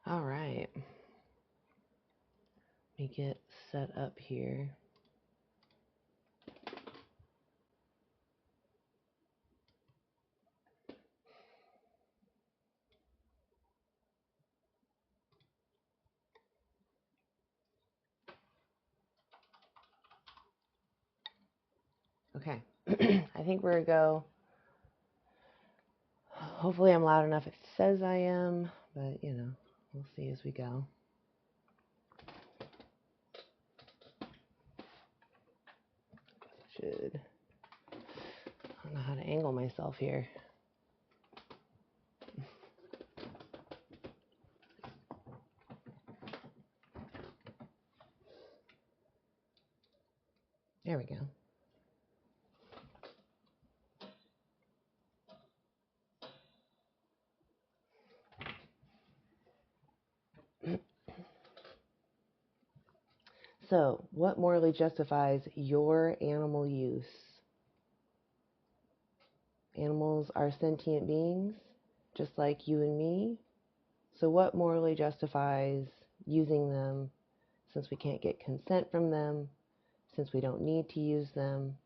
All right. Let me get set up here. Okay. I think we're going to go. Hopefully I'm loud enough. It says I am, but, we'll see as we go. I don't know how to angle myself here. There we go. So, what morally justifies your animal use? Animals are sentient beings, just like you and me. So, what morally justifies using them since we can't get consent from them, since we don't need to use them?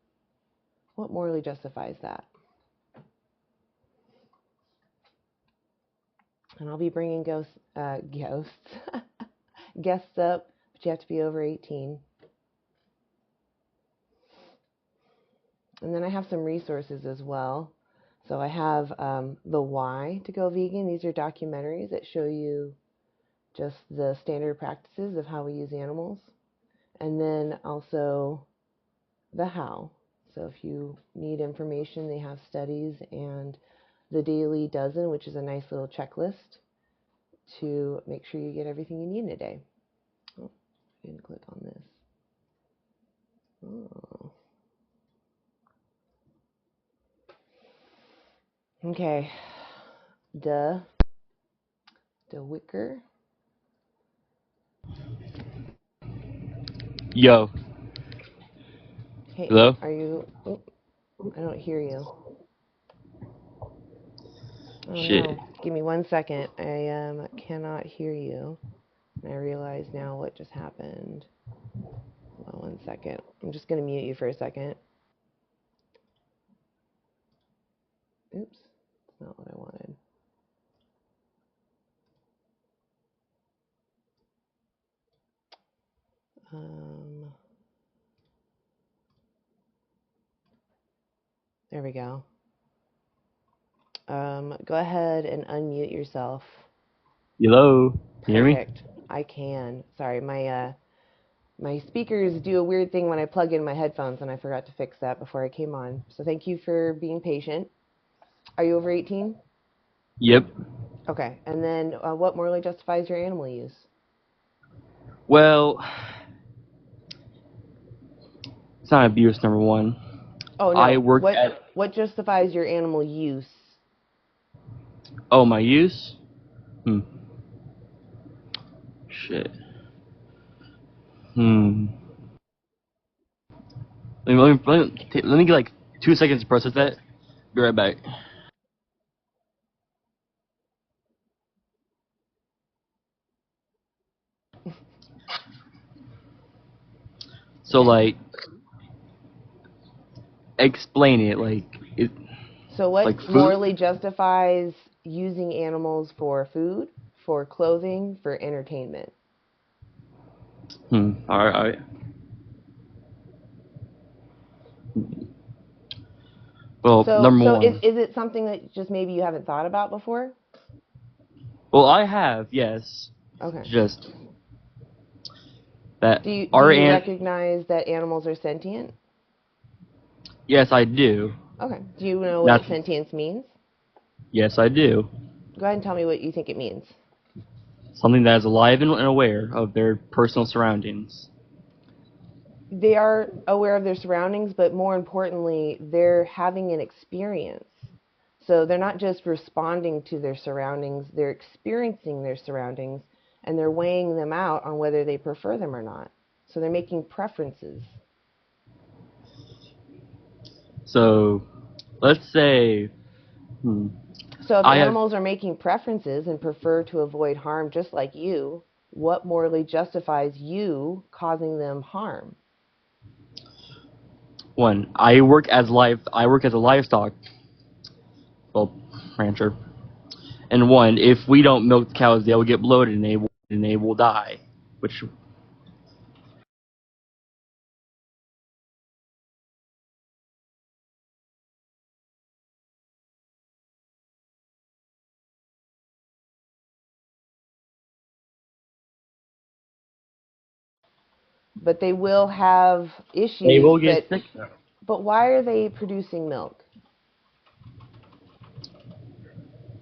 What morally justifies that? And I'll be bringing guests up, but you have to be over 18. And then I have some resources as well. So I have the why to go vegan. These are documentaries that show you just the standard practices of how we use animals. And then also the how. So if you need information, they have studies and the Dailey Dozen, which is a nice little checklist to make sure you get everything you need in a day. Oh, I didn't click on this. Oh. Okay. The Wicker. Yo. Hey, Hello? are you... Oh, I don't hear you. Oh Shit. no. Give me 1 second. I cannot hear you. And I realize now what just happened. Hold on 1 second. I'm just going to mute you for a second. Oops. That's not what I wanted. There we go. Go ahead and unmute yourself. Hello? Can you hear me? Perfect. I can. Sorry, my speakers do a weird thing when I plug in my headphones, and I forgot to fix that before I came on. So thank you for being patient. Are you over 18? Yep. Okay. And then what morally justifies your animal use? Well, it's not abuse, number one. Oh, no. I work at... What justifies your animal use? Oh, my use? Shit. Let me get like 2 seconds to process that. Be right back. So, like, explain it. So what like food? morally justifies using animals for food, for clothing, for entertainment? Alright. Well, number So one. is it something that just maybe you haven't thought about before? Well, I have, yes. Okay. Just that Do you our recognize that animals are sentient? Yes, I do. Okay. Do you know what That's sentience means? Yes, I do. Go ahead and tell me what you think it means. Something that is alive and aware of their personal surroundings. They are aware of their surroundings, but more importantly, they're having an experience. So they're not just responding to their surroundings, they're experiencing their surroundings, and they're weighing them out on whether they prefer them or not. So they're making preferences. So, let's say... So So if I have animals are making preferences and prefer to avoid harm just like you, what morally justifies you causing them harm? one. I work as a livestock, well, rancher. And one, if we don't milk the cows, they will get bloated and they will die. Which But they will have they issues. will get sick But why are they producing milk?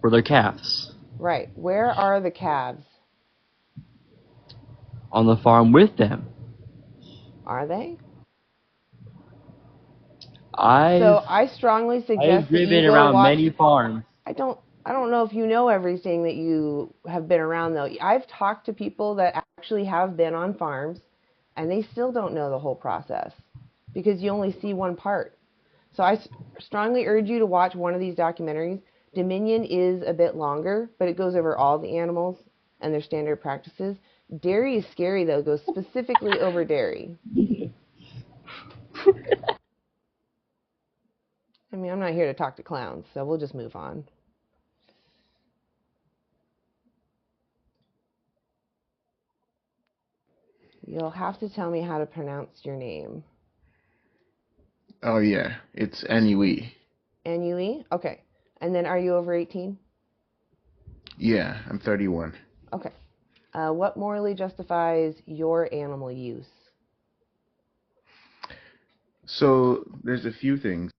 for their calves Right. Where are the calves? on the farm with them. Are they? I've So I strongly I've suggest that you driven go around watch. many farms. I don't know if you know everything that you have been around though. I've talked to people that actually have been on farms and they still don't know the whole process because you only see one part. So I strongly urge you to watch one of these documentaries. Dominion is a bit longer, but it goes over all the animals and their standard practices. Dairy is scary though. It goes specifically over dairy. I mean, I'm not here to talk to clowns, so we'll just move on. You'll have to tell me how to pronounce your name. Oh yeah, it's Anue. N-U-E? Okay. And then are you over 18? Yeah, I'm 31. Okay. What morally justifies your animal use? So there's a few things.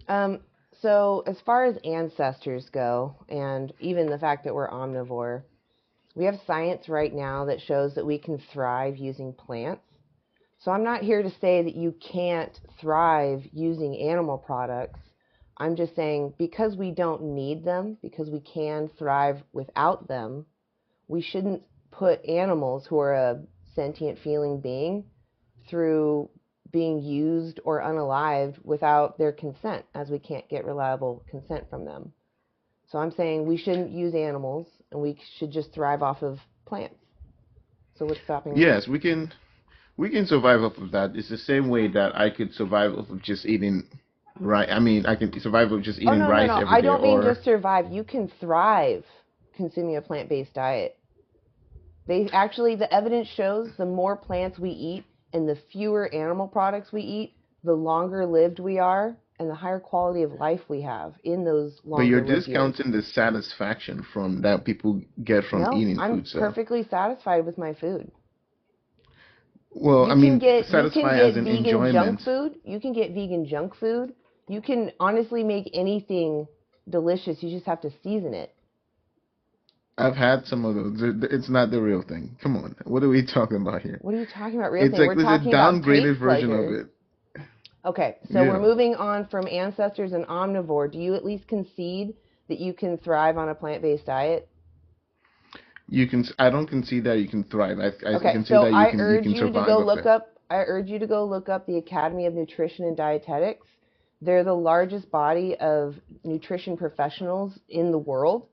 Um, so as far as ancestors go, and even the fact that we're omnivore, we have science right now that shows that we can thrive using plants. So I'm not here to say that you can't thrive using animal products. I'm just saying because we don't need them, because we can thrive without them, we shouldn't put animals who are a sentient feeling being through being used or unalived without their consent, as we can't get reliable consent from them. So I'm saying we shouldn't use animals and we should just thrive off of plants. So what's stopping that? Yes, we can survive off of that. It's the same way that I could survive off of just eating rice. I mean, I can survive off just Oh, eating no, no, rice no. every I day, don't mean or just survive. You can thrive consuming a plant-based diet. The evidence shows the more plants we eat and the fewer animal products we eat, the longer lived we are and the higher quality of life we have in those but you're longer lived years. discounting the satisfaction from that people get from No, eating I'm food. So, perfectly satisfied with my food. well, I You can mean, get satisfy as in vegan junk enjoyment. food. You can get vegan junk food. You can honestly make anything delicious. You just have to season it. I've had some of those. It's not the real thing. Come on, what are we talking about here? What are you talking about, real It's thing? like We're there's a talking about downgraded taste version of pleasure. it. Okay, so we're Yeah. moving on from ancestors and omnivore. Do you at least concede that you can thrive on a plant-based diet? You can. I don't concede that you can thrive. I Okay, can see so that you can survive off it. I urge you to go look up the Academy of Nutrition and Dietetics. They're the largest body of nutrition professionals in the world,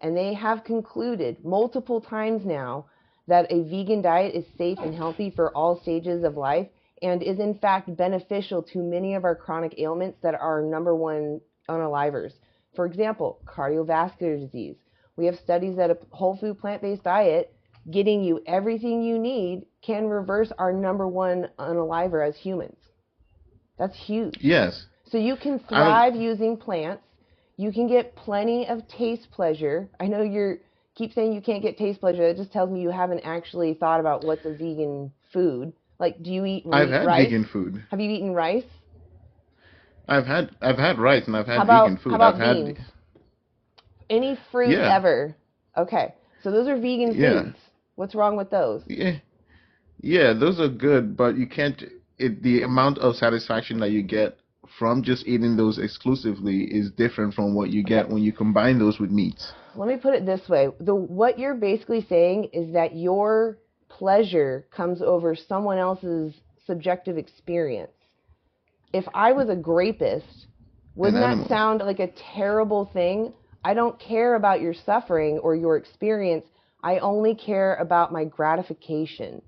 and they have concluded multiple times now that a vegan diet is safe and healthy for all stages of life and is in fact beneficial to many of our chronic ailments that are number one unalivers. For example, cardiovascular disease. We have studies that a whole food plant-based diet getting you everything you need can reverse our number one unaliver as humans. That's huge. Yes. So you can I don't. thrive using plants. You can get plenty of taste pleasure. I know you keep saying you can't get taste pleasure. That just tells me you haven't actually thought about what's a vegan food. Like, do you eat I've had rice? vegan food. Have you eaten rice? I've had rice and I've How had vegan about food. I've had beans? Any fruit yeah ever? Okay, so those are vegan yeah foods. What's wrong with those? yeah yeah. Those are good, but you can't. The amount of satisfaction that you get from just eating those exclusively is different from what you Okay, get when you combine those with meats. let me put it this way. What you're basically saying is that your pleasure comes over someone else's subjective experience. If I was a grapist, An wouldn't that animal. sound like a terrible thing? I don't care about your suffering or your experience. I only care about my gratification.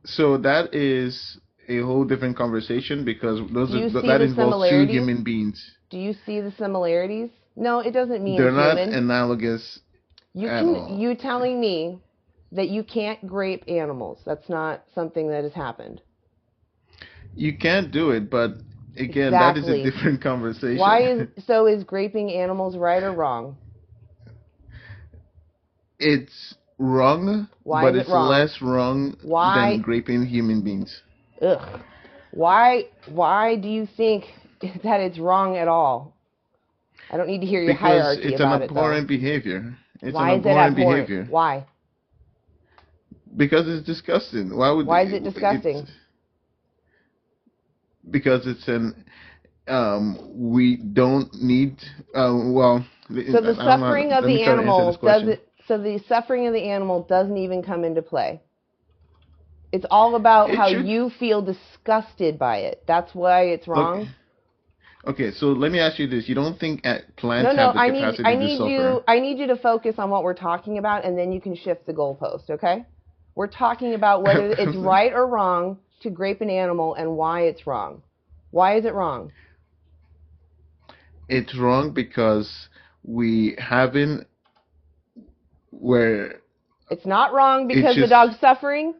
So that is a whole different conversation because Do you see that the involves two similarities? human beings. Do you see the similarities? No, it doesn't mean They're not human. analogous at all. You telling me that you can't grape animals. That's not something that has happened. You can't do it, but again, that is a Exactly. different conversation. Is graping animals right or wrong? It's wrong, Why but is it it's wrong? less wrong than Why? raping human beings. Ugh. Why do you think that it's wrong at all? I don't need to hear your Because hierarchy it's an about it though. abhorrent behavior. It's an Why is it abhorrent abhorrent? behavior. Why? Because it's disgusting. Why would Why is it it's disgusting? because it's an we don't need well So the I don't know. suffering of Let me the try to answer this animal question. doesn't even come into play. It's all about It how should. you feel disgusted by it. That's why it's wrong. Okay, so let me ask you this. You don't think No, plants no, have the capacity to suffer? I need you to focus on what we're talking about, and then you can shift the goalpost, okay? We're talking about whether it's right or wrong to grape an animal and why it's wrong. Why is it wrong? It's wrong because we haven't where It's not wrong it's because the just dog's suffering.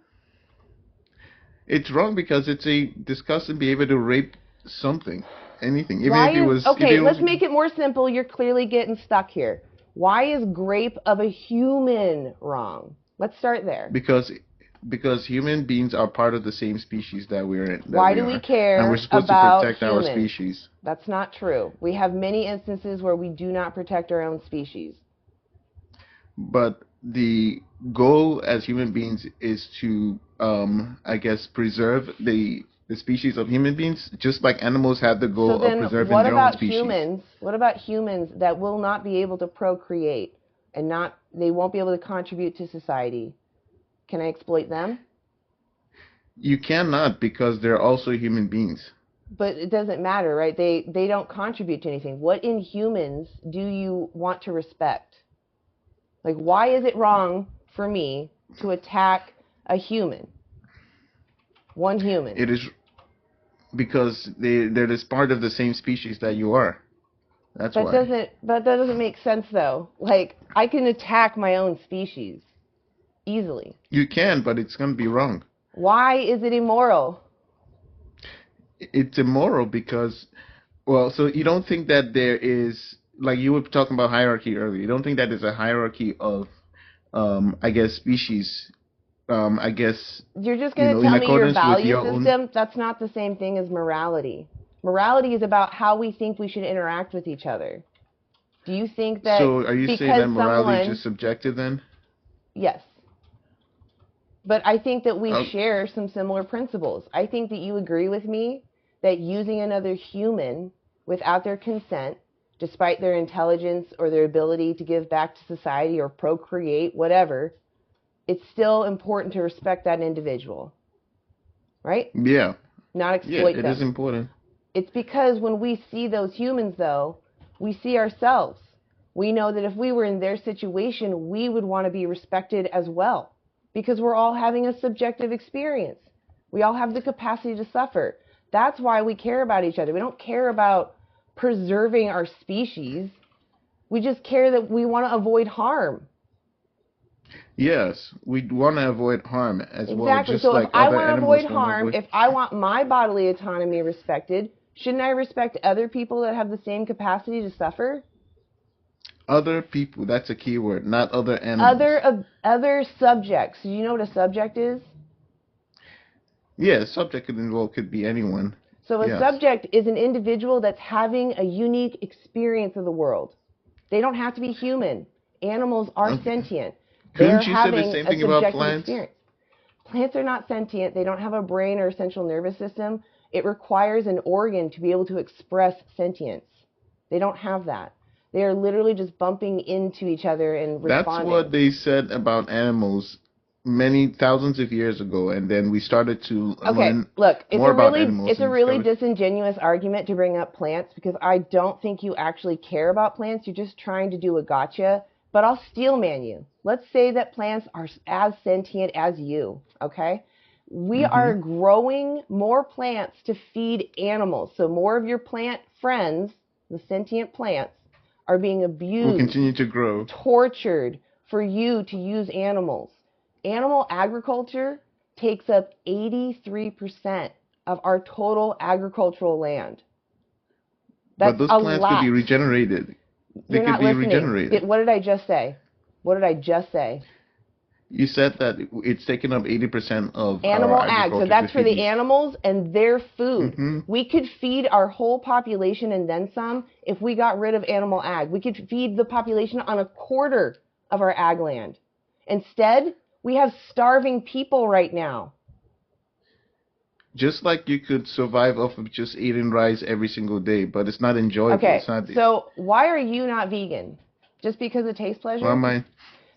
it's wrong because it's a disgusting behavior to rape something, anything, even Why if it is, was if okay, it was let's make it more simple. You're clearly getting stuck here. Why is grape of a human wrong? Let's start there. because human beings are part of the same species that Why we do we are, and we're care supposed to about protect our humans? species. That's not true. We have many instances where we do not protect our own species. But the goal as human beings is to, I guess, preserve the species of human beings, just like animals have the So goal of then preserving what their own about species. humans? What about humans that will not be able to procreate and they won't be able to contribute to society? Can I exploit them? You cannot because they're also human beings. But it doesn't matter, right? They don't contribute to anything. What in humans do you want to respect? Like, why is it wrong for me to attack a human? One human. It is because they're this part of the same species that you are. That's why. That doesn't make sense though. Like, I can attack my own species easily. You can, but it's going to be wrong. Why is it immoral? It's immoral because, well, so you don't think that there is, like you were talking about hierarchy earlier, you don't think that there's a hierarchy of, I guess, species, I guess, You're just going to in tell me your accordance with value your own. system? That's not the same thing as morality. Morality is about how we think we should interact with each other. Do you think that So are you saying because that morality is someone, just subjective then? yes, but I think that we Oh, share some similar principles. I think that you agree with me that using another human without their consent, despite their intelligence or their ability to give back to society or procreate, whatever, it's still important to respect that individual, right? yeah. Not Yeah, exploit it is them. important. It's because when we see those humans, though, we see ourselves. We know that if we were in their situation, we would want to be respected as well because we're all having a subjective experience. We all have the capacity to suffer. That's why we care about each other. We don't care about preserving our species. We just care that we want to avoid harm. Yes, we want to avoid harm as well, Exactly. just So if like I other want to avoid animals want to harm, avoid. if I want my bodily autonomy respected, shouldn't I respect other people that have the same capacity to suffer? Other people, that's a key word, not other animals. Other subjects. Do you know what a subject is? Yeah, subject could be anyone. So a Yes. subject is an individual that's having a unique experience of the world. They don't have to be human. Animals are Okay. sentient. They're Couldn't you say the having same a thing about subjective plants? experience. Plants are not sentient. They don't have a brain or a central nervous system. It requires an organ to be able to express sentience. They don't have that. They are literally just bumping into each other and That's what responding. they said about animals many thousands of years ago, and then we started to Okay, learn look, more about animals it's a and really discovered. disingenuous argument to bring up plants because I don't think you actually care about plants. You're just trying to do a gotcha. But I'll steel man you. Let's say that plants are as sentient as you, okay? We Hmm. are growing more plants to feed animals. So more of your plant friends, the sentient plants, are being Will abused, continue to grow. tortured for you to use animals. Animal agriculture takes up 83% of our total agricultural land. But That's those a plants could be lot. regenerated. They You're could not be listening. regenerated. What did I just say? What did I just say? You said that it's taken up 80% of our Animal ag. So agriculture to that's for feed the these. animals and their food. Hmm. We could feed our whole population and then some if we got rid of animal ag. We could feed the population on a quarter of our ag land. Instead, we have starving people right now. Just like you could survive off of just eating rice every single day, but it's not enjoyable. It's Okay, not. so why are you not vegan? Just because it tastes Why pleasure? am I?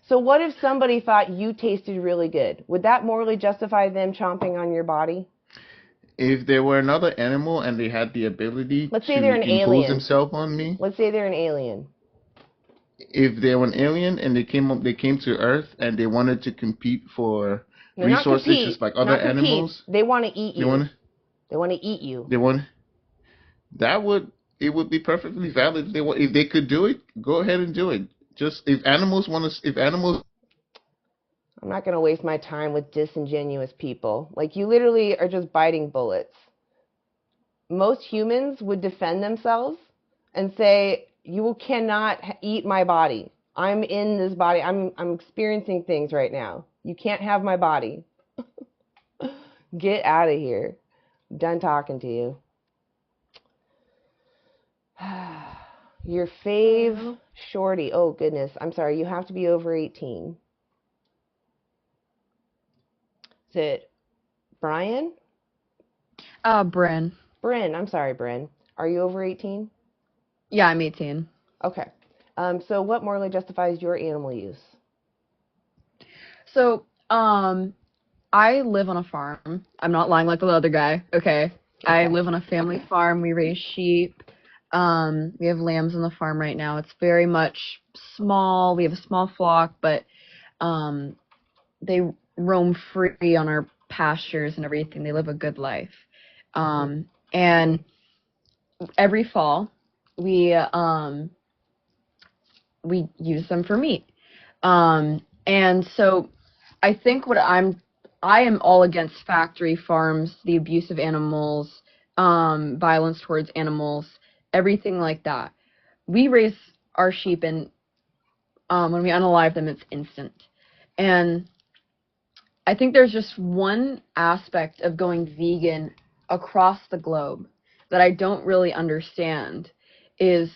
So what if somebody thought you tasted really good? Would that morally justify them chomping on your body? If there were another animal and they had the ability Let's say they're to an impose alien. themselves on me, Let's say they're an alien. if they were an alien and they came to Earth and they wanted to compete for No, not resources just compete, like other not compete. animals, They want to eat they you. want They want to eat you. they want that would it would be perfectly valid if they could do it. Go ahead and do it. Just if animals I'm not going to waste my time with disingenuous people. Like, you literally are just biting bullets. Most humans would defend themselves and say, "You cannot eat my body. I'm in this body. I'm experiencing things right now. You can't have my body. Get out of here. I'm done talking to you." Your fave shorty. Oh goodness. I'm sorry. You have to be over 18. Is it Brian? Bryn. Bryn. I'm sorry, Bryn. Are you over 18? Yeah, I'm 18. Okay. So what morally justifies your animal use? So, I live on a farm. I'm not lying like the other guy, okay? I Okay. live on a family farm. We raise sheep. We have lambs on the farm right now. It's very much small. We have a small flock, but they roam free on our pastures and everything. They live a good life. And every fall, we use them for meat. And so I think I am all against factory farms, the abuse of animals, violence towards animals, everything like that. We raise our sheep, and when we unalive them, it's instant. And I think there's just one aspect of going vegan across the globe that I don't really understand is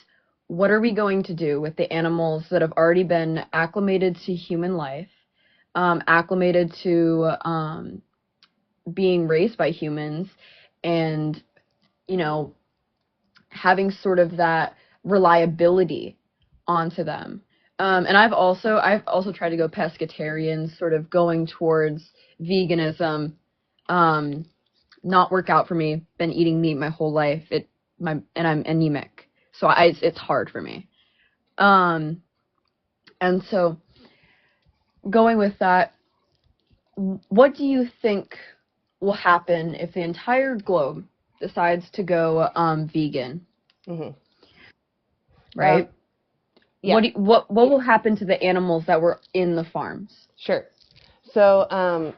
what are we going to do with the animals that have already been acclimated to human life, acclimated to being raised by humans, and, you know, having sort of that reliability onto them. And I've also tried to go pescatarian, sort of going towards veganism. Not work out for me. Been eating meat my whole life. And I'm anemic, so it's hard for me. And so going with that, what do you think will happen if the entire globe decides to go vegan? Mm-hmm. Right? Yeah. What will happen to the animals that were in the farms? Sure. So,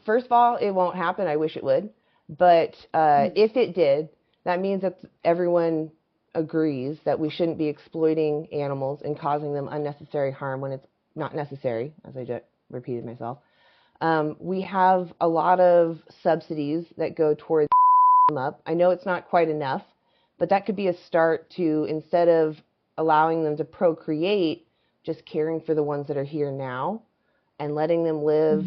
first of all, it won't happen. I wish it would. But if it did, that means that everyone agrees that we shouldn't be exploiting animals and causing them unnecessary harm when it's not necessary, as I just repeated myself. We have a lot of subsidies that go towards them up. I know it's not quite enough, but that could be a start to, instead of allowing them to procreate, just caring for the ones that are here now and letting them live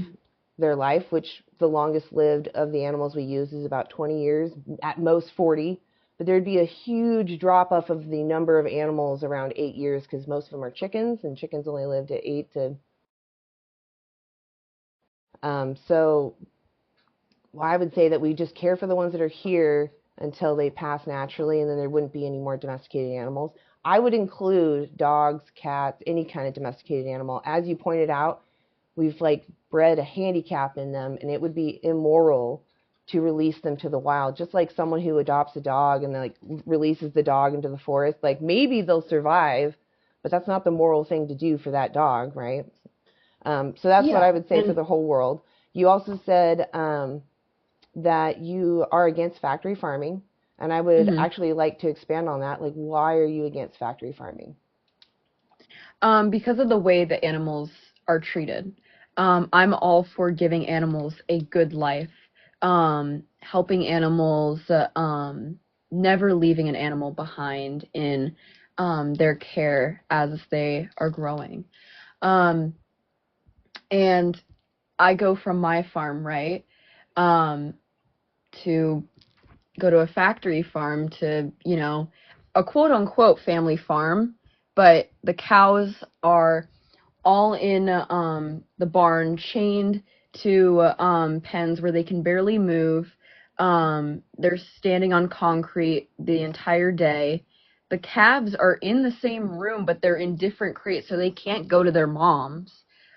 their life, which the longest lived of the animals we use is about 20 years, at most 40. But there'd be a huge drop off of the number of animals around 8 years because most of them are chickens, and chickens only lived at 8 to. So I would say that we just care for the ones that are here until they pass naturally, and then there wouldn't be any more domesticated animals. I would include dogs, cats, any kind of domesticated animal. As you pointed out, we've like bred a handicap in them, and it would be immoral to release them to the wild. Just like someone who adopts a dog and like releases the dog into the forest, like maybe they'll survive, but that's not the moral thing to do for that dog, right? So that's what I would say for the whole world. You also said that you are against factory farming, and I would actually like to expand on that. Like, why are you against factory farming? Because of the way that animals are treated. I'm all for giving animals a good life, helping animals, never leaving an animal behind in their care as they are growing. And I go from my farm, right, to go to a factory farm to, a quote-unquote family farm, but the cows are all in the barn, chained to pens where they can barely move. They're standing on concrete the entire day. The calves are in the same room, but they're in different crates, so they can't go to their moms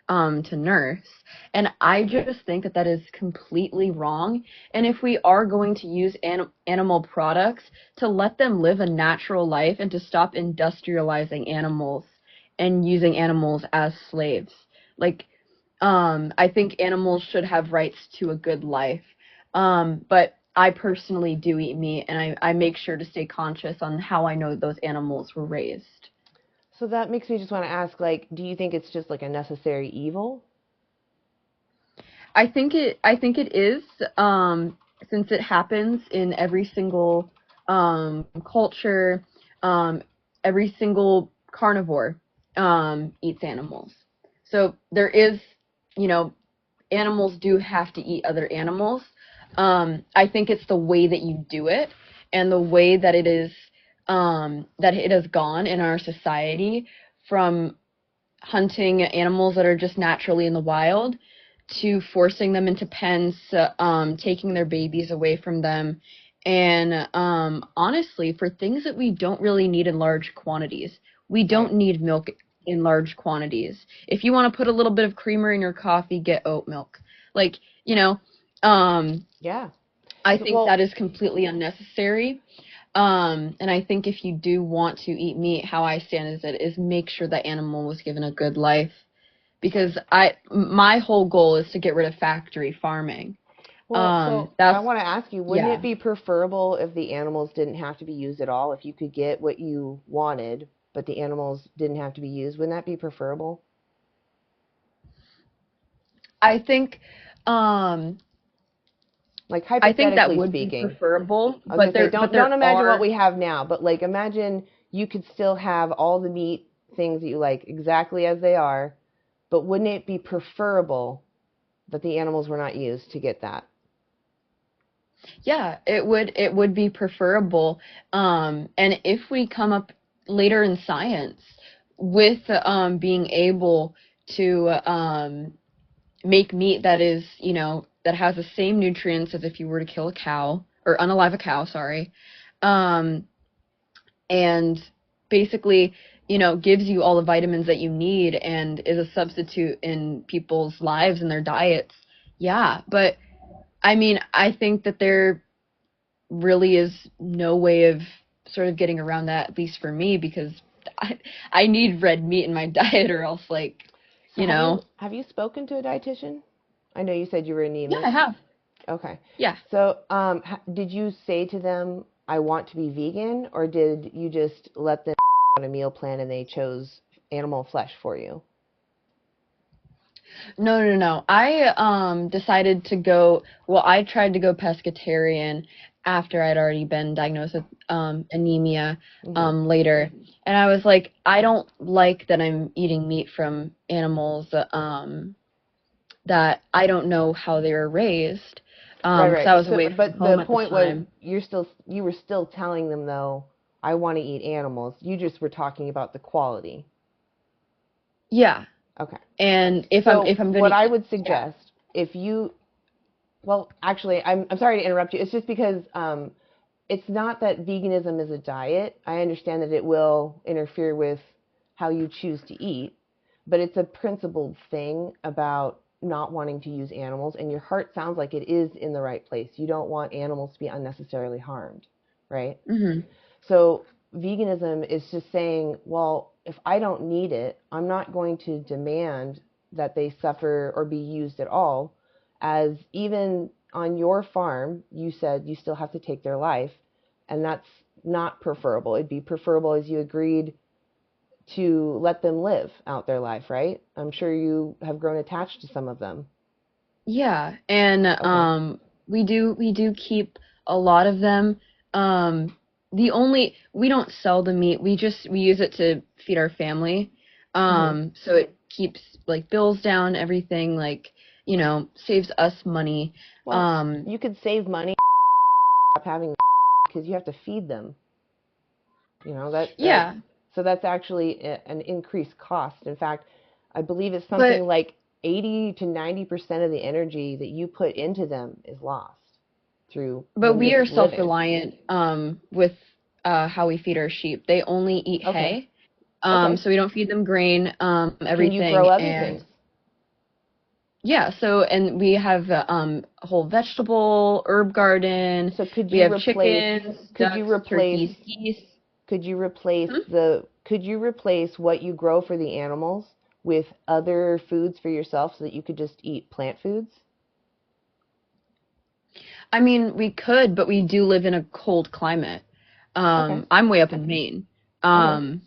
to nurse. And I just think that is completely wrong. And if we are going to use animal products, to let them live a natural life and to stop industrializing animals and using animals as slaves. Like, I think animals should have rights to a good life. But I personally do eat meat, and I make sure to stay conscious on how I know those animals were raised. So that makes me just want to ask, like, do you think it's just like a necessary evil? I think it is, since it happens in every single culture, every single carnivore eats animals. So there is, animals do have to eat other animals. I think it's the way that you do it and the way that it is, that it has gone in our society from hunting animals that are just naturally in the wild to forcing them into pens, taking their babies away from them, and honestly, for things that we don't really need in large quantities. We don't need milk in large quantities. If you want to put a little bit of creamer in your coffee, get oat milk. Like, Yeah. I think that is completely unnecessary. And I think if you do want to eat meat, how I stand is make sure that animal was given a good life. Because my whole goal is to get rid of factory farming. Well, so I want to ask you, wouldn't it be preferable if the animals didn't have to be used at all? If you could get what you wanted, but the animals didn't have to be used, wouldn't that be preferable? I think, like I hypothetically think that would speaking, be preferable. I was But gonna say, don't imagine are, what we have now, but like imagine you could still have all the meat things that you like exactly as they are, but wouldn't it be preferable that the animals were not used to get that? Yeah, it would be preferable. And if we come up later in science with being able to make meat that is, that has the same nutrients as if you were to kill a cow or unalive a cow, sorry, and basically, gives you all the vitamins that you need and is a substitute in people's lives and their diets. Yeah, but I mean, I think that there really is no way of sort of getting around that, at least for me, because I need red meat in my diet, or else, like, So you know. have you spoken to a dietitian? I know you said you were Yeah, anemic. I have. Okay. Yeah. So, did you say to them, I want to be vegan, or did you just let them on a meal plan and they chose animal flesh for you? No. I decided to go. Well, I tried to go pescatarian after I'd already been diagnosed with anemia Hmm. later, and I was like, I don't like that I'm eating meat from animals that I don't know how they were raised, Right, because I right. was So, away from but the home at the point was, time. you were still telling them though, I want to eat animals. You just were talking about the quality. Yeah, Okay. and if I'm So, gonna what I eat, would yeah, suggest, if you, well, actually, I'm sorry to interrupt you. It's just because it's not that veganism is a diet. I understand that it will interfere with how you choose to eat, but it's a principled thing about not wanting to use animals, and your heart sounds like it is in the right place. You don't want animals to be unnecessarily harmed, right? hmm So veganism is just saying, well, if I don't need it, I'm not going to demand that they suffer or be used at all, as even on your farm, you said you still have to take their life, and that's not preferable. It'd be preferable as you agreed to let them live out their life, right? I'm sure you have grown attached to some of them. yeah, and Okay. we do keep a lot of them. We don't sell the meat. We use it to feed our family. Hmm. So it keeps like bills down, everything, like, saves us money. Well, Um, you could save money having because you have to feed them. That yeah, so that's actually an increased cost. In fact, I believe it's something but like 80 to 90% of the energy that you put into them is lost through but them we just are living. self-reliant with how we feed our sheep. They only eat Okay. hay. Okay. So we don't feed them grain, Can you grow everything, other and things? yeah, so and we have a whole vegetable herb garden. So We have chickens, could you ducks, replace turkeys, geese. Hmm? could you replace what you grow for the animals with other foods for yourself so that you could just eat plant foods? I mean, we could, but we do live in a cold climate. Okay. I'm way up in Maine. Okay. Um,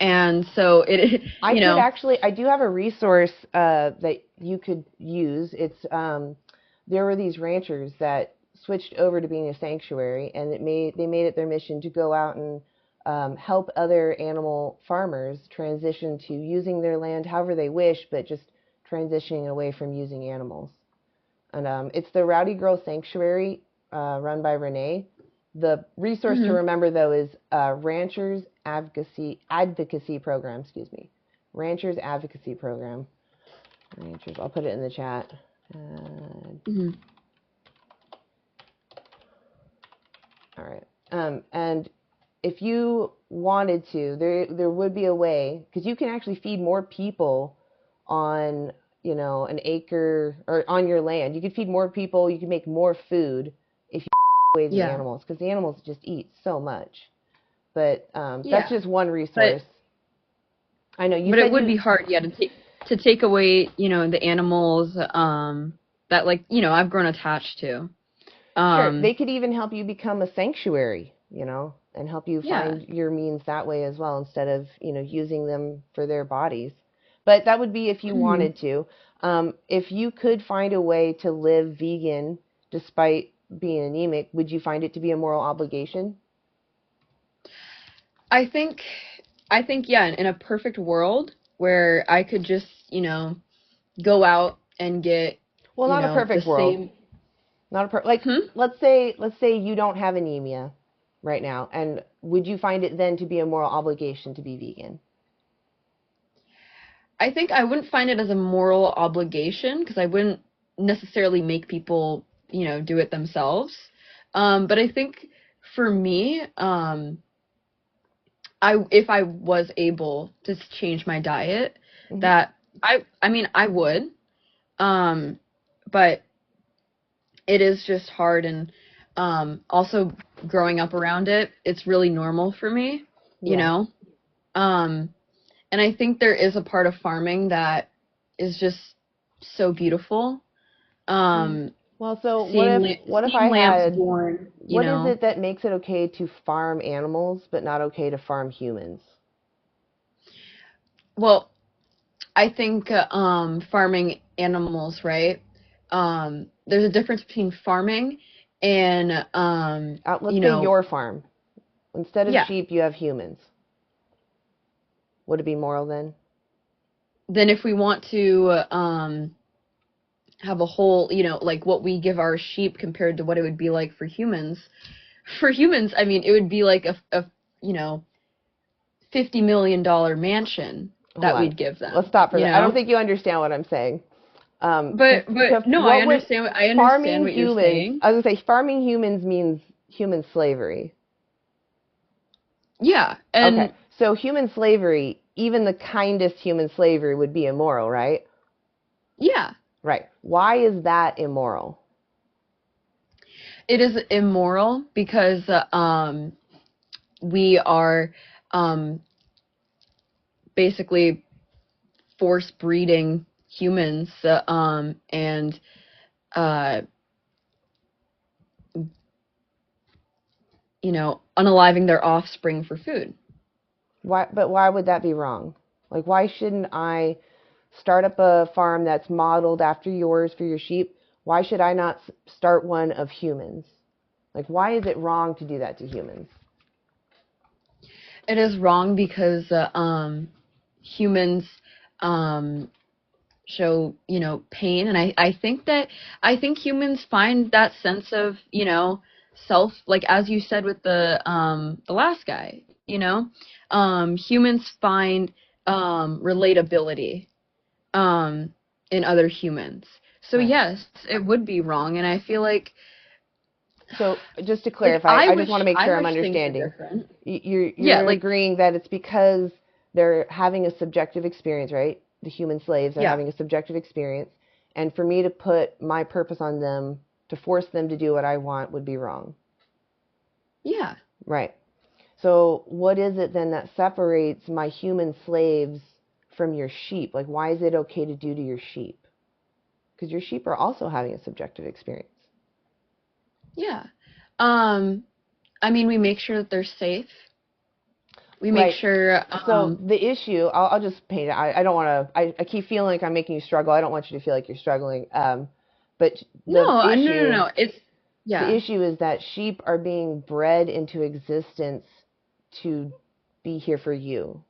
and so it, I do have a resource that you could use. There were these ranchers that switched over to being a sanctuary, and they made it their mission to go out and help other animal farmers transition to using their land however they wish, but just transitioning away from using animals. And it's the Rowdy Girl Sanctuary, run by Renee. The resource to mhm. remember though is Ranchers Advocacy Program. Excuse me, Ranchers Advocacy Program. Ranchers. I'll put it in the chat. Mhm. All right. And if you wanted to, there would be a way because you can actually feed more people on an acre or on your land. You could feed more people. You can make more food if you away the Yeah, animals because the animals just eat so much. But that's yeah, just one but resource. I know you but it said would you be hard, yeah, to take away, the animals, that, like, I've grown attached to. sure Um, they could even help you become a sanctuary, and help you yeah. find your means that way as well instead of using them for their bodies. But that would be if you Mhm. wanted to. If you could find a way to live vegan despite being anemic, would you find it to be a moral obligation? I think yeah, in a perfect world where I could just, go out and get, Well, not a the perfect world. same. Not a like Hmm? let's say you don't have anemia right now, and would you find it then to be a moral obligation to be vegan? I think I wouldn't find it as a moral obligation because I wouldn't necessarily make people, do it themselves. But I think for me, if I was able to change my diet, Hmm. that I mean I would. Um, but it is just hard, and also growing up around it, it's really normal for me, you Yeah. know. And I think there is a part of farming that is just so beautiful. Well, so what if Seeing I lambs had, born, you what is know. it that makes it okay to farm animals but not okay to farm humans? Well, I think farming animals, right? There's a difference between farming and Let's say your farm. Instead of yeah. sheep, you have humans. Would it be moral then? Then if we want to have a whole, like what we give our sheep compared to what it would be like for humans. For humans, I mean, it would be like a $50 million mansion Hold that on. we'd give them. Let's stop for that. I don't think you understand what I'm saying. But no, I understand what you're saying. I was gonna say farming humans means human slavery. Yeah, and okay, so human slavery, even the kindest human slavery, would be immoral, right? Yeah. Right. Why is that immoral? It is immoral because we are basically force breeding humans and unaliving their offspring for food. Why would that be wrong? Like, why shouldn't I start up a farm that's modeled after yours for your sheep? Why should I not start one of humans? Like, why is it wrong to do that to humans? It is wrong because humans show, pain, and I think humans find that sense of, self, like as you said with the last guy, humans find relatability in other humans. So right. Yes, it would be wrong, and I feel like. So just to clarify, I just want to make sure I'm understanding. You're like, agreeing that it's because they're having a subjective experience, right? The human slaves are having a subjective experience, and for me to put my purpose on them to force them to do what I want would be wrong. Yeah. Right. So what is it then that separates my human slaves from your sheep? Like, why is it okay to do to your sheep? Because your sheep are also having a subjective experience. Yeah. I mean, we make sure that they're safe. We make sure. So the issue, I'll just paint it. I don't want to. I keep feeling like I'm making you struggle. I don't want you to feel like you're struggling. But no. It's the issue is that sheep are being bred into existence to be here for you.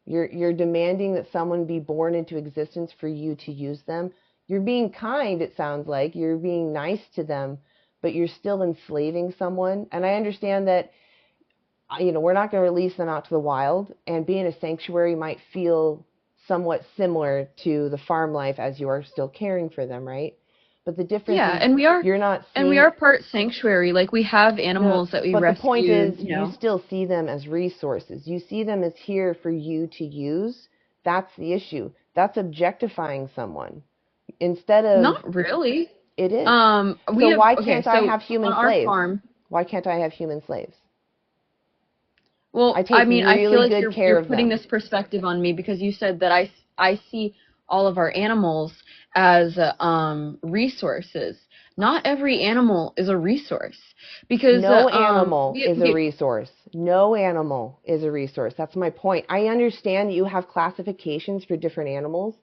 You're demanding that someone be born into existence for you to use them. You're being kind, it sounds like. You're being nice to them, but you're still enslaving someone. And I understand that, we're not going to release them out to the wild, and being a sanctuary might feel somewhat similar to the farm life as you are still caring for them, right? But the difference is and we are, you're not seeing, and we are part sanctuary. Like, we have animals that we rescue. But the point is, you still see them as resources. You see them as here for you to use. That's the issue. That's objectifying someone. Instead of... Not really. It is. So why can't I have human slaves? Farm, why can't I have human slaves? Well, I feel like you're putting this perspective on me because you said that I see all of our animals as resources. Not every animal is a resource, because no animal is a resource. No animal is a resource. That's my point. I understand that you have classifications for different animals,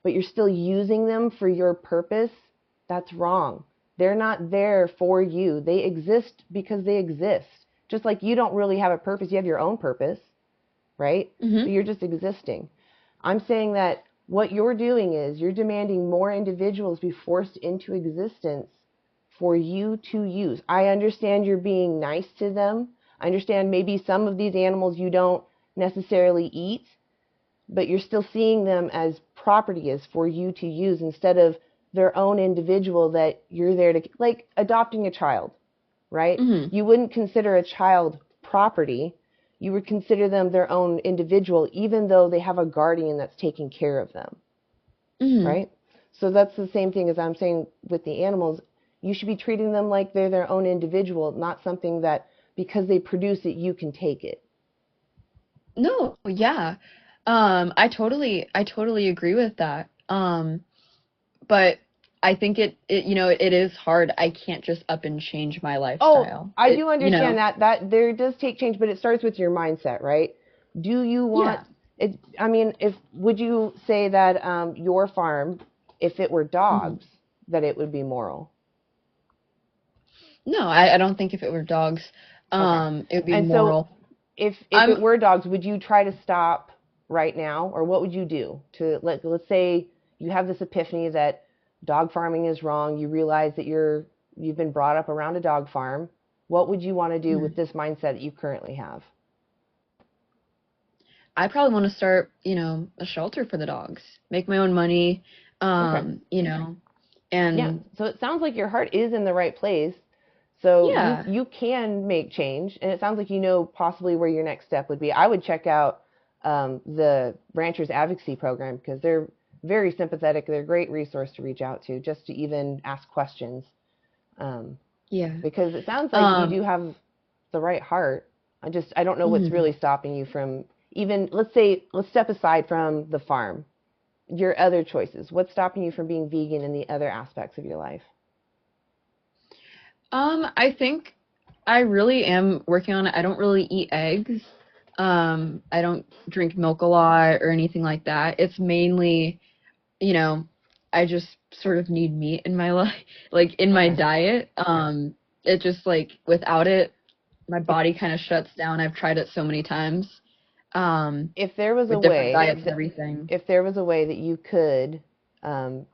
but you're still using them for your purpose. That's wrong. They're not there for you. They exist because they exist. Just like you don't really have a purpose. You have your own purpose, right? Mm-hmm. But you're just existing. I'm saying that what you're doing is you're demanding more individuals be forced into existence for you to use. I understand you're being nice to them. I understand maybe some of these animals you don't necessarily eat, but you're still seeing them as property, as for you to use, instead of their own individual that you're there to, like adopting a child, right? Mm-hmm. You wouldn't consider a child property. You would consider them their own individual, even though they have a guardian that's taking care of them, right? So that's the same thing as I'm saying with the animals. You should be treating them like they're their own individual, not something that because they produce it, you can take it. No, yeah. I totally agree with that. But I think it is hard. I can't just up and change my Oh, lifestyle. I do understand that there does take change, but it starts with your mindset, right? Do you want Yeah. it? I mean, if would you say that your farm, if it were Hmm. dogs, that it would be moral? No, I don't think if it were dogs, Okay. it would be And so moral. if I'm it were dogs, would you try to stop right now, or what would you do to let's say you have this epiphany that dog farming is wrong, you realize that you've been brought up around a dog farm. What would you want to do with this mindset that you currently have? I probably want to start, a shelter for the dogs, make my own money, Okay. Yeah. and So it sounds like your heart is in the right place. So you yeah, you can make change, and it sounds like you know possibly where your next step would be. I would check out the Ranchers Advocacy Program because they're very sympathetic. They're a great resource to reach out to just to even ask questions. Um, yeah. because it sounds like you Um, do have the right heart. I don't know what's mhm. really stopping you from even let's step aside from the farm. Your other choices. What's stopping you from being vegan in the other aspects of your life? I think I really am working on it. I don't really eat eggs. I don't drink milk a lot or anything like that. It's mainly, you know, I just sort of need meat in my life, like in my Okay. diet. It just like without it, my If body kind of shuts down. I've tried it so many times, um, if there was a with different way diets and everything. if there was a way that you could um,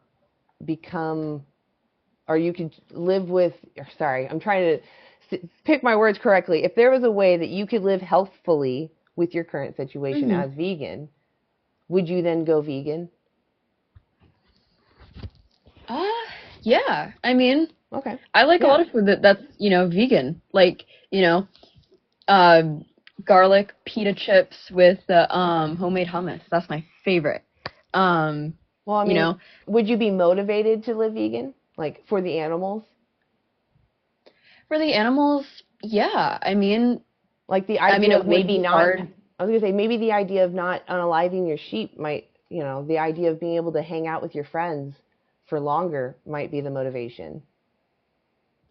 become or you could live with sorry, I'm trying to pick my words correctly. If there was a way that you could live healthfully with your current situation Hmm. as vegan, would you then go vegan? Uh, yeah. I mean, Okay. I like a Yeah. lot of food that's, vegan. Like, uh, garlic pita chips with the homemade hummus. That's my favorite. Um, Well, I you mean, know, would you be motivated to live vegan like for the animals? for the animals, yeah. Like the I mean, idea it of would maybe be not, hard. I was going to say, maybe the idea of not unaliving your sheep might, the idea of being able to hang out with your friends for longer might be the motivation.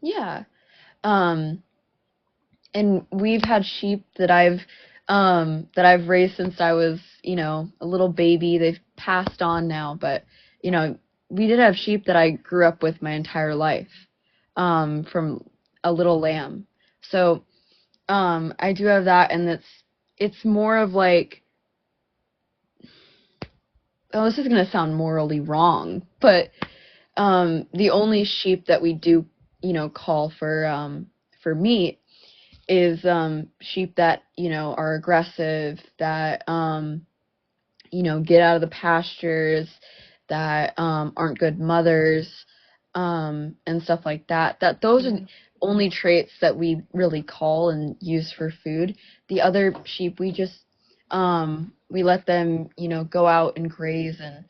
Yeah. Um, and we've had sheep that I've raised since I was, a little baby. They've passed on now, but you know, we did have sheep that I grew up with my entire life, from a little lamb. So, I do have that, and it's more of like, oh, this is gonna sound morally wrong, but the only sheep that we do, call for meat is sheep that are aggressive, that get out of the pastures, that aren't good mothers, and stuff like that. That those are the Yeah. only traits that we really call and use for food. The other sheep, we let them go out and graze and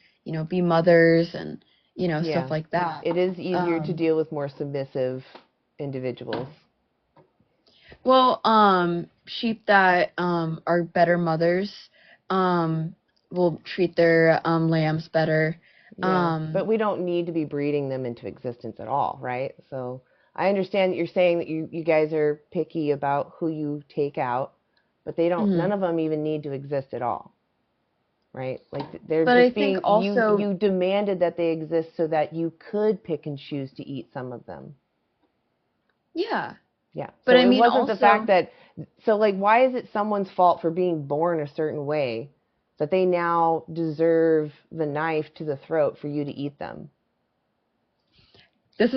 be mothers and stuff Yeah. like that. It is easier to Um, deal with more submissive individuals. Well, sheep that are better mothers um, will treat their lambs better. Yeah. Um, But we don't need to be breeding them into existence at all, right? So I understand that you're saying that you guys are picky about who you take out, but none mhm. of them even need to exist at all. Right? Like they're But I just think being also, you demanded that they exist so that you could pick and choose to eat some of them. yeah. Yeah. But So I it mean wasn't the fact also, that so like why is it someone's fault for being born a certain way that they now deserve the knife to the throat for you to eat them? this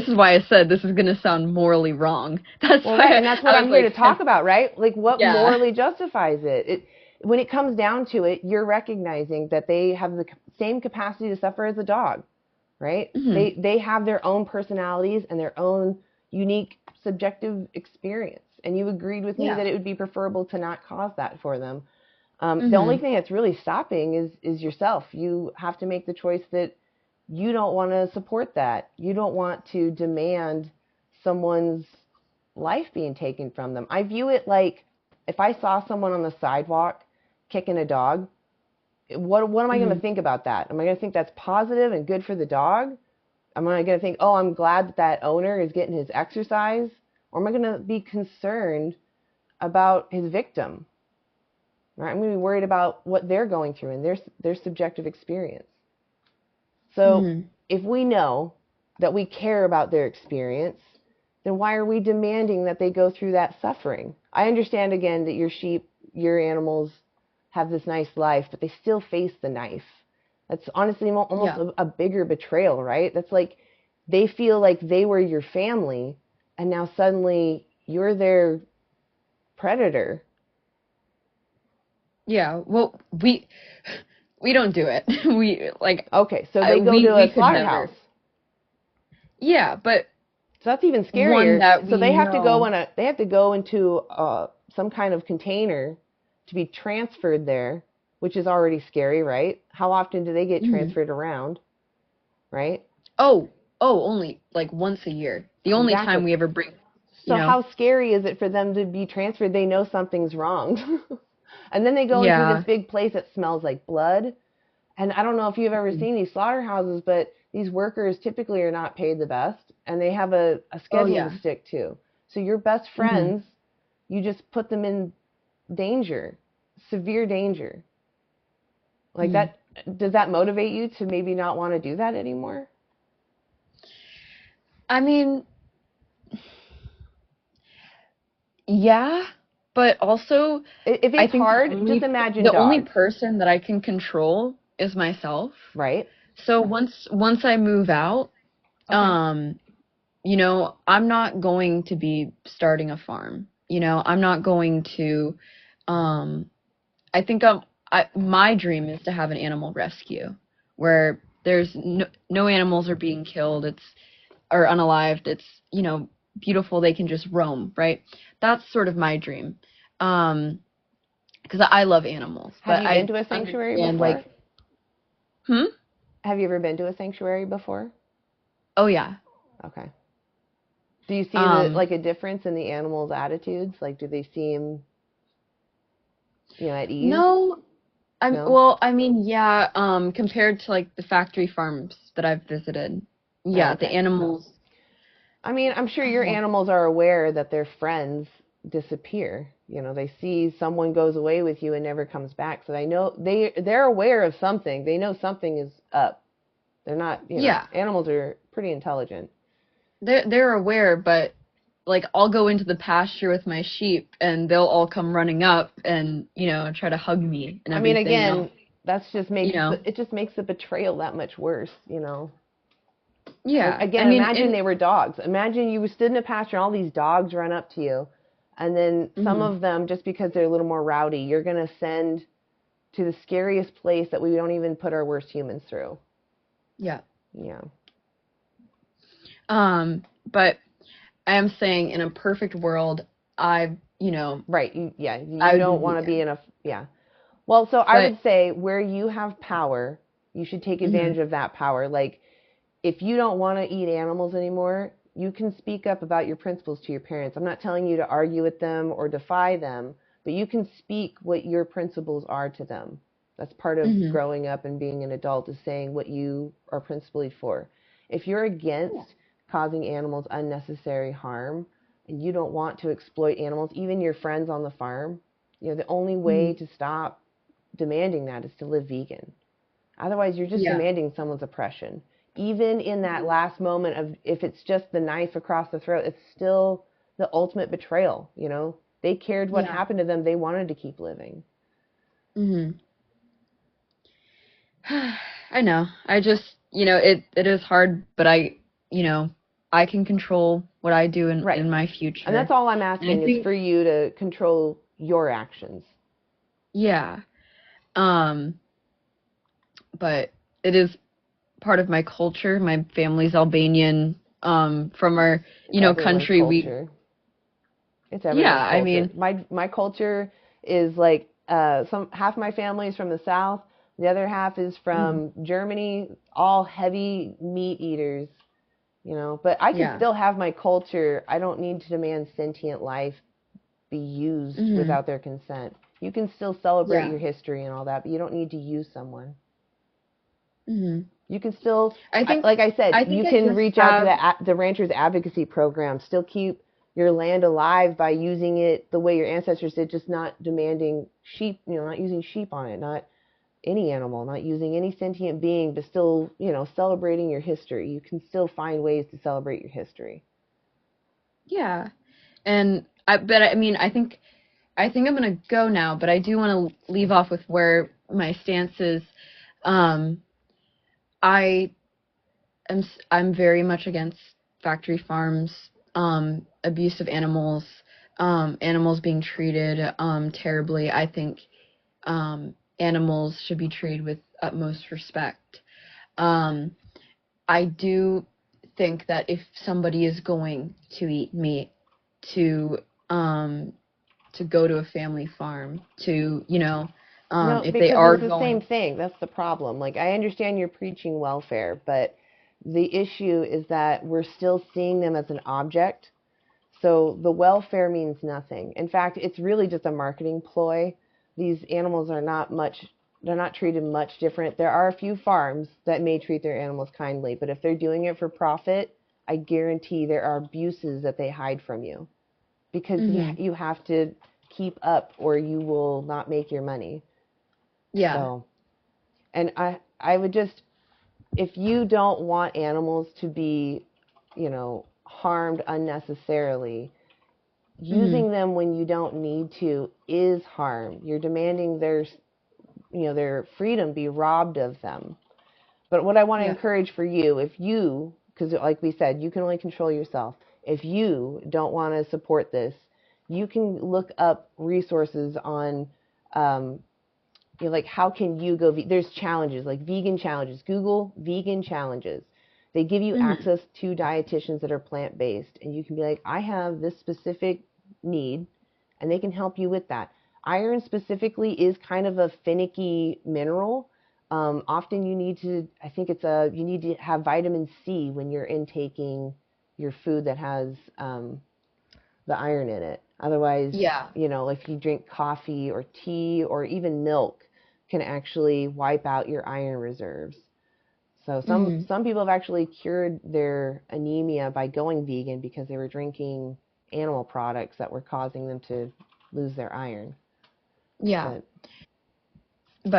is why I said this is gonna sound morally wrong. That's Well, right, why and that's what I I'm was here like, to talk about, right? Like what yeah. morally justifies it? When it comes down to it, you're recognizing that they have the same capacity to suffer as a dog, right? Hmm. They have their own personalities and their own unique subjective experience. And you agreed with me Yeah. that it would be preferable to not cause that for them. The only Hmm. thing that's really stopping is yourself. You have to make the choice that you don't want to support that. You don't want to demand someone's life being taken from them. I view it like if I saw someone on the sidewalk kicking a dog, what am I going to think about that? Am I going to think that's positive and good for the dog? Am I going to think, oh, I'm glad that owner is getting his exercise? Or am I going to be concerned about his victim? Right? I'm going to be worried about what they're going through and their subjective experience. So if we know that we care about their experience, then why are we demanding that they go through that suffering? I understand, again, that your sheep, your animals have this nice life, but they still face the knife. That's honestly almost a bigger betrayal, right? That's like they feel like they were your family, and now suddenly you're their predator. Yeah, well, we don't do it. We like Okay, so they go to a slaughterhouse. Yeah, but so that's even scarier. One that so they have to know. go into some kind of container to be transferred there, which is already scary, right? How often do they get transferred around, right? Oh, only like once a year. The only time we ever bring. So how scary is it for them to be transferred? They know something's wrong. And then they go into this big place that smells like blood. And I don't know if you've ever seen these slaughterhouses, but these workers typically are not paid the best. And they have a schedule to stick to. So your best friends, you just put them in danger, severe danger. Like that, does that motivate you to maybe not want to do that anymore? I mean, yeah, but also, if it's hard, just imagine the dogs. only person that I can control is myself. Right. So once I move out, you know, I'm not going to be starting a farm. You know, I'm not going to. I think my dream is to have an animal rescue where there's no animals are being killed. Or unalived. It's, you know, beautiful. They can just roam, right? That's sort of my dream. Because I love animals. Have you been to a sanctuary before? Have you ever been to a sanctuary before? Oh, yeah. Okay. Do you see like a difference in the animals' attitudes? Like, do they seem, at ease? No. Well, I mean, yeah, compared to like the factory farms that I've visited. Yeah, the animals. I mean, I'm sure your animals are aware that their friends disappear. You know, they see someone goes away with you and never comes back. So they know they're aware of something. They know something is up. They're not, animals are pretty intelligent. They're aware, but like I'll go into the pasture with my sheep and they'll all come running up and, try to hug me and everything. I mean, again, that's just it just makes the betrayal that much worse, Yeah. Like, again, imagine they were dogs. Imagine you stood in a pasture and all these dogs run up to you, and then some of them, just because they're a little more rowdy, you're going to send to the scariest place that we don't even put our worst humans through. Yeah. Yeah. But I am saying in a perfect world, right. You don't want to be in Well, so I would say where you have power, you should take advantage of that power. Like, if you don't want to eat animals anymore, you can speak up about your principles to your parents. I'm not telling you to argue with them or defy them, but you can speak what your principles are to them. That's part of growing up and being an adult, is saying what you are principled for. If you're against causing animals unnecessary harm and you don't want to exploit animals, even your friends on the farm, the only way to stop demanding that is to live vegan. Otherwise, you're just demanding someone's oppression. Even in that last moment of, if it's just the knife across the throat, it's still the ultimate betrayal. They cared what happened to them. They wanted to keep living. I know. I just, it is hard, but I can control what I do in my future. And that's all I'm asking is for you to control your actions. Yeah. But it is part of my culture. My family's Albanian. From our, country. It's everyone's culture. I mean, my culture is like half my family is from the South, the other half is from Germany. All heavy meat eaters, But I can still have my culture. I don't need to demand sentient life be used without their consent. You can still celebrate Yeah. your history and all that, but you don't need to use someone. Hmm. You can still, I think like I said, I you think I can just reach out have to the Ranchers Advocacy Program, still keep your land alive by using it the way your ancestors did, just not demanding sheep, not using sheep on it, not any animal, not using any sentient being, but still, celebrating your history. You can still find ways to celebrate your history. yeah. But I mean, I think I'm gonna go now, but I do want to leave off with where my stance is. Um, I I'm very much against factory farms, abuse of animals, animals being treated terribly. I think animals should be treated with utmost respect. Um, I do think that if somebody is going to eat meat, to um, to go to a family farm, to No, if they because are it's the same going, thing. That's the problem. Like, I understand you're preaching welfare, but the issue is that we're still seeing them as an object. So the welfare means nothing. In fact, it's really just a marketing ploy. These animals are they're not treated much different. There are a few farms that may treat their animals kindly, but if they're doing it for profit, I guarantee there are abuses that they hide from you because hmm you have to keep up or you will not make your money. yeah, So, and I would just, if you don't want animals to be, harmed unnecessarily, hmm using them when you don't need to is harm. You're demanding their freedom be robbed of them. But what I want to yeah, encourage for you, because like we said, you can only control yourself. If you don't want to support this, you can look up resources on, um, like how can you go? There's challenges like vegan challenges. Google vegan challenges. They give you hmm access to dietitians that are plant based, and you can be like, I have this specific need, and they can help you with that. Iron specifically is kind of a finicky mineral. Often I think you need to have vitamin C when you're intaking your food that has the iron in it. Otherwise, yeah, if you drink coffee or tea or even milk, can actually wipe out your iron reserves. So hmm some people have actually cured their anemia by going vegan because they were drinking animal products that were causing them to lose their iron. yeah. But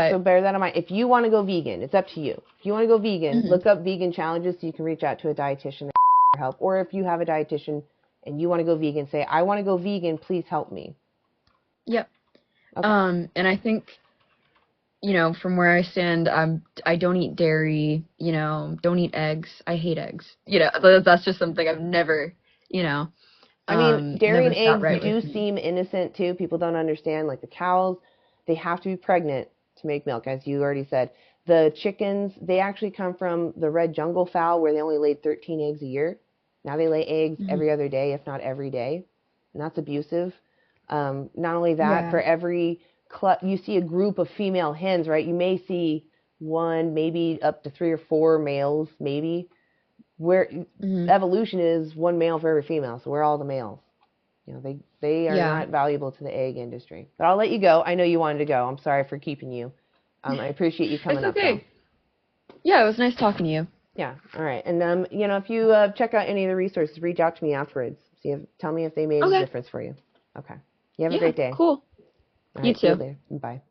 so But bear that in mind. If you want to go vegan, it's up to you. If you want to go vegan, hmm look up vegan challenges so you can reach out to a dietitian for help. Or if you have a dietitian and you want to go vegan, say, I want to go vegan, please help me. yep. Okay. And I think from where I stand, I don't eat dairy. Don't eat eggs. I hate eggs. That's just something I've never, you know, I mean, dairy never and sat eggs right do with me. seem innocent too. People don't understand. Like the cows, they have to be pregnant to make milk, as you already said. The chickens, they actually come from the red jungle fowl where they only laid 13 eggs a year. Now they lay eggs Hmm. every other day, if not every day. And that's abusive. Not only that, Yeah. for every you see a group of female hens, right? You may see one, maybe up to three or four males, maybe. Where Hmm. evolution is one male for every female, so we're all the males. They are Yeah. not valuable to the egg industry. But I'll let you go. I know you wanted to go. I'm sorry for keeping you. I appreciate you It's coming up though. okay. Yeah, it was nice talking to you. Yeah. All right. And if you check out any of the resources, reach out to me afterwards. Tell me if they made a Okay. difference for you. Okay. You have a Yeah. great day. Cool. All You right. See you too. later. Bye.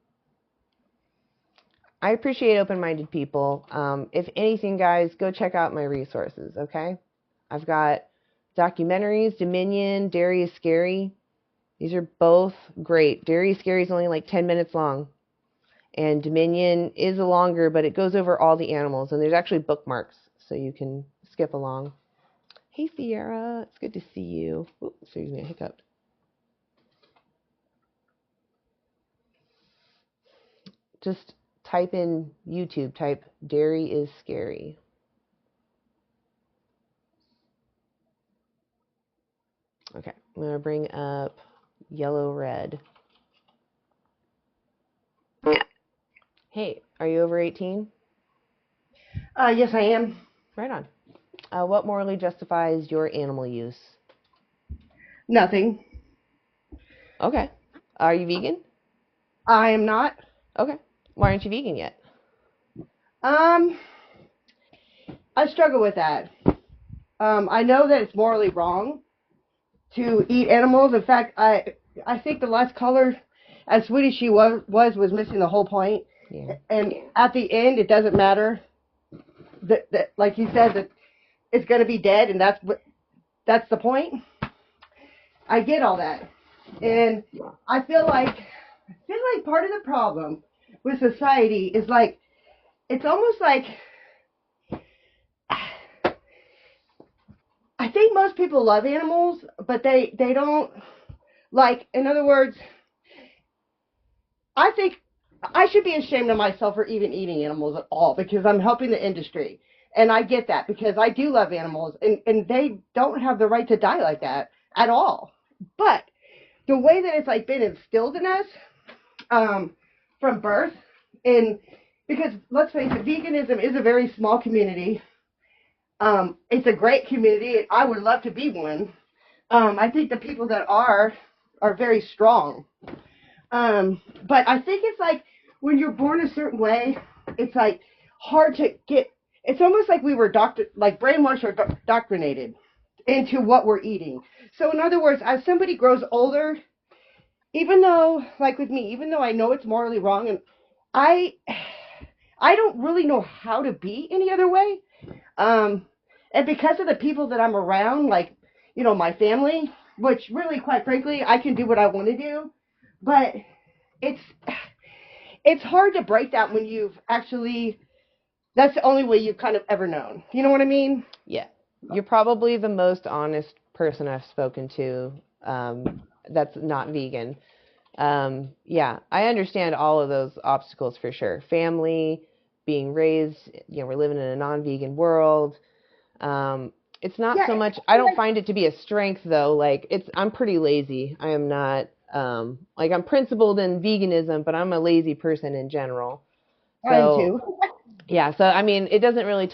I appreciate open-minded people. If anything, guys, go check out my resources. Okay. I've got documentaries, Dominion, Dairy is Scary. These are both great. Dairy is Scary is only like 10 minutes long. And Dominion is longer, but it goes over all the animals. And there's actually bookmarks, so you can skip along. Hey, Sierra. It's good to see you. Oops, excuse me, I hiccuped. Just type in YouTube, type Dairy is Scary. Okay, I'm going to bring up yellow red. Hey, are you over 18? Yes, I am. Right on. What morally justifies your animal use? Nothing. Okay. Are you vegan? I am not. Okay. Why aren't you vegan yet? I struggle with that. I know that it's morally wrong to eat animals. In fact, I think the last caller, as sweet as she was missing the whole point. Yeah. And at the end, it doesn't matter that like you said, that it's going to be dead, and that's the point. I get all that, and I feel like part of the problem with society is like it's almost like I think most people love animals, but they don't like. In other words, I think I should be ashamed of myself for even eating animals at all because I'm helping the industry. And I get that because I do love animals and they don't have the right to die like that at all. But the way that it's like been instilled in us from birth, and because let's face it, veganism is a very small community. It's a great community. I would love to be one. I think the people that are very strong. But I think it's like when you're born a certain way, it's like hard to get. It's almost like we were brainwashed or indoctrinated into what we're eating. So in other words, as somebody grows older, even though, like with me, even though I know it's morally wrong, and I don't really know how to be any other way. And because of the people that I'm around, like, my family, which really, quite frankly, I can do what I want to do, but it's hard to break that when you've actually, that's the only way you've kind of ever known. You know what I mean? Yeah. You're probably the most honest person I've spoken to that's not vegan. Yeah, I understand all of those obstacles for sure. Family, being raised, we're living in a non-vegan world. It's not so much, I don't find it to be a strength though. Like I'm pretty lazy. I am not, I'm principled in veganism, but I'm a lazy person in general. So, I am too. Yeah. So, I mean, it doesn't really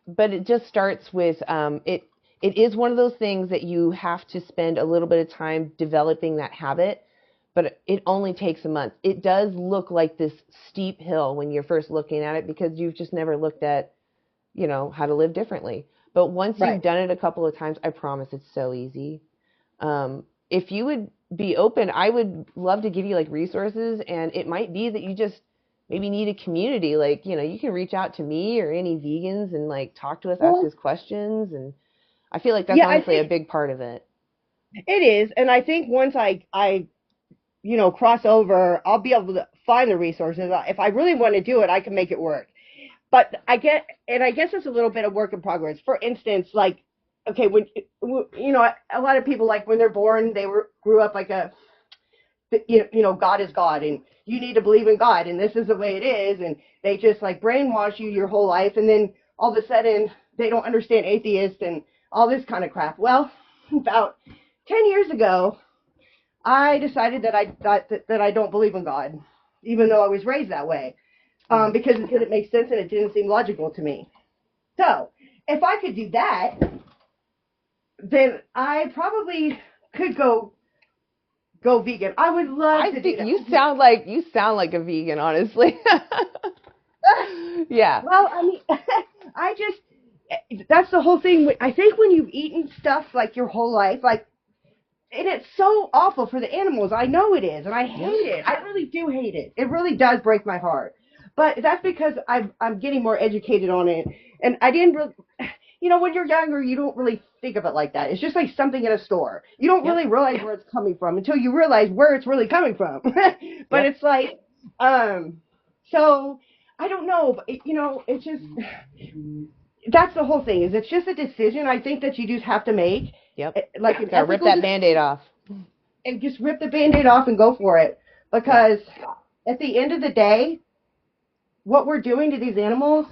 but it just starts with, it is one of those things that you have to spend a little bit of time developing that habit, but it only takes a month. It does look like this steep hill when you're first looking at it because you've just never looked at, how to live differently. But once you've done it a couple of times, I promise it's so easy. If you would be open, I would love to give you like resources, and it might be that you just maybe need a community. Like, you can reach out to me or any vegans and like talk to us, ask us questions. And I feel like that's honestly a big part of it. It is. And I think once I cross over, I'll be able to find the resources. If I really want to do it, I can make it work. But I guess it's a little bit of work in progress. For instance, like, okay, when, a lot of people, like when they're born, grew up like God is God and you need to believe in God and this is the way it is. And they just like brainwash you your whole life. And then all of a sudden they don't understand atheists and all this kind of crap. Well, about 10 years ago, I decided that I don't believe in God, even though I was raised that way. Because it didn't make sense and it didn't seem logical to me. So, if I could do that, then I probably could go vegan. I would love to do that. You sound like a vegan, honestly. Yeah. Well, I mean, that's the whole thing. I think when you've eaten stuff like your whole life, like, and it's so awful for the animals. I know it is, and I hate it. I really do hate it. It really does break my heart. But that's because I'm getting more educated on it. And I didn't really, when you're younger, you don't really think of it like that. It's just like something in a store. You don't really realize where it's coming from until you realize where it's really coming from. But it's like, so I don't know. But, it's just, that's the whole thing is it's just a decision I think that you just have to make. Yep. Like gotta rip that Band-Aid off. And just rip the Band-Aid off and go for it. Because at the end of the day, what we're doing to these animals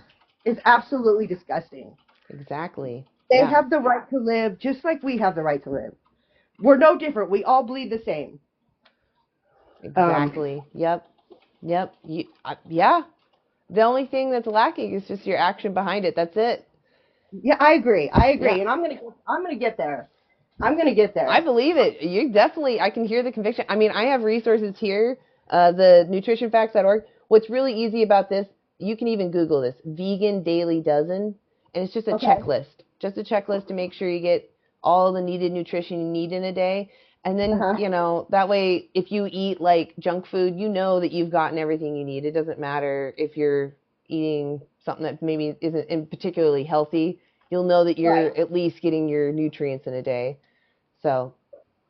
is absolutely disgusting. Exactly. They have the right to live just like we have the right to live. We're no different. We all bleed the same. Exactly. Yep. Yeah. The only thing that's lacking is just your action behind it. That's it. Yeah, I agree. Yeah. And I'm gonna get there. I believe it. You definitely, I can hear the conviction. I mean, I have resources here. The nutritionfacts.org. What's really easy about this, you can even Google this, vegan Dailey Dozen, and it's just a checklist. Just a checklist to make sure you get all the needed nutrition you need in a day. And then, you know, that way, if you eat like junk food, you know that you've gotten everything you need. It doesn't matter if you're eating something that maybe isn't particularly healthy. You'll know that you're at least getting your nutrients in a day. So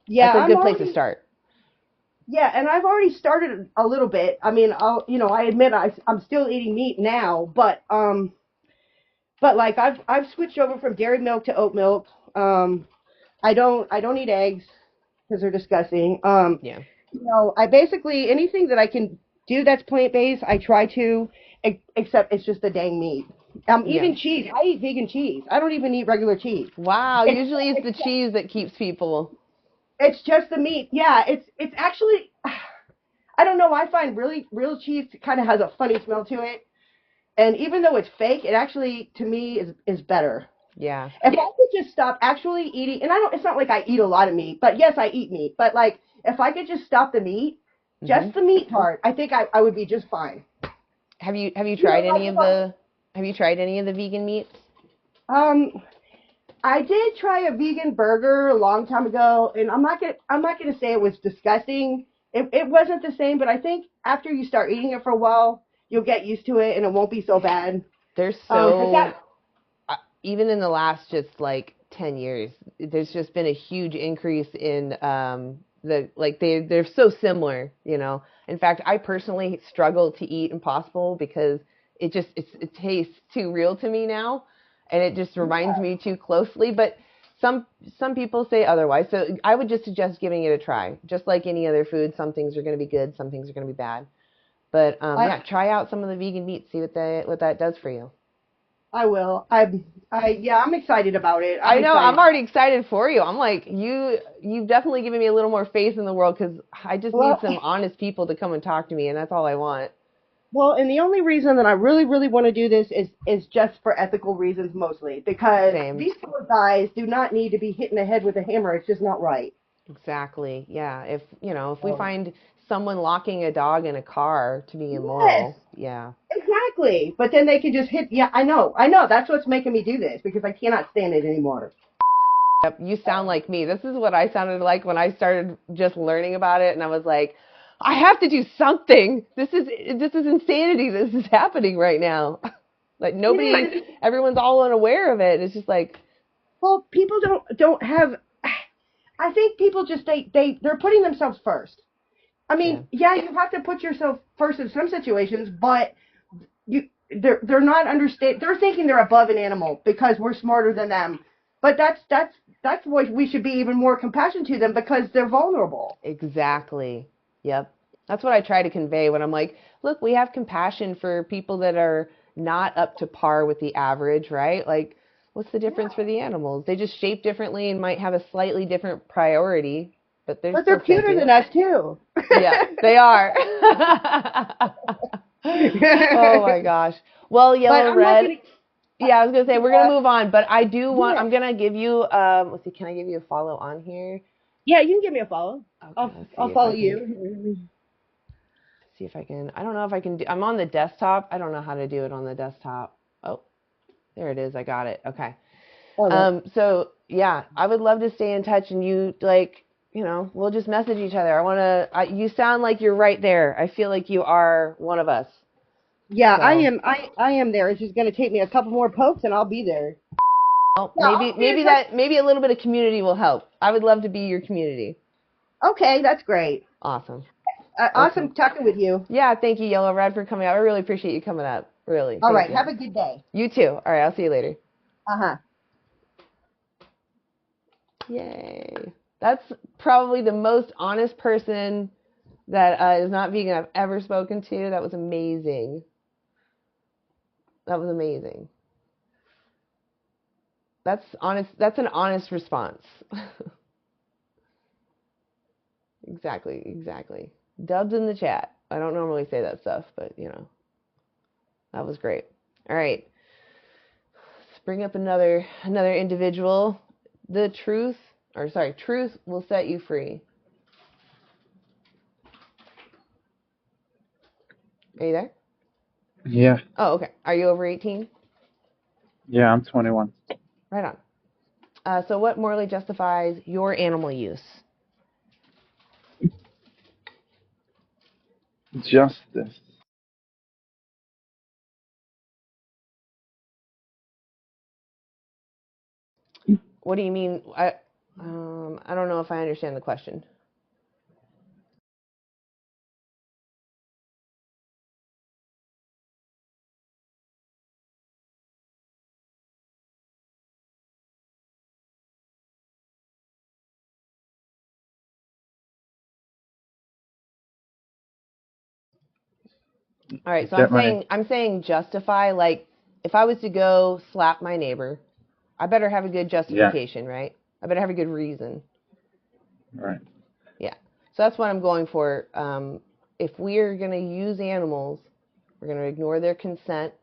that's a good place to start. Yeah, and I've already started a little bit. I mean, I admit I'm still eating meat now, but like I've switched over from dairy milk to oat milk. I don't eat eggs because they're disgusting. Yeah. You know, I basically anything that I can do that's plant based, I try to, except it's just the dang meat. Even cheese. I eat vegan cheese. I don't even eat regular cheese. Wow. Usually it's the cheese that keeps people. It's just the meat. Yeah. It's actually, I don't know. I find real cheese kind of has a funny smell to it, and even though it's fake, it actually to me is better. Yeah. If I could just stop actually eating, and it's not like I eat a lot of meat, but yes, I eat meat. But like, if I could just stop the meat, just the meat part, I think I would be just fine. Have you tried any of the vegan meats? I did try a vegan burger a long time ago, and I'm not gonna say it was disgusting. It wasn't the same, but I think after you start eating it for a while, you'll get used to it, and it won't be so bad. There's even in the last just like 10 years, there's just been a huge increase in they're so similar, you know. In fact, I personally struggle to eat Impossible because it tastes too real to me now, and it just reminds me too closely. But some people say otherwise, so I would just suggest giving it a try. Just like any other food, some things are going to be good, some things are going to be bad. But try out some of the vegan meat, see what that does for you. I will. I'm excited about it. I know. I'm already excited for you. I'm like, you've definitely given me a little more faith in the world because I just need some honest people to come and talk to me, and that's all I want. Well, and the only reason that I really, really want to do this is just for ethical reasons mostly, because these poor guys do not need to be hit in the head with a hammer. It's just not right. Exactly. Yeah. If we find someone locking a dog in a car to be immoral, yeah. Exactly. But then they can just hit. Yeah, I know. That's what's making me do this because I cannot stand it anymore. Yep. You sound like me. This is what I sounded like when I started just learning about it, and I was like, I have to do something. This is insanity. This is happening right now. Like everyone's all unaware of it. It's just like, well, people don't have. I think people just they're putting themselves first. I mean, you have to put yourself first in some situations, but they're not understand. They're thinking they're above an animal because we're smarter than them. But that's why we should be even more compassionate to them because they're vulnerable. Exactly. Yep. That's what I try to convey when I'm like, look, we have compassion for people that are not up to par with the average, right? Like, what's the difference for the animals? They just shape differently and might have a slightly different priority, but they're cuter than us too. Yeah, they are. Oh my gosh. Well, yellow, red. Yeah, I was gonna say we're gonna move on, but I do want. I'm gonna give you. Let's see. Can I give you a follow on here? Yeah, you can give me a follow. Okay, I'll follow you. See if I can. I don't know if I can do. I'm on the desktop. I don't know how to do it on the desktop. Oh, there it is. I got it. Okay. So yeah, I would love to stay in touch, and you we'll just message each other. I want to. You sound like you're right there. I feel like you are one of us. Yeah, so. I am there. It's just going to take me a couple more pokes, and I'll be there. Oh, maybe a little bit of community will help. I would love to be your community. Okay, that's great. Awesome. Awesome talking with you. Yeah, thank you, Yellow Red, for coming up. I really appreciate you coming up. Really. All right. Have a good day. You too. All right. I'll see you later. Uh-huh. Yay. That's probably the most honest person that is not vegan I've ever spoken to. That was amazing. That was amazing. That's honest. That's an honest response. Exactly. Dubs in the chat. I don't normally say that stuff, but that was great. All right. Let's bring up another individual. Truth will set you free. Are you there? Yeah. Oh, okay. Are you over 18? Yeah, I'm 21. Right on. So what morally justifies your animal use? Justice. What do you mean? I don't know if I understand the question. All right, so Get my I'm saying justify, like if I was to go slap my neighbor, I better have a good yeah. justification, right? I better have a good reason. Right. Yeah. So that's what I'm going for. If we're going to use animals, we're going to ignore their consent.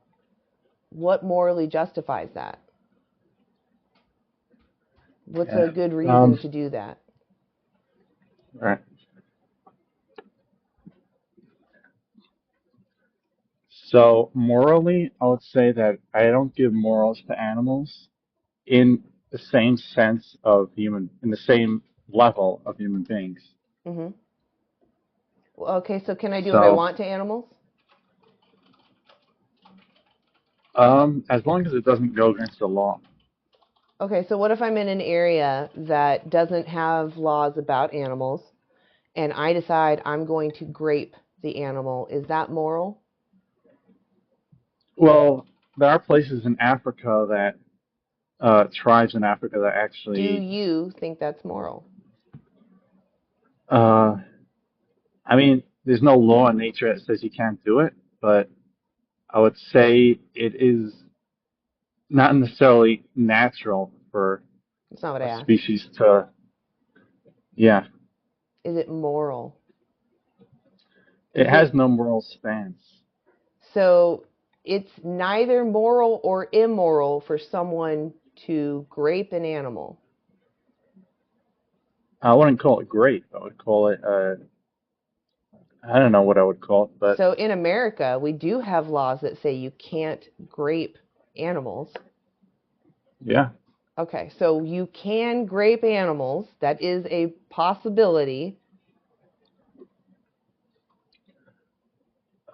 What morally justifies that? What's Yeah. a good reason to do that? Right. So morally, I would say that I don't give morals to animals in the same sense of in the same level of human beings. Mm-hmm. Well, okay, so can I do what I So, want to animals? as long as it doesn't go against the law. Okay, so what if I'm in an area that doesn't have laws about animals and I decide I'm going to grape the animal? Is that moral? Well, there are places in Africa that tribes in Africa that Do actually, you think that's moral? uh, I mean, there's no law in nature that says you can't do it, but I would say it is not necessarily natural for That's not what I a asked. species to, yeah, Is it moral? it Is has it no moral stance. so it's neither moral or immoral for someone to grape an animal? I wouldn't call it grape. I would call it, I don't know what I would call it, but So in America, we do have laws that say you can't grape animals. yeah, Okay, so you can grape animals. That is a possibility.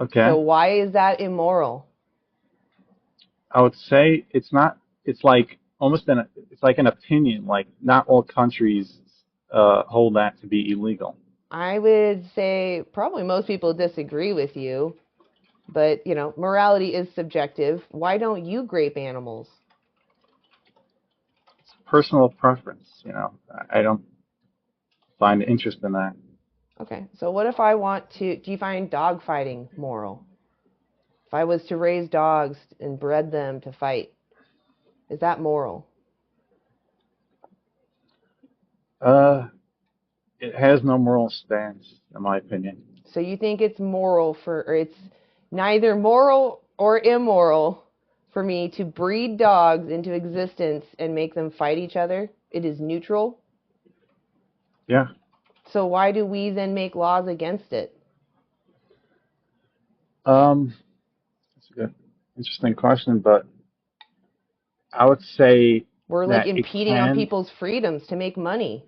okay. So why is that immoral? I would say it's not, it's like almost it's like an opinion, like not all countries hold that to be illegal. I would say probably most people disagree with you, but morality is subjective. Why don't you grape animals? It's personal preference. I don't find interest in that. Okay, so what if I want to, do you find dog fighting moral? If I was to raise dogs and bred them to fight, is that moral? Uh, it has no moral stance, in my opinion. So you think it's moral or it's neither moral or immoral for me to breed dogs into existence and make them fight each other? It is neutral. Yeah. So why do we then make laws against it? That's a good, interesting question, but I would say We're like that it impeding on can, people's freedoms to make money.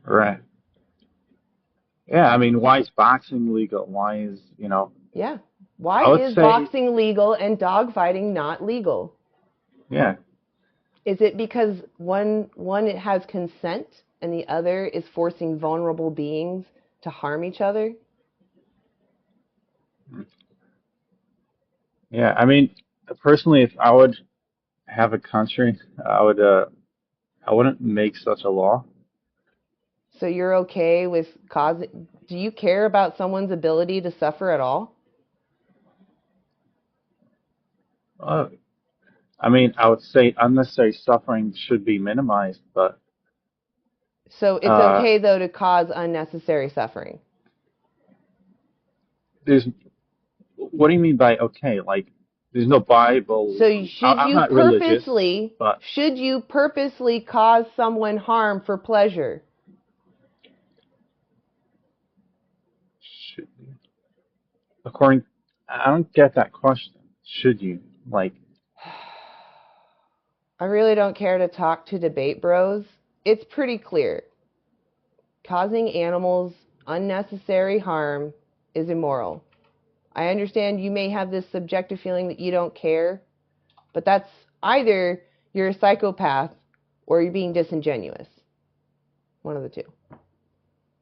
right. Yeah, I mean, why is boxing legal? Why is. Yeah. Why I would is say, boxing legal and dog fighting not legal? yeah. Is it because one it has consent and the other is forcing vulnerable beings to harm each other? Yeah, I mean, personally, if I would have a country, I wouldn't make such a law. So you're okay with causing, do you care about someone's ability to suffer at all? Uh, I mean, I would say unnecessary suffering should be minimized, but So it's uh, okay though to cause unnecessary suffering. there's. What do you mean by okay? Like, there's no Bible. So I'm not religious, but should you purposely cause someone harm for pleasure? should, according, I don't get that question. Should you? Like, I really don't care to talk to debate bros. It's pretty clear. Causing animals unnecessary harm is immoral. I understand you may have this subjective feeling that you don't care, but that's either you're a psychopath or you're being disingenuous. One of the two.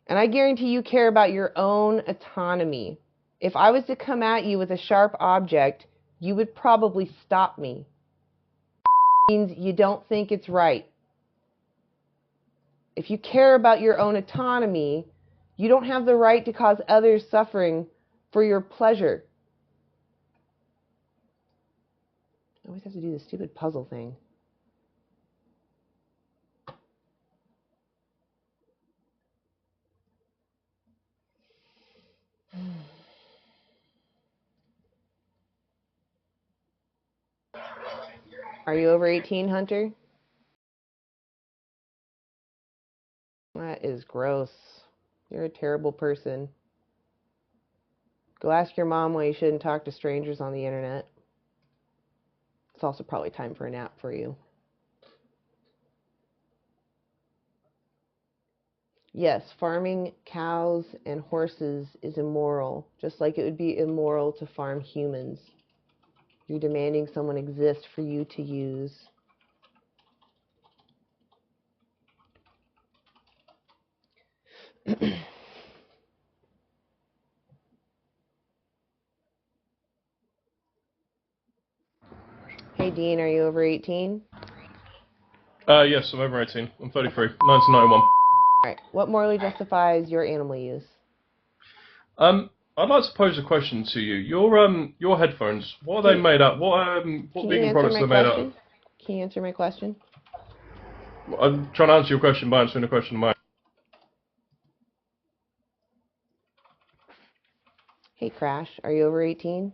And I guarantee you care about your own autonomy. If I was to come at you with a sharp object, you would probably stop me. Means you don't think it's right. If you care about your own autonomy, you don't have the right to cause others suffering for your pleasure. I always have to do this stupid puzzle thing. Are you over 18, Hunter? That is gross. You're a terrible person. Go ask your mom why you shouldn't talk to strangers on the internet. It's also probably time for a nap for you. Yes, farming cows and horses is immoral, just like it would be immoral to farm humans. You're demanding someone exist for you to use. Hey Dean, are you over 18? Yes, I'm over 18. I'm 33. 1991. Alright, what morally justifies your animal use? I'd like to pose a question to you. Your headphones, what are they made up? What vegan products are they made out of? Can you answer my question? I'm trying to answer your question by answering the question of mine. Hey Crash, are you over 18?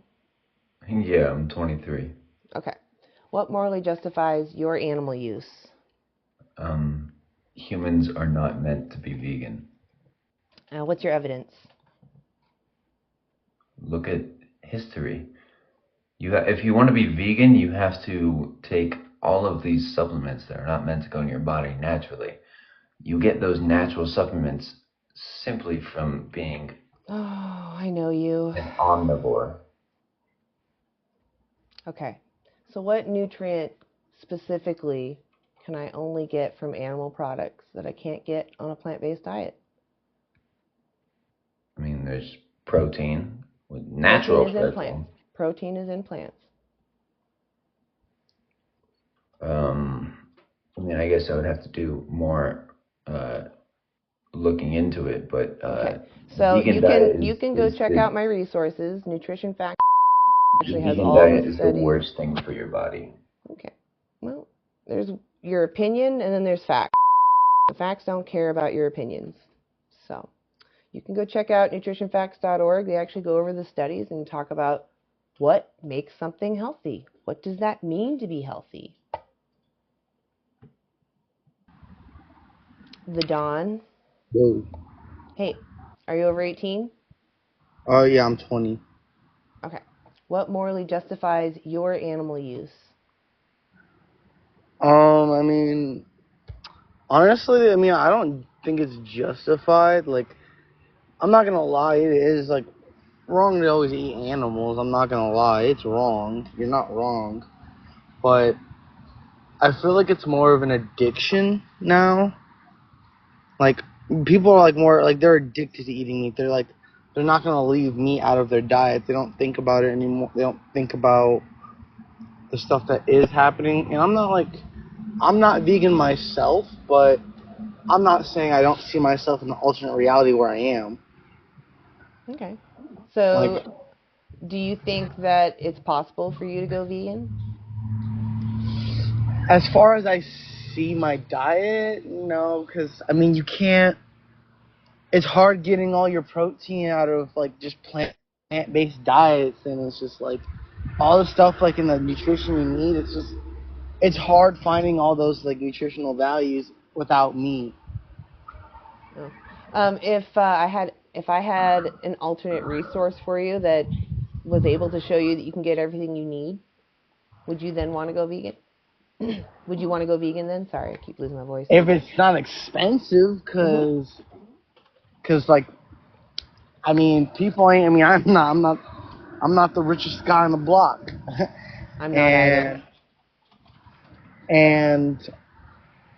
Yeah, I'm 23. Okay. What morally justifies your animal use? Humans are not meant to be vegan. What's your evidence? Look at history. If you want to be vegan, you have to take all of these supplements that are not meant to go in your body naturally. You get those natural supplements simply from being Oh, I know you. an omnivore. Okay. So what nutrient specifically can I only get from animal products that I can't get on a plant-based diet? I mean, there's protein, with natural Protein is in protein. plants. Protein is in plants. I mean, I guess I would have to do more looking into it, but Okay. So you can go check out my resources. Nutrition Facts actually has vegan all diet the is the studies. worst thing for your body. Okay. Well, there's your opinion and then there's facts. The facts don't care about your opinions. So you can go check out nutritionfacts.org. They actually go over the studies and talk about what makes something healthy. What does that mean to be healthy? The Dawn. Whoa. Hey, are you over 18? Oh, yeah, I'm 20. Okay. What morally justifies your animal use? I mean, honestly, I mean, I don't think it's justified. Like, I'm not gonna lie, it is, like, wrong to always eat animals. I'm not gonna lie, it's wrong. You're not wrong. But I feel like it's more of an addiction now. Like, people are, like, more, like, they're addicted to eating meat. They're not gonna leave meat out of their diet. They don't think about it anymore. They don't think about the stuff that is happening. And I'm not vegan myself, but I'm not saying I don't see myself in an alternate reality where I am. Okay. So, Like, do you think that it's possible for you to go vegan? as far as I see my diet, no, because, I mean, you can't, it's hard getting all your protein out of, like, just plant-based diets, and it's just, like, all the stuff, like, in the nutrition you need, it's hard finding all those, like, nutritional values without meat. No. If I had an alternate resource for you that was able to show you that you can get everything you need, would you then want to go vegan? Would you want to go vegan then? Sorry, I keep losing my voice. If it's not expensive, because like, I mean, people ain't. I mean, I'm not the richest guy on the block. I'm not either. And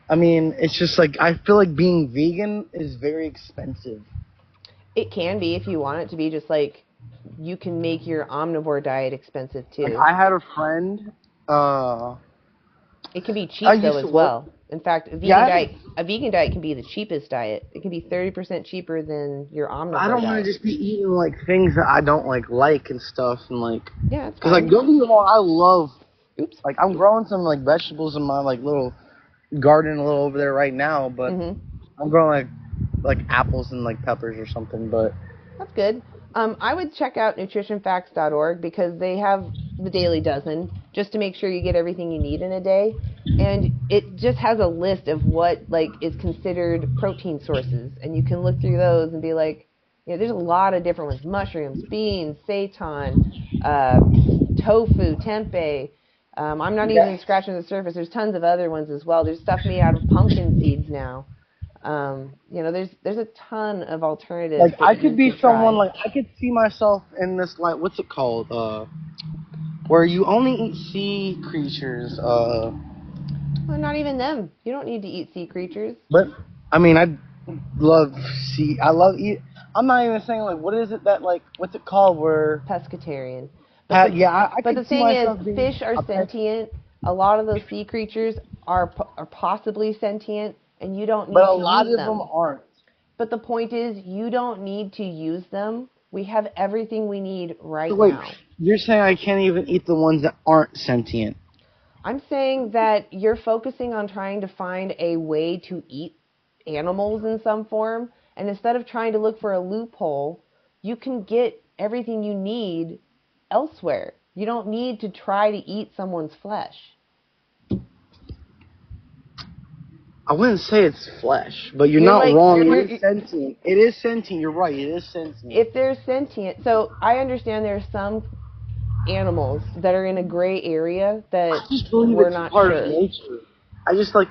I mean, it's just like I feel like being vegan is very expensive. It can be if you want it to be. Just like you can make your omnivore diet expensive too. Like, I had a friend. It can be cheap though as well. In fact, a vegan diet can be the cheapest diet. It can be 30% cheaper than your omnivore diet. I don't want to just be eating like things that I don't like and stuff, and like, yeah, because like, don't get me wrong, I love. Like, I'm growing some like vegetables in my like little garden a little over there right now, but I'm growing like apples and like peppers or something. But that's good. I would check out nutritionfacts.org because they have the Dailey Dozen just to make sure you get everything you need in a day, and it just has a list of what like is considered protein sources, and you can look through those and be like, you know, there's a lot of different ones: mushrooms, beans, seitan, tofu, tempeh. I'm not even scratching the surface. There's tons of other ones as well. There's stuff made out of pumpkin seeds now. You know, there's a ton of alternatives. Like, I could be someone, like, I could see myself in this, like, what's it called? Where you only eat sea creatures. Well, not even them. You don't need to eat sea creatures. But, I mean, I love eat. I'm not even saying, like, what is it that, like, what's it called? Where pescatarian. But the thing is, fish are sentient. A lot of those sea creatures are possibly sentient, and you don't need to use them. But a lot of them aren't. But the point is, you don't need to use them. We have everything we need right now. You're saying I can't even eat the ones that aren't sentient? I'm saying that you're focusing on trying to find a way to eat animals in some form, and instead of trying to look for a loophole, you can get everything you need elsewhere. You don't need to try to eat someone's flesh. I wouldn't say it's flesh, but you're not wrong. It is sentient. It is sentient. You're right. It is sentient. If they're sentient, so I understand there are some animals that are in a gray area that we're not sure. Of nature. I just like.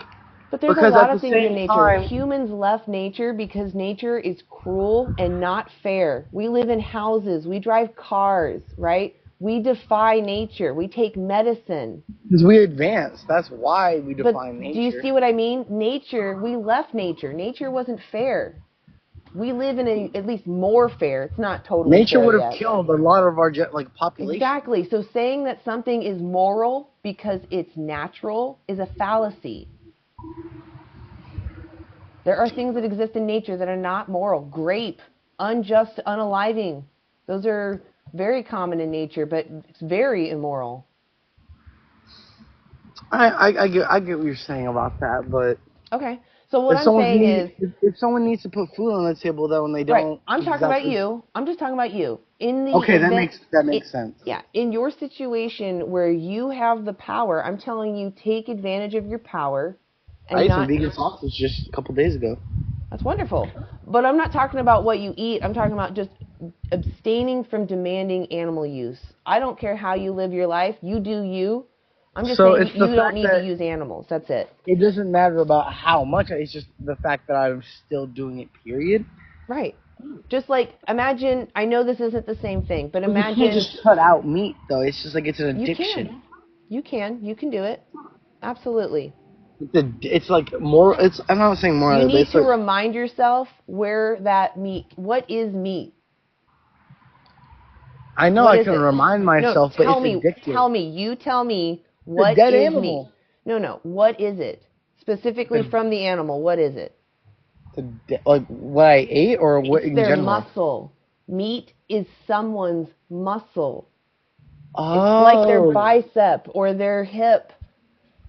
But there's a lot of things in nature. Humans left nature because nature is cruel and not fair. We live in houses. We drive cars, right? We defy nature. We take medicine. Because we advance. That's why we defy nature. Do you see what I mean? Nature, we left nature. Nature wasn't fair. We live in at least more fair. It's not totally nature fair would have killed a lot of our population. Exactly. So saying that something is moral because it's natural is a fallacy. There are things that exist in nature that are not moral. Grape, unjust unaliving. Those are very common in nature, but it's very immoral. I get what you're saying about that, but okay. So what I'm saying is, if someone needs to put food on the table, though, and they don't, right. I'm talking about you. I'm just talking about you. That makes sense. Yeah, in your situation where you have the power, I'm telling you, take advantage of your power. And I ate some vegan sausage just a couple days ago. That's wonderful. But I'm not talking about what you eat. I'm talking about just abstaining from demanding animal use. I don't care how you live your life. You do you. I'm just saying you don't need to use animals. That's it. It doesn't matter about how much. It's just the fact that I'm still doing it, period. Right. Just like, imagine, I know this isn't the same thing, but imagine... You can't just cut out meat, though. It's just like it's an addiction. You can. You can do it. Absolutely. It's like more. I'm not saying more. You need to remind yourself where that meat. What is meat? I know I can remind myself, but it's addictive. Tell me. You tell me what is dead animal. Meat. No. What is it specifically from the animal? What is it? Like what I ate, or what in general? Their muscle. Meat is someone's muscle. Oh. It's like their bicep or their hip.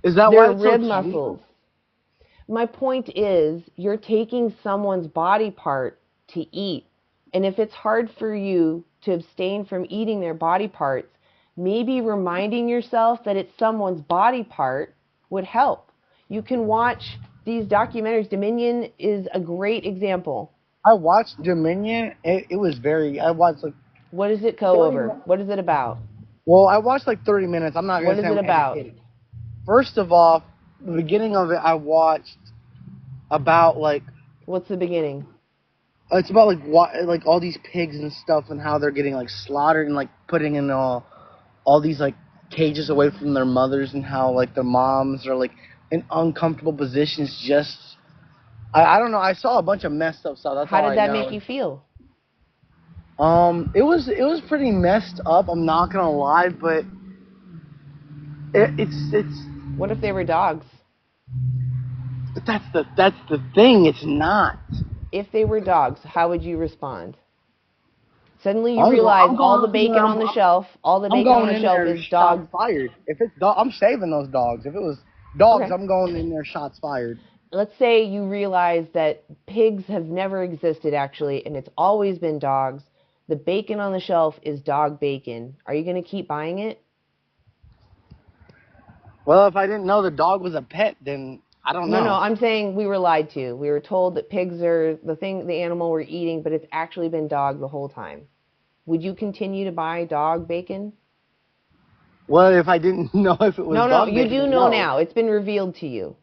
Is that their why it's rib so muscles? My point is, you're taking someone's body part to eat. And if it's hard for you to abstain from eating their body parts, maybe reminding yourself that it's someone's body part would help. You can watch these documentaries. Dominion is a great example. I watched Dominion. It was I watched like What does it go over? What is it about? Well, I watched like 30 minutes. I'm not What going to is say it I'm about? educated. First of all, the beginning of it, I watched about like What's the beginning? it's about like all these pigs and stuff and how they're getting like slaughtered and like putting in all these like cages away from their mothers and how like their moms are like in uncomfortable positions. Just I don't know. I saw a bunch of messed up stuff. That's How all did I that know. make you feel? It was pretty messed up. I'm not gonna lie, but it's. What if they were dogs? But that's the thing. It's not. If they were dogs, how would you respond? Suddenly you I'm realize going all the in there, bacon on the shelf, I'm going in there shots fired. If it's I'm saving those dogs. If it was dogs, Okay. I'm going in there shots fired. Let's say you realize that pigs have never existed actually, and it's always been dogs. The bacon on the shelf is dog bacon. Are you going to keep buying it? Well, if I didn't know the dog was a pet, then I don't know. No, I'm saying we were lied to. We were told that pigs are the animal we're eating, but it's actually been dog the whole time. Would you continue to buy dog bacon? Well, if I didn't know if it was dog bacon. No, you do know now. It's been revealed to you.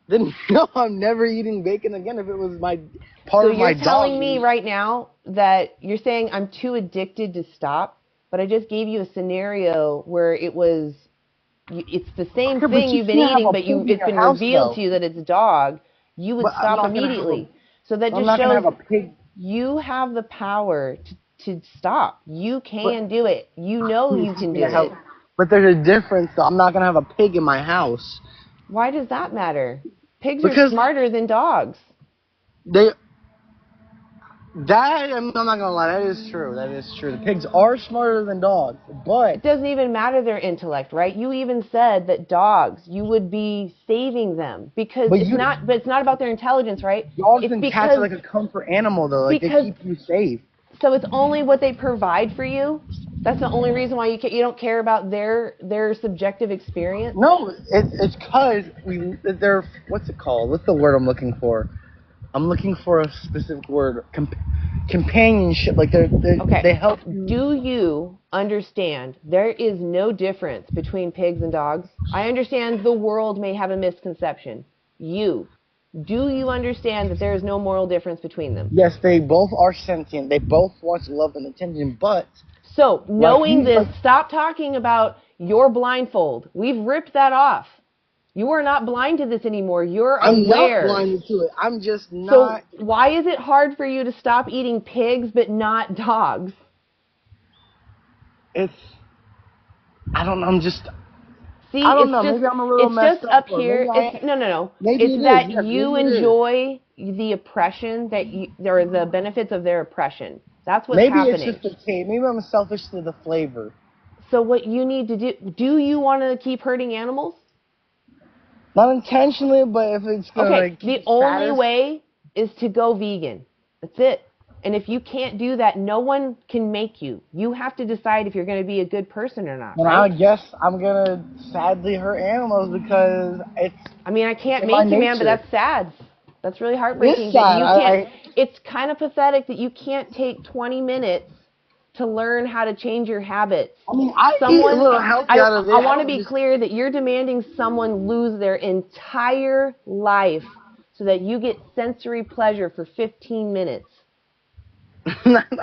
Then no, I'm never eating bacon again if it was my part of my dog. So you're telling me right now that you're saying I'm too addicted to stop, but I just gave you a scenario where it's the same thing you've been eating, but it's been revealed to you that it's dog. You would stop immediately. So that just shows you have the power to stop. You can do it. You know you can do it. But there's a difference, though. I'm not going to have a pig in my house. Why does that matter? Pigs are smarter than dogs. I'm not going to lie. That is true. That is true. The pigs are smarter than dogs, but it doesn't even matter their intellect, right? You even said that dogs, you would be saving them because it's not about their intelligence, right? Dogs and cats are like a comfort animal, though. Like they keep you safe. So it's only what they provide for you? That's the only reason why you don't care about their subjective experience? No, it's because they're, what's it called? What's the word I'm looking for? I'm looking for a specific word. Companionship. Like they help. Do you understand there is no difference between pigs and dogs? I understand the world may have a misconception. Do you understand that there is no moral difference between them? Yes, they both are sentient. They both want love and attention, but... So, knowing this, stop talking about your blindfold. We've ripped that off. You are not blind to this anymore. You're aware. I'm not blind to it. I'm just not... So, why is it hard for you to stop eating pigs but not dogs? I don't know. I'm just... See, I don't know. Maybe I'm a little messed up here. No. It's that you enjoy the oppression or the benefits of their oppression. That's what's happening. Maybe it's just the taste. Maybe I'm selfish to the flavor. So what you need to do you want to keep hurting animals? Not intentionally, but if it's going to the only way is to go vegan. That's it. And if you can't do that, no one can make you. You have to decide if you're going to be a good person or not. And right? I guess I'm going to sadly hurt animals because it's... I mean, I can't make you, man, but that's sad. That's really heartbreaking. That you can't, it's kind of pathetic that you can't take 20 minutes to learn how to change your habits. I mean, I want to be clear that you're demanding someone lose their entire life so that you get sensory pleasure for 15 minutes.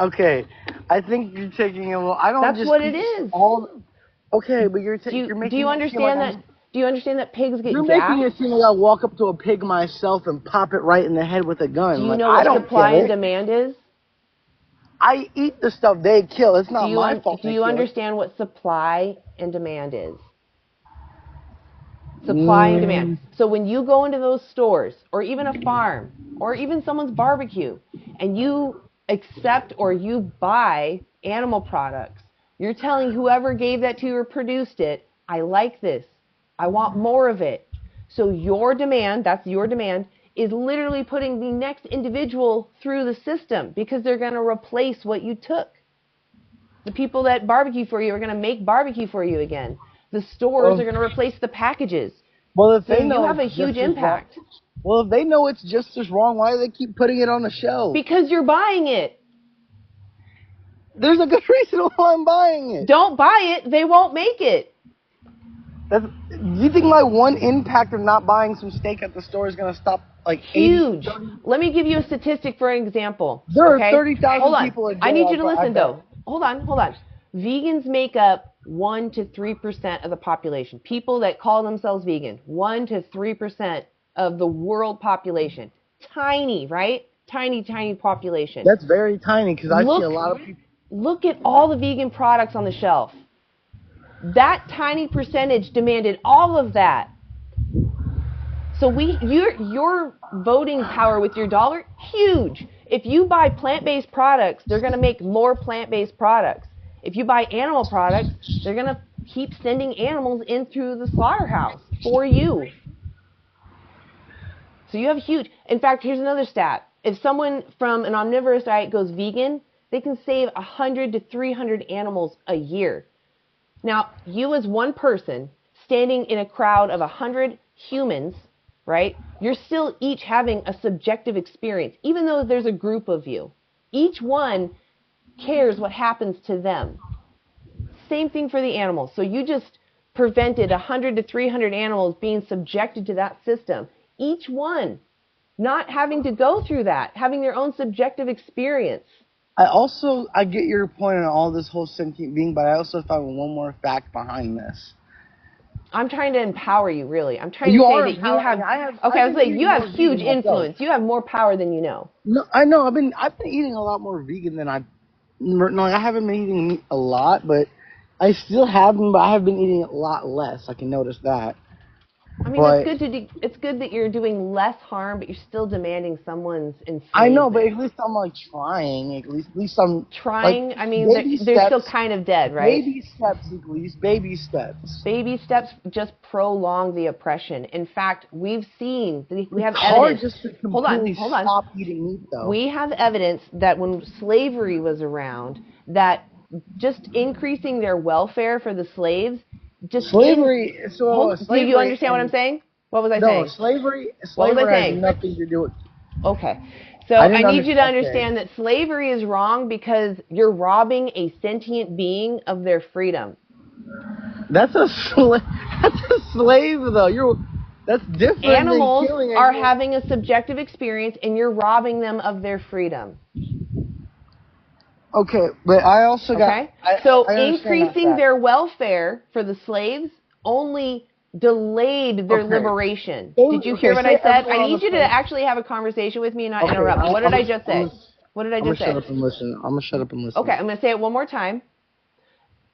Okay, I think you're taking a little. I don't. That's what it is. Okay, but you're making. Do you understand that? Do you understand that pigs get? You're making it seem like I walk up to a pig myself and pop it right in the head with a gun. Do you know what supply and demand is? I eat the stuff they kill. It's not my fault. Do you understand what supply and demand is? Supply and demand. So when you go into those stores, or even a farm, or even someone's barbecue, and you accept or you buy animal products, you're telling whoever gave that to you or produced it, I like this. I want more of it. So your demand, that's your demand, is literally putting the next individual through the system because they're going to replace what you took. The people that barbecue for you are going to make barbecue for you again. The stores are going to replace the packages. Well, if they know you have a huge impact. Well, if they know it's just as wrong, why do they keep putting it on the shelf? Because you're buying it. There's a good reason why I'm buying it. Don't buy it. They won't make it. Do you think my one impact of not buying some steak at the store is going to stop like Huge. 80? Let me give you a statistic for an example. There okay? are 30,000 Hold on. people a day. I need you to listen, I bet. though. Hold on. Vegans make up 1 to 3% of the population. People that call themselves vegan, 1 to 3% of the world population. Tiny, right? Tiny population. That's very tiny because I see a lot of people. Look at all the vegan products on the shelf. That tiny percentage demanded all of that. So your voting power with your dollar, huge. If you buy plant-based products, they're going to make more plant-based products. If you buy animal products, they're going to keep sending animals in through the slaughterhouse for you. So you have huge. In fact, here's another stat. If someone from an omnivorous diet goes vegan, they can save 100 to 300 animals a year. Now, you as one person standing in a crowd of 100 humans, right? You're still each having a subjective experience, even though there's a group of you. Each one cares what happens to them. Same thing for the animals. So you just prevented 100 to 300 animals being subjected to that system. Each one not having to go through that, having their own subjective experience. I get your point on all this whole sentient being, but I also found one more fact behind this. I'm trying to empower you, really. I'm trying to say that you have. Okay, I was like, you have huge influence. You have more power than you know. No, I know. I've been eating a lot more vegan than I haven't been eating meat a lot, but I still have been. But I have been eating a lot less. I can notice that. I mean, it's good that you're doing less harm, but you're still demanding someone's enslavement. I know, but at least I'm like trying. At least I'm trying. Like, I mean, they're still kind of dead, right? Baby steps, at least. Baby steps. Baby steps just prolong the oppression. In fact, we have evidence. It's hard just to completely stop eating meat, though. We have evidence that when slavery was around, that just increasing their welfare for the slaves. Slavery. Do you understand what I'm saying? What was I saying? No, slavery has nothing to do with. Okay. So I need you to understand that slavery is wrong because you're robbing a sentient being of their freedom. That's a slave, though. That's different. Animals are having a subjective experience, and you're robbing them of their freedom. Okay, but I also got... Okay? So increasing their welfare for the slaves only delayed their liberation. Did you hear what I said? I need you to actually have a conversation with me and not interrupt me. What did I just say? What did I just say? I'm going to shut up and listen. Okay, I'm going to say it one more time.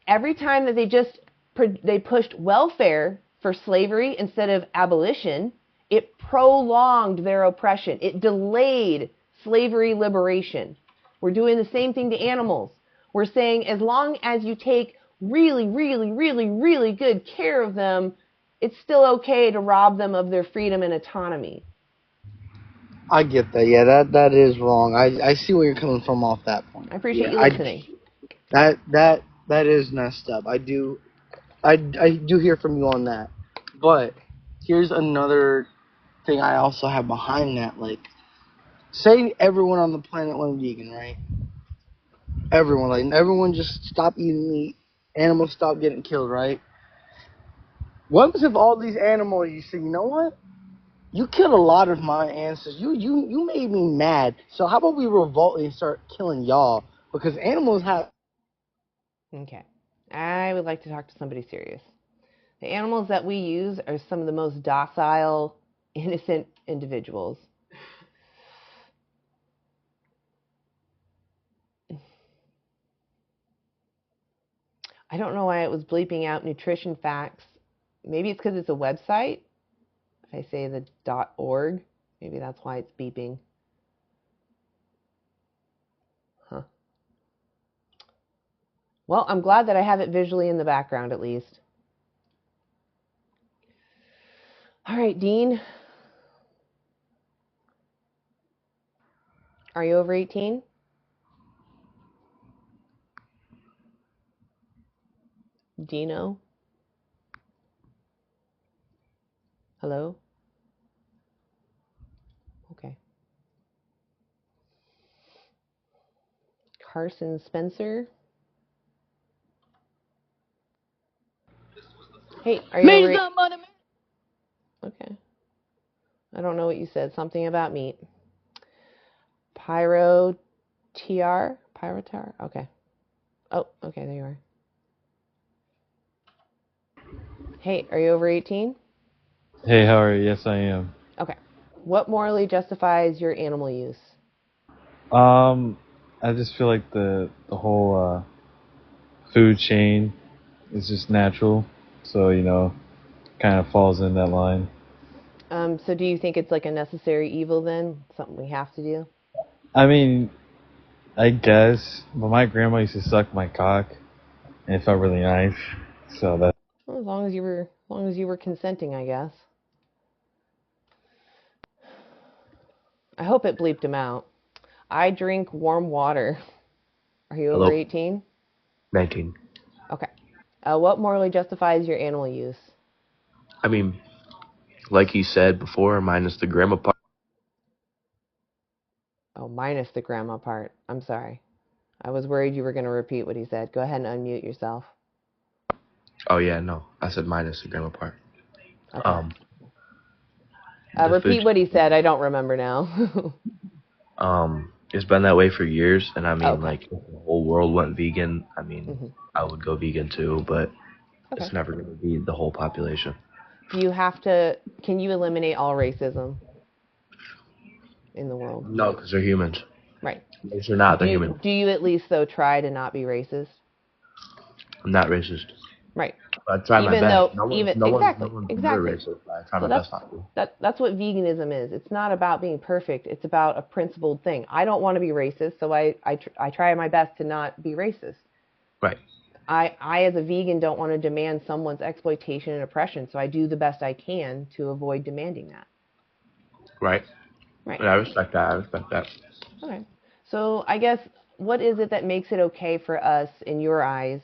Every time that they pushed welfare for slavery instead of abolition, it prolonged their oppression. It delayed slavery liberation. We're doing the same thing to animals. We're saying as long as you take really, really, really, really good care of them, it's still okay to rob them of their freedom and autonomy. I get that. Yeah, that is wrong. I see where you're coming from off that point. I appreciate you listening. That is messed up. I do hear from you on that. But here's another thing I also have behind that. Like, say everyone on the planet went vegan, right? Everyone just stopped eating meat. Animals stopped getting killed, right? What if all these animals, you say, you know what? You killed a lot of my ancestors. You made me mad. So how about we revolt and start killing y'all? Because animals have... Okay. I would like to talk to somebody serious. The animals that we use are some of the most docile, innocent individuals. I don't know why it was bleeping out nutrition facts. Maybe it's because it's a website. If I say the .org, maybe that's why it's beeping. Huh. Well, I'm glad that I have it visually in the background at least. All right, Dean. Are you over 18? Dino? Hello? Okay. Carson Spencer. Hey, are you over? Okay. I don't know what you said. Something about meat. Pyro TR? Okay. Oh, okay, there you are. Hey, are you over 18? Hey, how are you? Yes, I am. Okay. What morally justifies your animal use? I just feel like the whole food chain is just natural, so kind of falls in that line. So do you think it's like a necessary evil then? Something we have to do? I mean, I guess, but my grandma used to suck my cock, and it felt really nice. So that. Well, as long as you were consenting, I guess. I hope it bleeped him out. I drink warm water. Are you over 18? 19. Okay. What morally justifies your animal use? I mean, like he said before, minus the grandma part. Oh, minus the grandma part. I'm sorry. I was worried you were going to repeat what he said. Go ahead and unmute yourself. Oh yeah, no, I said minus the grandma part. Okay. Repeat what he said. I don't remember now. It's been that way for years, and I mean, okay. like, if the whole world went vegan, I mean, I would go vegan too, but it's never going to be the whole population. Can you eliminate all racism in the world? No, because they're humans. Right. They're not, they're human. Do you at least, though, try to not be racist? I'm not racist. Right. I try my best. No one's exactly. racist, but I try my best not to. That's what veganism is. It's not about being perfect. It's about a principled thing. I don't want to be racist, so I try my best to not be racist. Right. I as a vegan don't want to demand someone's exploitation and oppression, so I do the best I can to avoid demanding that. Right. Right. And I respect that. Okay. So I guess, what is it that makes it okay for us, in your eyes,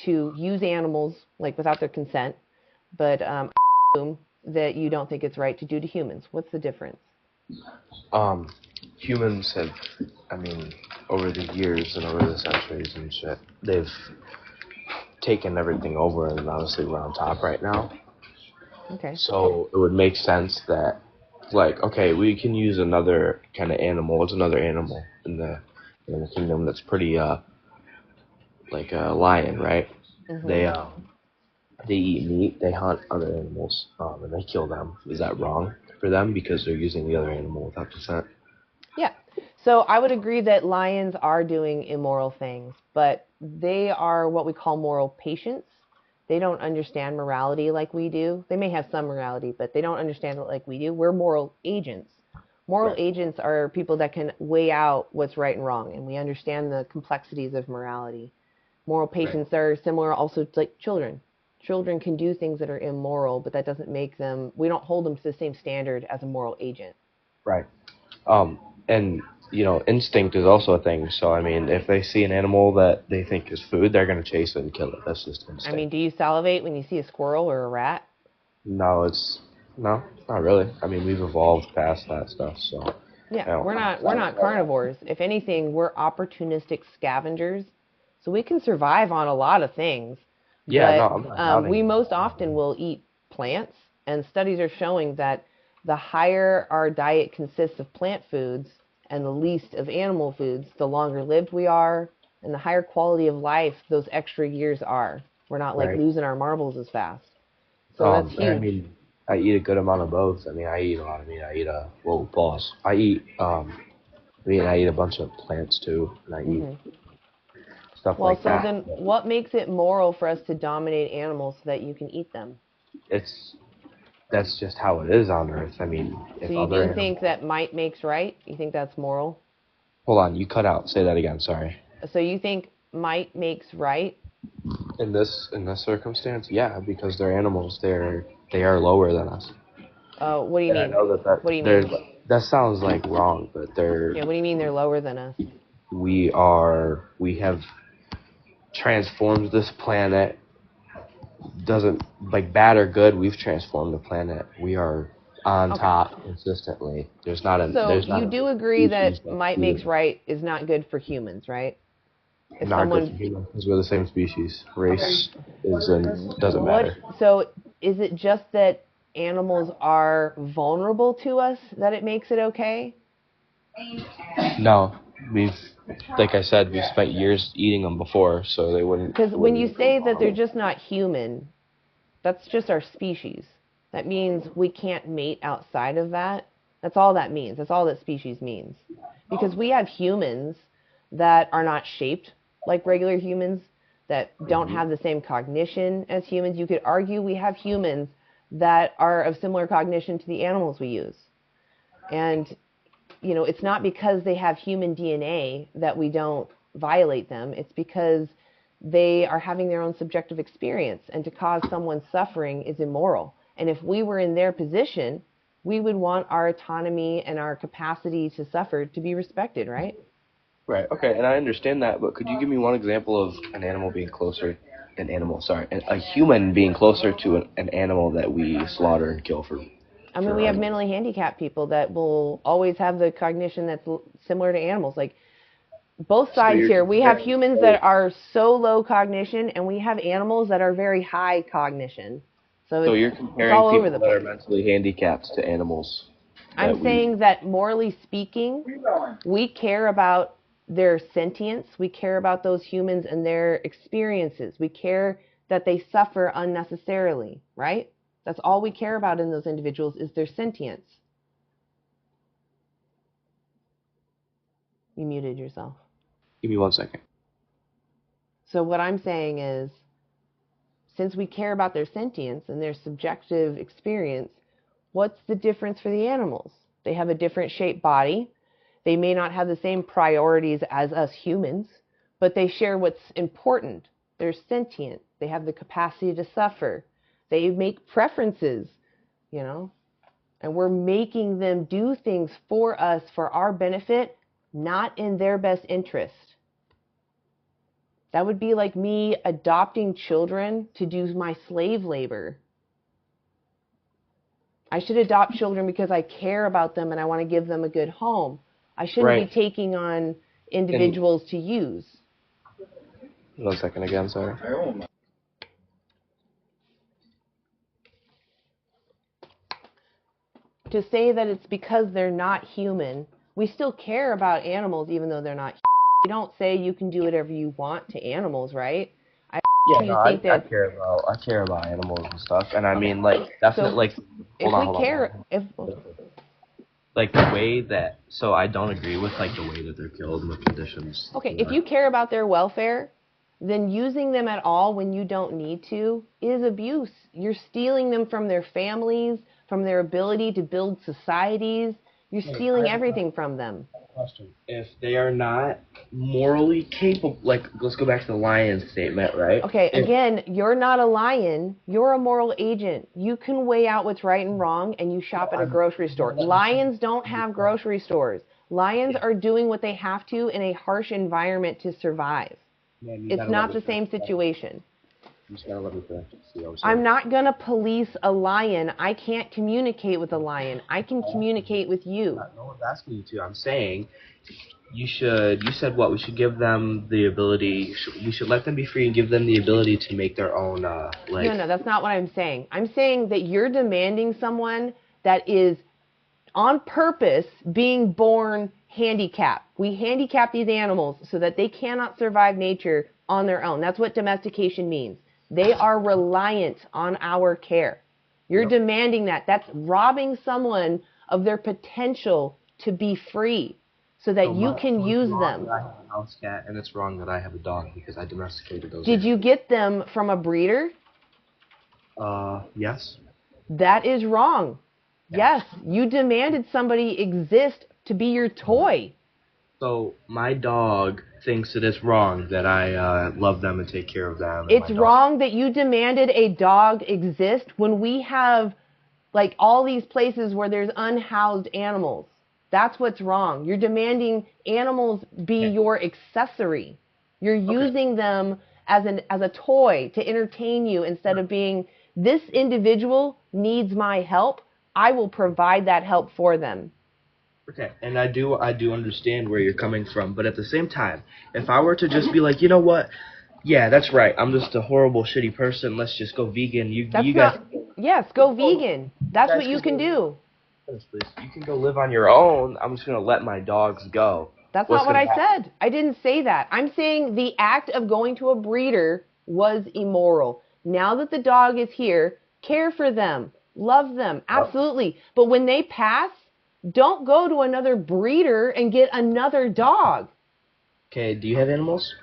to use animals, like, without their consent, but that you don't think it's right to do to humans? What's the difference? Humans have, I mean, over the years and over the centuries and shit, they've taken everything over, and honestly we're on top right now. Okay. So it would make sense that, like, okay, we can use another kind of animal. What's another animal in the kingdom that's pretty like a lion, right? They eat meat, they hunt other animals, and they kill them. Is that wrong for them because they're using the other animal without consent? Yeah. So I would agree that lions are doing immoral things, but they are what we call moral patients. They don't understand morality like we do. They may have some morality, but they don't understand it like we do. We're moral agents. Moral agents are people that can weigh out what's right and wrong, and we understand the complexities of morality. Moral patients are similar also to, like, children. Children can do things that are immoral, but that doesn't make them, we don't hold them to the same standard as a moral agent. Right. And, instinct is also a thing. So, I mean, if they see an animal that they think is food, they're going to chase it and kill it. That's just instinct. I mean, do you salivate when you see a squirrel or a rat? No, not really. I mean, we've evolved past that stuff, so. Yeah, we're not carnivores. If anything, we're opportunistic scavengers. So we can survive on a lot of things. Yeah, but, I'm not doubting we most often will eat plants, and studies are showing that the higher our diet consists of plant foods and the least of animal foods, the longer lived we are, and the higher quality of life those extra years are. We're not like losing our marbles as fast. So that's huge. I mean, I eat a good amount of both. I mean, I eat a lot of meat. I eat I eat meat, and I eat a bunch of plants too, and I eat stuff like that. Well, so then what makes it moral for us to dominate animals so that you can eat them? That's just how it is on Earth. I mean, so you do think that might makes right? You think that's moral? Hold on, you cut out. Say that again. Sorry. So you think might makes right? In this circumstance, yeah, because they're animals. They are lower than us. What do you mean? I know what do you mean? That sounds like wrong, but they're. Yeah. What do you mean they're lower than us? We have transformed this planet. Doesn't, like, bad or good, we've transformed the planet. We are on top consistently. So you do agree that might makes right is not good for humans, right? If Not good someone, for humans because we're the same species. Race doesn't matter. so is it just that animals are vulnerable to us that it makes it okay? No, like I said, we've spent years eating them before, so they wouldn't. Because when you say that they're just not human, that's just our species. That means we can't mate outside of that. That's all that means. That's all that species means. Because we have humans that are not shaped like regular humans, that don't have the same cognition as humans. You could argue we have humans that are of similar cognition to the animals we use. And, you know, it's not because they have human DNA that we don't violate them. It's because they are having their own subjective experience, and to cause someone suffering is immoral. And if we were in their position, we would want our autonomy and our capacity to suffer to be respected, right? Right. Okay, and I understand that, but could you give me one example of a human being closer to an animal that we slaughter and kill for? I mean, we have mentally handicapped people that will always have the cognition that's similar to animals. Like, both sides here. We have humans that are so low cognition, and we have animals that are very high cognition. So you're it's comparing all over people the that are place. mentally handicapped to animals. I'm saying that morally speaking, we care about their sentience. We care about those humans and their experiences. We care that they suffer unnecessarily, right? That's all we care about in those individuals is their sentience. You muted yourself. Give me 1 second. So what I'm saying is, since we care about their sentience and their subjective experience, what's the difference for the animals? They have a different shaped body. They may not have the same priorities as us humans, but they share what's important. They're sentient. They have the capacity to suffer. They make preferences, you know, and we're making them do things for us for our benefit, not in their best interest. That would be like me adopting children to do my slave labor. I should adopt children because I care about them and I want to give them a good home. I shouldn't be taking on individuals to use. 1 second again, sorry. To say that it's because they're not human, we still care about animals even though they're not human. We don't say you can do whatever you want to animals, right? I care about animals and stuff, and I mean, like, definitely, like the way that, so I don't agree with like the way that they're killed and the conditions. Okay, if you care about their welfare, then using them at all when you don't need to is abuse. You're stealing them from their families, from their ability to build societies. You're stealing everything from them. Question. If they are not morally capable, like, let's go back to the lion statement, right? Okay, again, you're not a lion. You're a moral agent. You can weigh out what's right and wrong, and you shop at a grocery store. Lions don't have grocery stores. Lions are doing what they have to in a harsh environment to survive. It's not the same situation. You just gotta let me finish. I'm not going to police a lion. I can't communicate with a lion. I can communicate with you. No one's asking you to. I'm saying you said what? We should give them the ability, we should let them be free and give them the ability to make their own, No, that's not what I'm saying. I'm saying that you're demanding someone that is on purpose being born handicapped. We handicap these animals so that they cannot survive nature on their own. That's what domestication means. They are reliant on our care. You're demanding that. That's robbing someone of their potential to be free so that you can use them. I have a house cat, and it's wrong that I have a dog because I domesticated those. Did you get them from a breeder? Yes. That is wrong. Yes, you demanded somebody exist to be your toy. So my dog thinks that it's wrong that I love them and take care of them. It's wrong that you demanded a dog exist when we have like all these places where there's unhoused animals. That's what's wrong. You're demanding animals be your accessory. You're using them as a toy to entertain you instead of being, this individual needs my help. I will provide that help for them. Okay, and I do understand where you're coming from, but at the same time, if I were to just be like, you know what? Yeah, that's right. I'm just a horrible, shitty person. Let's just go vegan. You guys, Yes, go vegan. That's what you can do. please, you can go live on your own. I'm just gonna let my dogs go. That's What's not what gonna I happen? said. I didn't say that. I'm saying the act of going to a breeder was immoral. Now that the dog is here, care for them, love them, absolutely. But when they pass, don't go to another breeder and get another dog. Okay, do you have animals?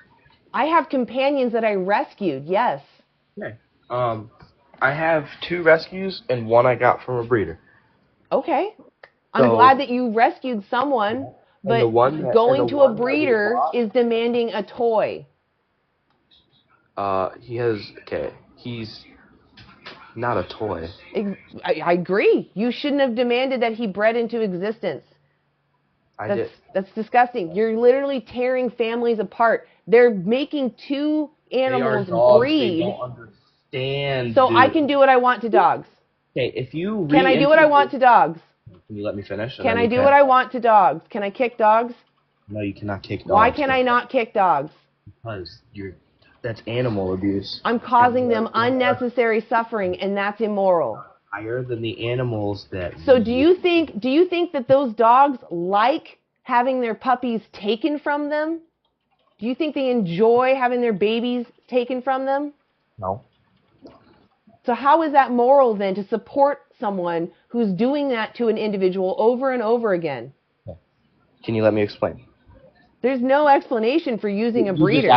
I have companions that I rescued, yes. Okay. I have 2 rescues and 1 I got from a breeder. Okay. I'm glad that you rescued someone, but going to a breeder is demanding a toy. He's not a toy. I agree. You shouldn't have demanded that he bred into existence. That's disgusting. You're literally tearing families apart. They're making 2 animals breed. They don't understand. So I can do what I want to dogs. Okay, if you Can I do what I want to dogs? Can you let me finish? Can I do what I want to dogs? Can I kick dogs? No, you cannot kick dogs. Why can I not kick dogs? Because that's animal abuse. I'm causing them unnecessary suffering, and that's immoral. Higher than the animals that. So do you think that those dogs like having their puppies taken from them? Do you think they enjoy having their babies taken from them? No. So how is that moral then to support someone who's doing that to an individual over and over again? Can you let me explain? There's no explanation for using a breeder.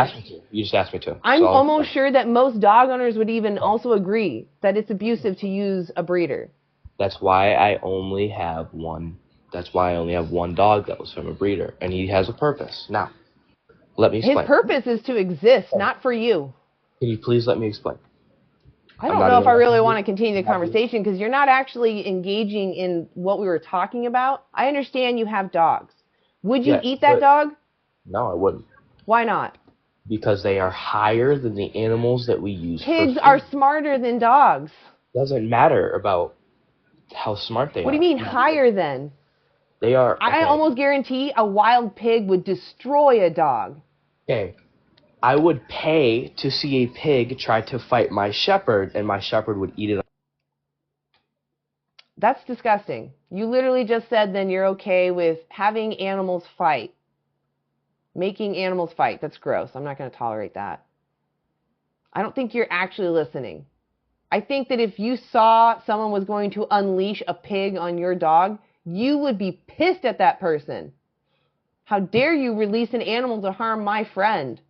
You just asked me to. I'm almost sure that most dog owners would even also agree that it's abusive to use a breeder. That's why I only have one. That's why I only have one dog that was from a breeder, and he has a purpose. Now, let me explain. His purpose is to exist, not for you. Can you please let me explain? I don't know if I really want to continue the conversation because you're not actually engaging in what we were talking about. I understand you have dogs. Would you eat that dog? No, I wouldn't. Why not? Because they are higher than the animals that we use. Pigs are smarter than dogs. Doesn't matter about how smart they are. What do you mean higher than? They are. I almost guarantee a wild pig would destroy a dog. Okay. I would pay to see a pig try to fight my shepherd, and my shepherd would eat it. That's disgusting. You literally just said then you're okay with having animals fight. Making animals fight. That's gross. I'm not going to tolerate that. I don't think you're actually listening. I think that if you saw someone was going to unleash a pig on your dog, you would be pissed at that person. How dare you release an animal to harm my friend?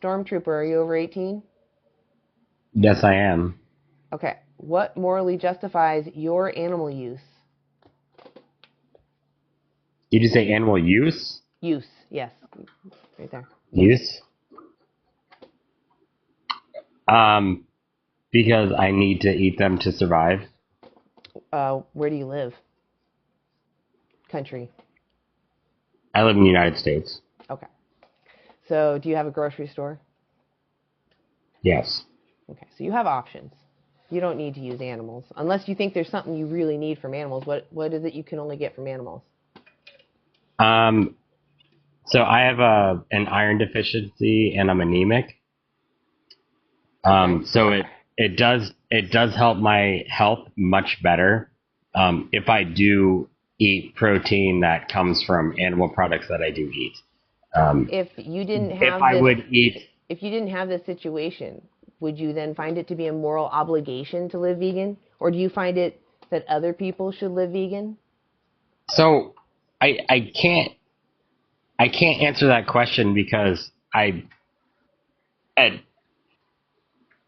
Stormtrooper, are you over 18? Yes, I am. Okay. What morally justifies your animal use? Did you say animal use? Use, yes. Right there. Use? Because I need to eat them to survive. Where do you live? Country. I live in the United States. Okay. So do you have a grocery store? Yes. Okay, so you have options. You don't need to use animals. Unless you think there's something you really need from animals. What is it you can only get from animals? So I have an iron deficiency and I'm anemic. So it does help my health much better if I do eat protein that comes from animal products that I do eat. If you didn't have this situation, would you then find it to be a moral obligation to live vegan? Or do you find it that other people should live vegan? So I can't answer that question because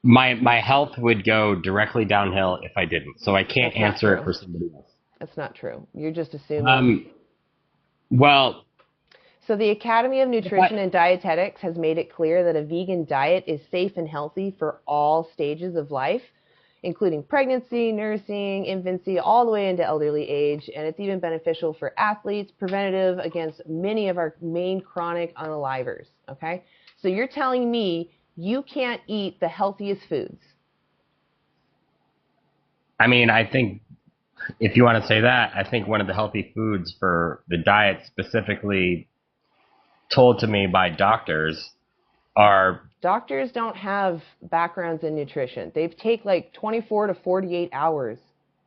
my health would go directly downhill if I didn't. So I can't answer it for somebody else. That's not true. You're just assuming. So the Academy of Nutrition and Dietetics has made it clear that a vegan diet is safe and healthy for all stages of life, including pregnancy, nursing, infancy, all the way into elderly age, and it's even beneficial for athletes, preventative against many of our main chronic unalivers, okay? So you're telling me you can't eat the healthiest foods. I mean, I think if you want to say that, I think one of the healthy foods for the diet specifically told to me by doctors are... Doctors don't have backgrounds in nutrition. They take like 24 to 48 hours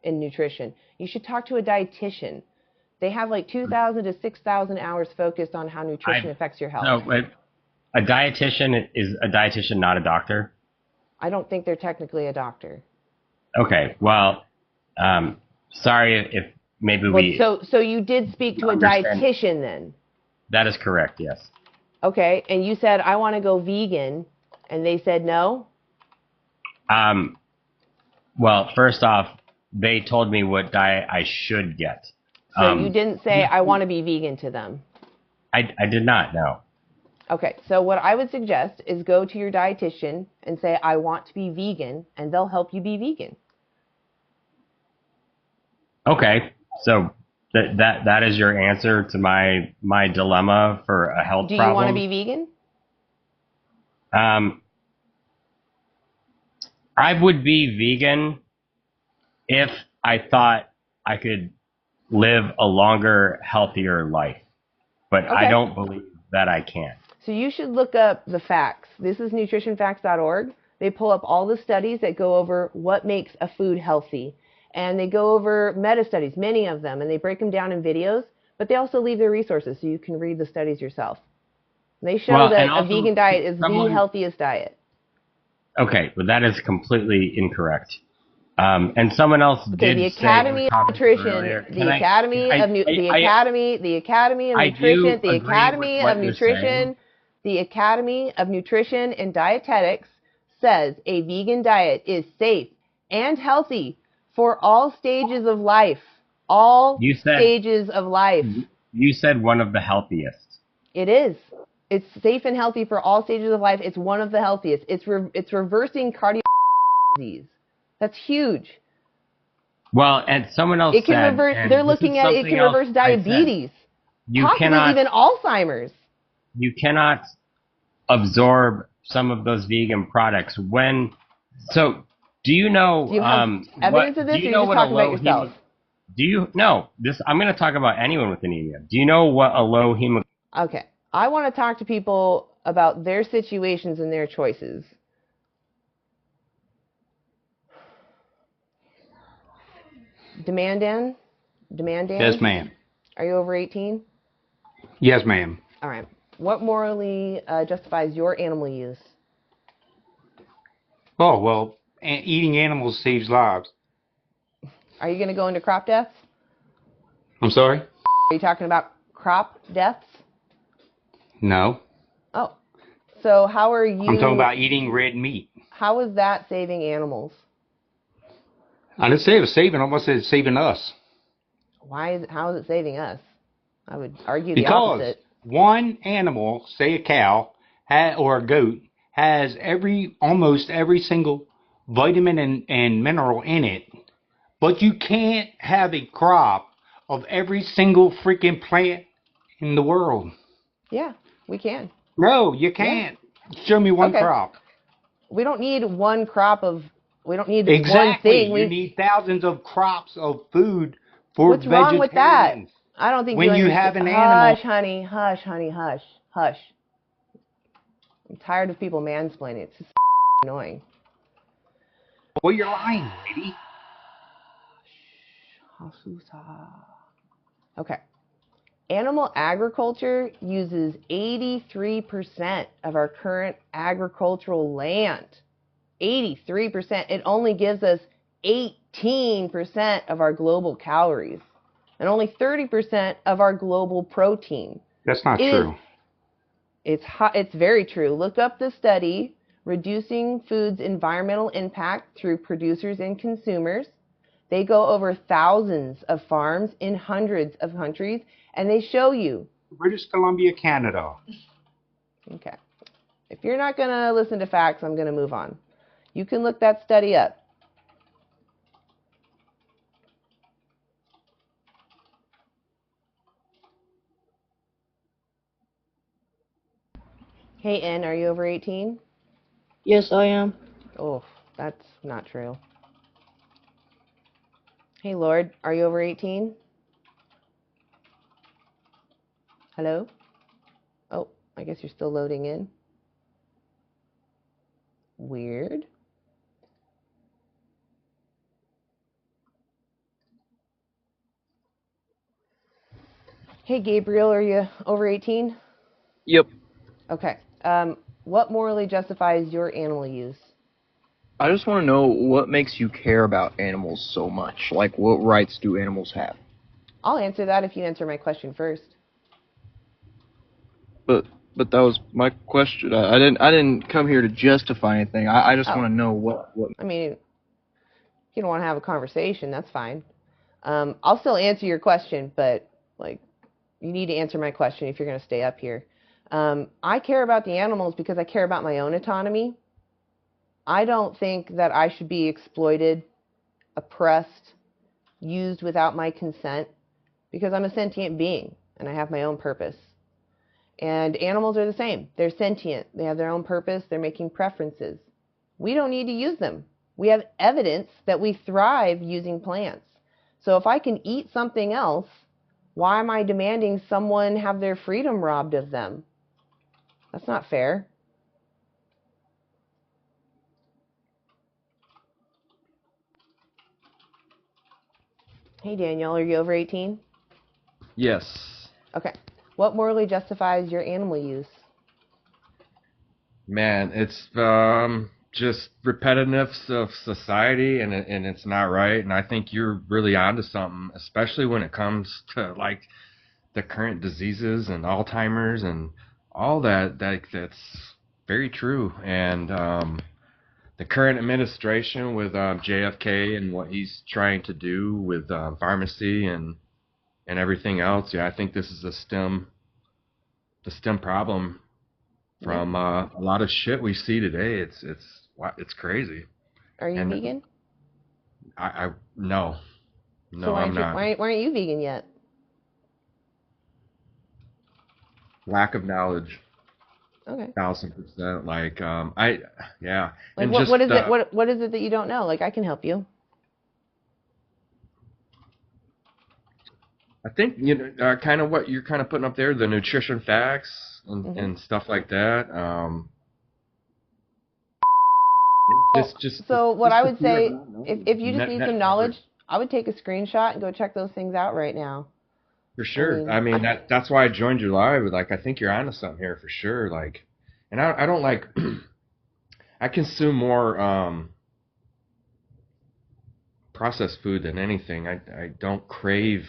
in nutrition. You should talk to a dietitian. They have like 2,000 to 6,000 hours focused on how nutrition affects your health. No, but a dietitian is a dietitian, not a doctor? I don't think they're technically a doctor. Okay, well, sorry if maybe we... So you did speak to a dietitian then? That is correct, yes. Okay, and you said, I want to go vegan, and they said no? Well, first off, they told me what diet I should get. So you didn't say, I want to be vegan to them? I did not, no. Okay, so what I would suggest is go to your dietitian and say, I want to be vegan, and they'll help you be vegan. Okay, so that is your answer to my dilemma for a health problem? Do you want to be vegan? I would be vegan if I thought I could live a longer, healthier life. But Okay. I don't believe that I can. So you should look up the facts. This is nutritionfacts.org. They pull up all the studies that go over what makes a food healthy. And they go over meta-studies, many of them, and they break them down in videos. But they also leave their resources so you can read the studies yourself. They show that a vegan diet is the healthiest diet. Okay, but that is completely incorrect. And someone else did the Academy say of Nutrition, the Academy of Nutrition, the Academy of Nutrition and Dietetics says a vegan diet is safe and healthy for all stages of life. Stages of life. You said one of the healthiest. It is. It's safe and healthy for all stages of life. It's one of the healthiest. It's reversing cardiovascular disease. That's huge. Well, and someone else said... They're looking at it can reverse diabetes. Possibly even Alzheimer's. You cannot absorb some of those vegan products when... So, do you know... Do you have evidence of this, or are you just talking about yourself? I'm going to talk about anyone with anemia. Do you know what a low hemoglobin... Okay. I want to talk to people about their situations and their choices. Demandan? Yes, ma'am. Are you over 18? Yes, ma'am. All right. What morally justifies your animal use? Oh, well, eating animals saves lives. Are you going to go into crop deaths? I'm sorry? Are you talking about crop deaths? No. Oh. So how are you... I'm talking about eating red meat. How is that saving animals? I didn't say it was saving them. I said it's saving us. How is it saving us? I would argue the opposite. Because one animal, say a cow or a goat, has almost every single vitamin and mineral in it. But you can't have a crop of every single freaking plant in the world. Yeah, we can. No, you can't. Yeah. Show me one crop. We don't need one crop of... We don't need one thing. You need thousands of crops of food for What's wrong with that? I don't think when you have an animal. Hush, honey. Hush, honey. Hush. Hush. I'm tired of people mansplaining. It's just annoying. Well, you're lying, lady. Okay. Animal agriculture uses 83% of our current agricultural land. 83%. It only gives us 18% of our global calories and only 30% of our global protein. That's not true. It's very true. Look up the study, Reducing Food's Environmental Impact Through Producers and Consumers. They go over thousands of farms in hundreds of countries, and they show you. British Columbia, Canada. Okay. If you're not going to listen to facts, I'm going to move on. You can look that study up. Hey, N, are you over 18? Yes, I am. Oh, that's not true. Hey, Lord, are you over 18? Hello? Oh, I guess you're still loading in. Weird. Hey, Gabriel, are you over 18? Yep. Okay. What morally justifies your animal use? I just want to know what makes you care about animals so much. Like, what rights do animals have? I'll answer that if you answer my question first. But that was my question. I didn't come here to justify anything. I just want to know what. I mean, if you don't want to have a conversation, that's fine. I'll still answer your question, but like, you need to answer my question if you're going to stay up here. I care about the animals because I care about my own autonomy. I don't think that I should be exploited, oppressed, used without my consent, because I'm a sentient being and I have my own purpose. And animals are the same. They're sentient. They have their own purpose. They're making preferences. We don't need to use them. We have evidence that we thrive using plants. So if I can eat something else, why am I demanding someone have their freedom robbed of them? That's not fair. Hey, Danielle, are you over 18? Yes. Okay. What morally justifies your animal use? Man, it's just repetitiveness of society, and it's not right. And I think you're really onto something, especially when it comes to like the current diseases and Alzheimer's and all that. That's very true. And the current administration with JFK and what he's trying to do with pharmacy and everything else. Yeah, I think this is the stem problem from a lot of shit we see today. It's crazy. Are you And vegan? I no, So I'm not. Why aren't you vegan yet? Lack of knowledge. Okay. 1000%. Like yeah. Like and what is it? What is it that you don't know? Like I can help you. I think kind of what you're kind of putting up there, the nutrition facts and stuff like that. So what I would say, if you just need some knowledge, I would take a screenshot and go check those things out right now. For sure. I mean that's why I joined your live. Like I think you're onto something here for sure. Like, and I don't like I consume more processed food than anything. I don't crave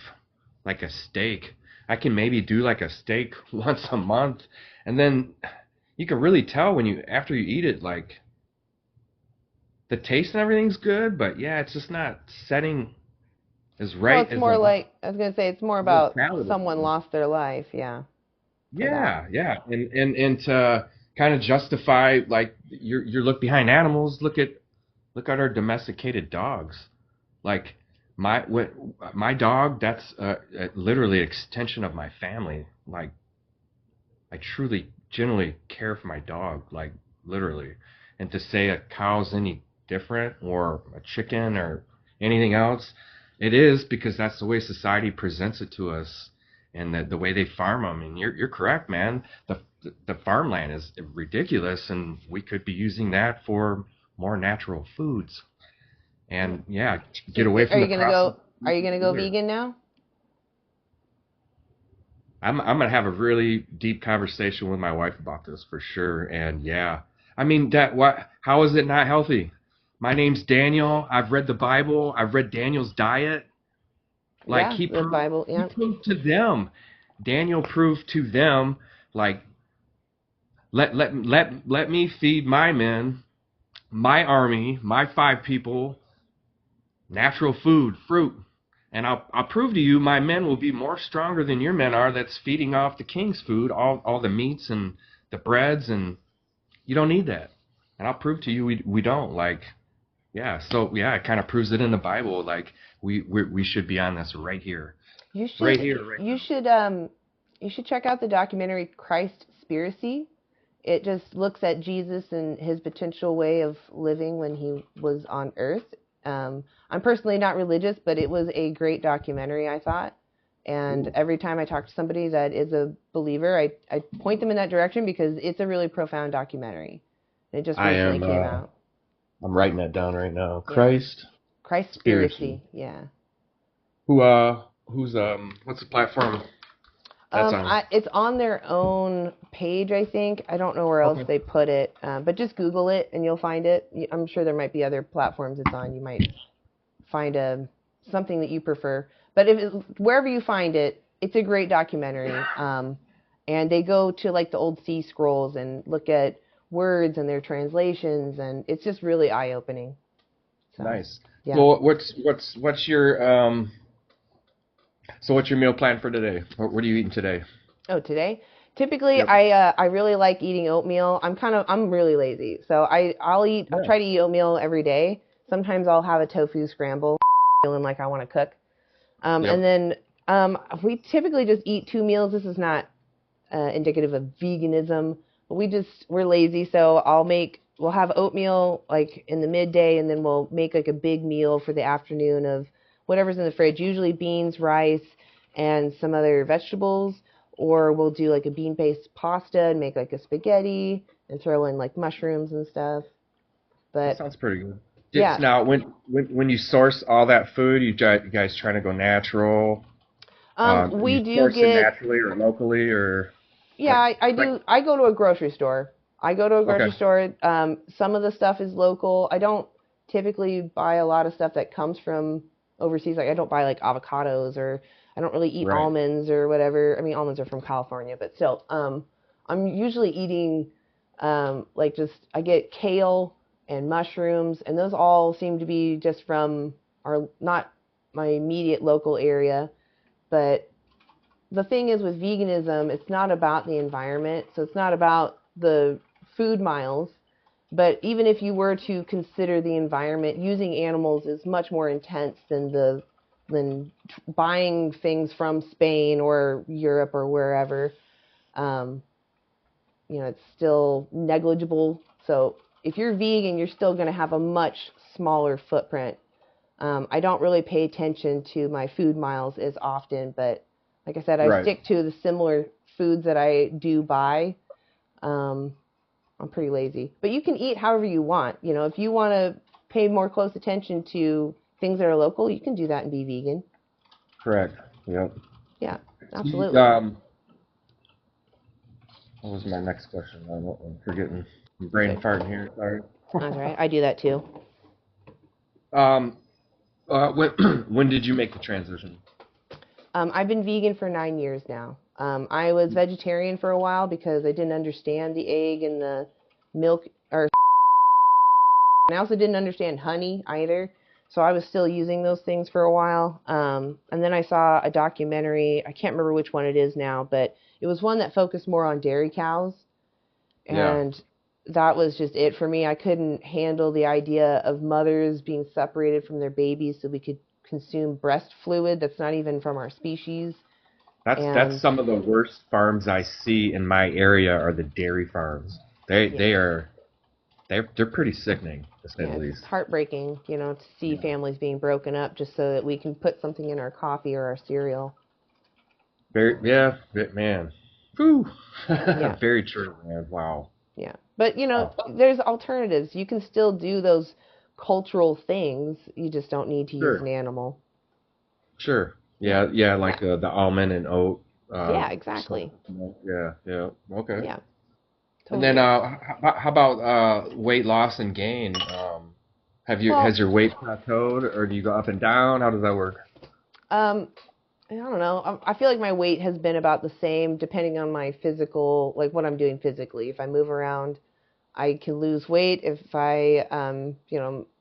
like a steak. I can maybe do like a steak once a month, and then you can really tell when after you eat it, like the taste and everything's good, but yeah, it's just not setting as right. Well, it's more like I was gonna say, it's more about someone lost their life, yeah. Yeah, and to kind of justify like your look behind animals. Look at our domesticated dogs, like. My dog, that's literally an extension of my family. Like, I truly, genuinely care for my dog, like, literally. And to say a cow's any different or a chicken or anything else, it is because that's the way society presents it to us and the way they farm them. And you're correct, man. The farmland is ridiculous, and we could be using that for more natural foods. And yeah, get away from the process. Are you gonna go vegan now? I'm gonna have a really deep conversation with my wife about this for sure. And yeah, I mean how is it not healthy? My name's Daniel. I've read the Bible. I've read Daniel's diet. Like he proved to them. Daniel proved to them like let me feed my men, my army, my 5 people. Natural food, fruit. And I'll prove to you my men will be more stronger than your men are that's feeding off the king's food, all the meats and the breads, and you don't need that. And I'll prove to you we don't. Like, yeah, so yeah, it kind of proves it in the Bible. Like we should be on this right here. You should right here. You should check out the documentary Christspiracy. It just looks at Jesus and his potential way of living when he was on earth. I'm personally not religious, but it was a great documentary, I thought. And every time I talk to somebody that is a believer, I point them in that direction because it's a really profound documentary. It just recently came out. I'm writing that down right now. Yeah. Christ. Christspiracy. Yeah. Who's what's the platform that's on? It's on their own page, I think. I don't know where else they put it, but just Google it and you'll find it. I'm sure there might be other platforms it's on. You might find something that you prefer. But wherever you find it, it's a great documentary. And they go to like the old sea scrolls and look at words and their translations, and it's just really eye-opening. So, nice. Yeah. Well, what's your so what's your meal plan for today? What are you eating today? Oh, today? Typically, I really like eating oatmeal. I'm really lazy, so I'll try to eat oatmeal every day. Sometimes I'll have a tofu scramble, feeling like I want to cook. And then we typically just eat 2 meals. This is not indicative of veganism, but we're lazy, so we'll have oatmeal like in the midday, and then we'll make like a big meal for the afternoon of whatever's in the fridge, usually beans, rice, and some other vegetables, or we'll do like a bean-based pasta and make like a spaghetti and throw in like mushrooms and stuff. But that sounds pretty good. Yeah. Now, when you source all that food, you guys trying to go natural? We you do source get it naturally or locally or. Yeah, I do. I go to a grocery store. Store. Some of the stuff is local. I don't typically buy a lot of stuff that comes from overseas. Like I don't buy like avocados, or I don't really eat almonds or whatever. I mean, almonds are from California, but still, I'm usually eating I get kale and mushrooms, and those all seem to be just from not my immediate local area. But the thing is with veganism, it's not about the environment, so it's not about the food miles. But even if you were to consider the environment, using animals is much more intense than buying things from Spain or Europe or wherever. It's still negligible. So if you're vegan, you're still going to have a much smaller footprint. I don't really pay attention to my food miles as often, but like I said, I stick to the similar foods that I do buy. I'm pretty lazy. But you can eat however you want. If you want to pay more close attention to things that are local, you can do that and be vegan. Correct. Yep. Yeah, absolutely. What was my next question? I'm forgetting. I'm brain farting here. Sorry. That's right. I do that too. When did you make the transition? I've been vegan for 9 years now. I was vegetarian for a while because I didn't understand the egg and the milk, and I also didn't understand honey either. So I was still using those things for a while. And then I saw a documentary. I can't remember which one it is now, but it was one that focused more on dairy cows. And that was just it for me. I couldn't handle the idea of mothers being separated from their babies so we could consume breast fluid that's not even from our species. That's some of the worst farms I see in my area are the dairy farms. They're pretty sickening, to say the least. It's heartbreaking, to see families being broken up just so that we can put something in our coffee or our cereal. Man. Whew. Very true, man. Wow. Yeah. But, there's alternatives. You can still do those cultural things. You just don't need to use an animal. Sure. Yeah, like the almond and oat. Yeah, exactly. Yeah. Okay. Yeah. Totally. And then how about weight loss and gain? Has your weight plateaued, or do you go up and down? How does that work? I don't know. I feel like my weight has been about the same depending on my physical, like what I'm doing physically. If I move around, I can lose weight. If I'm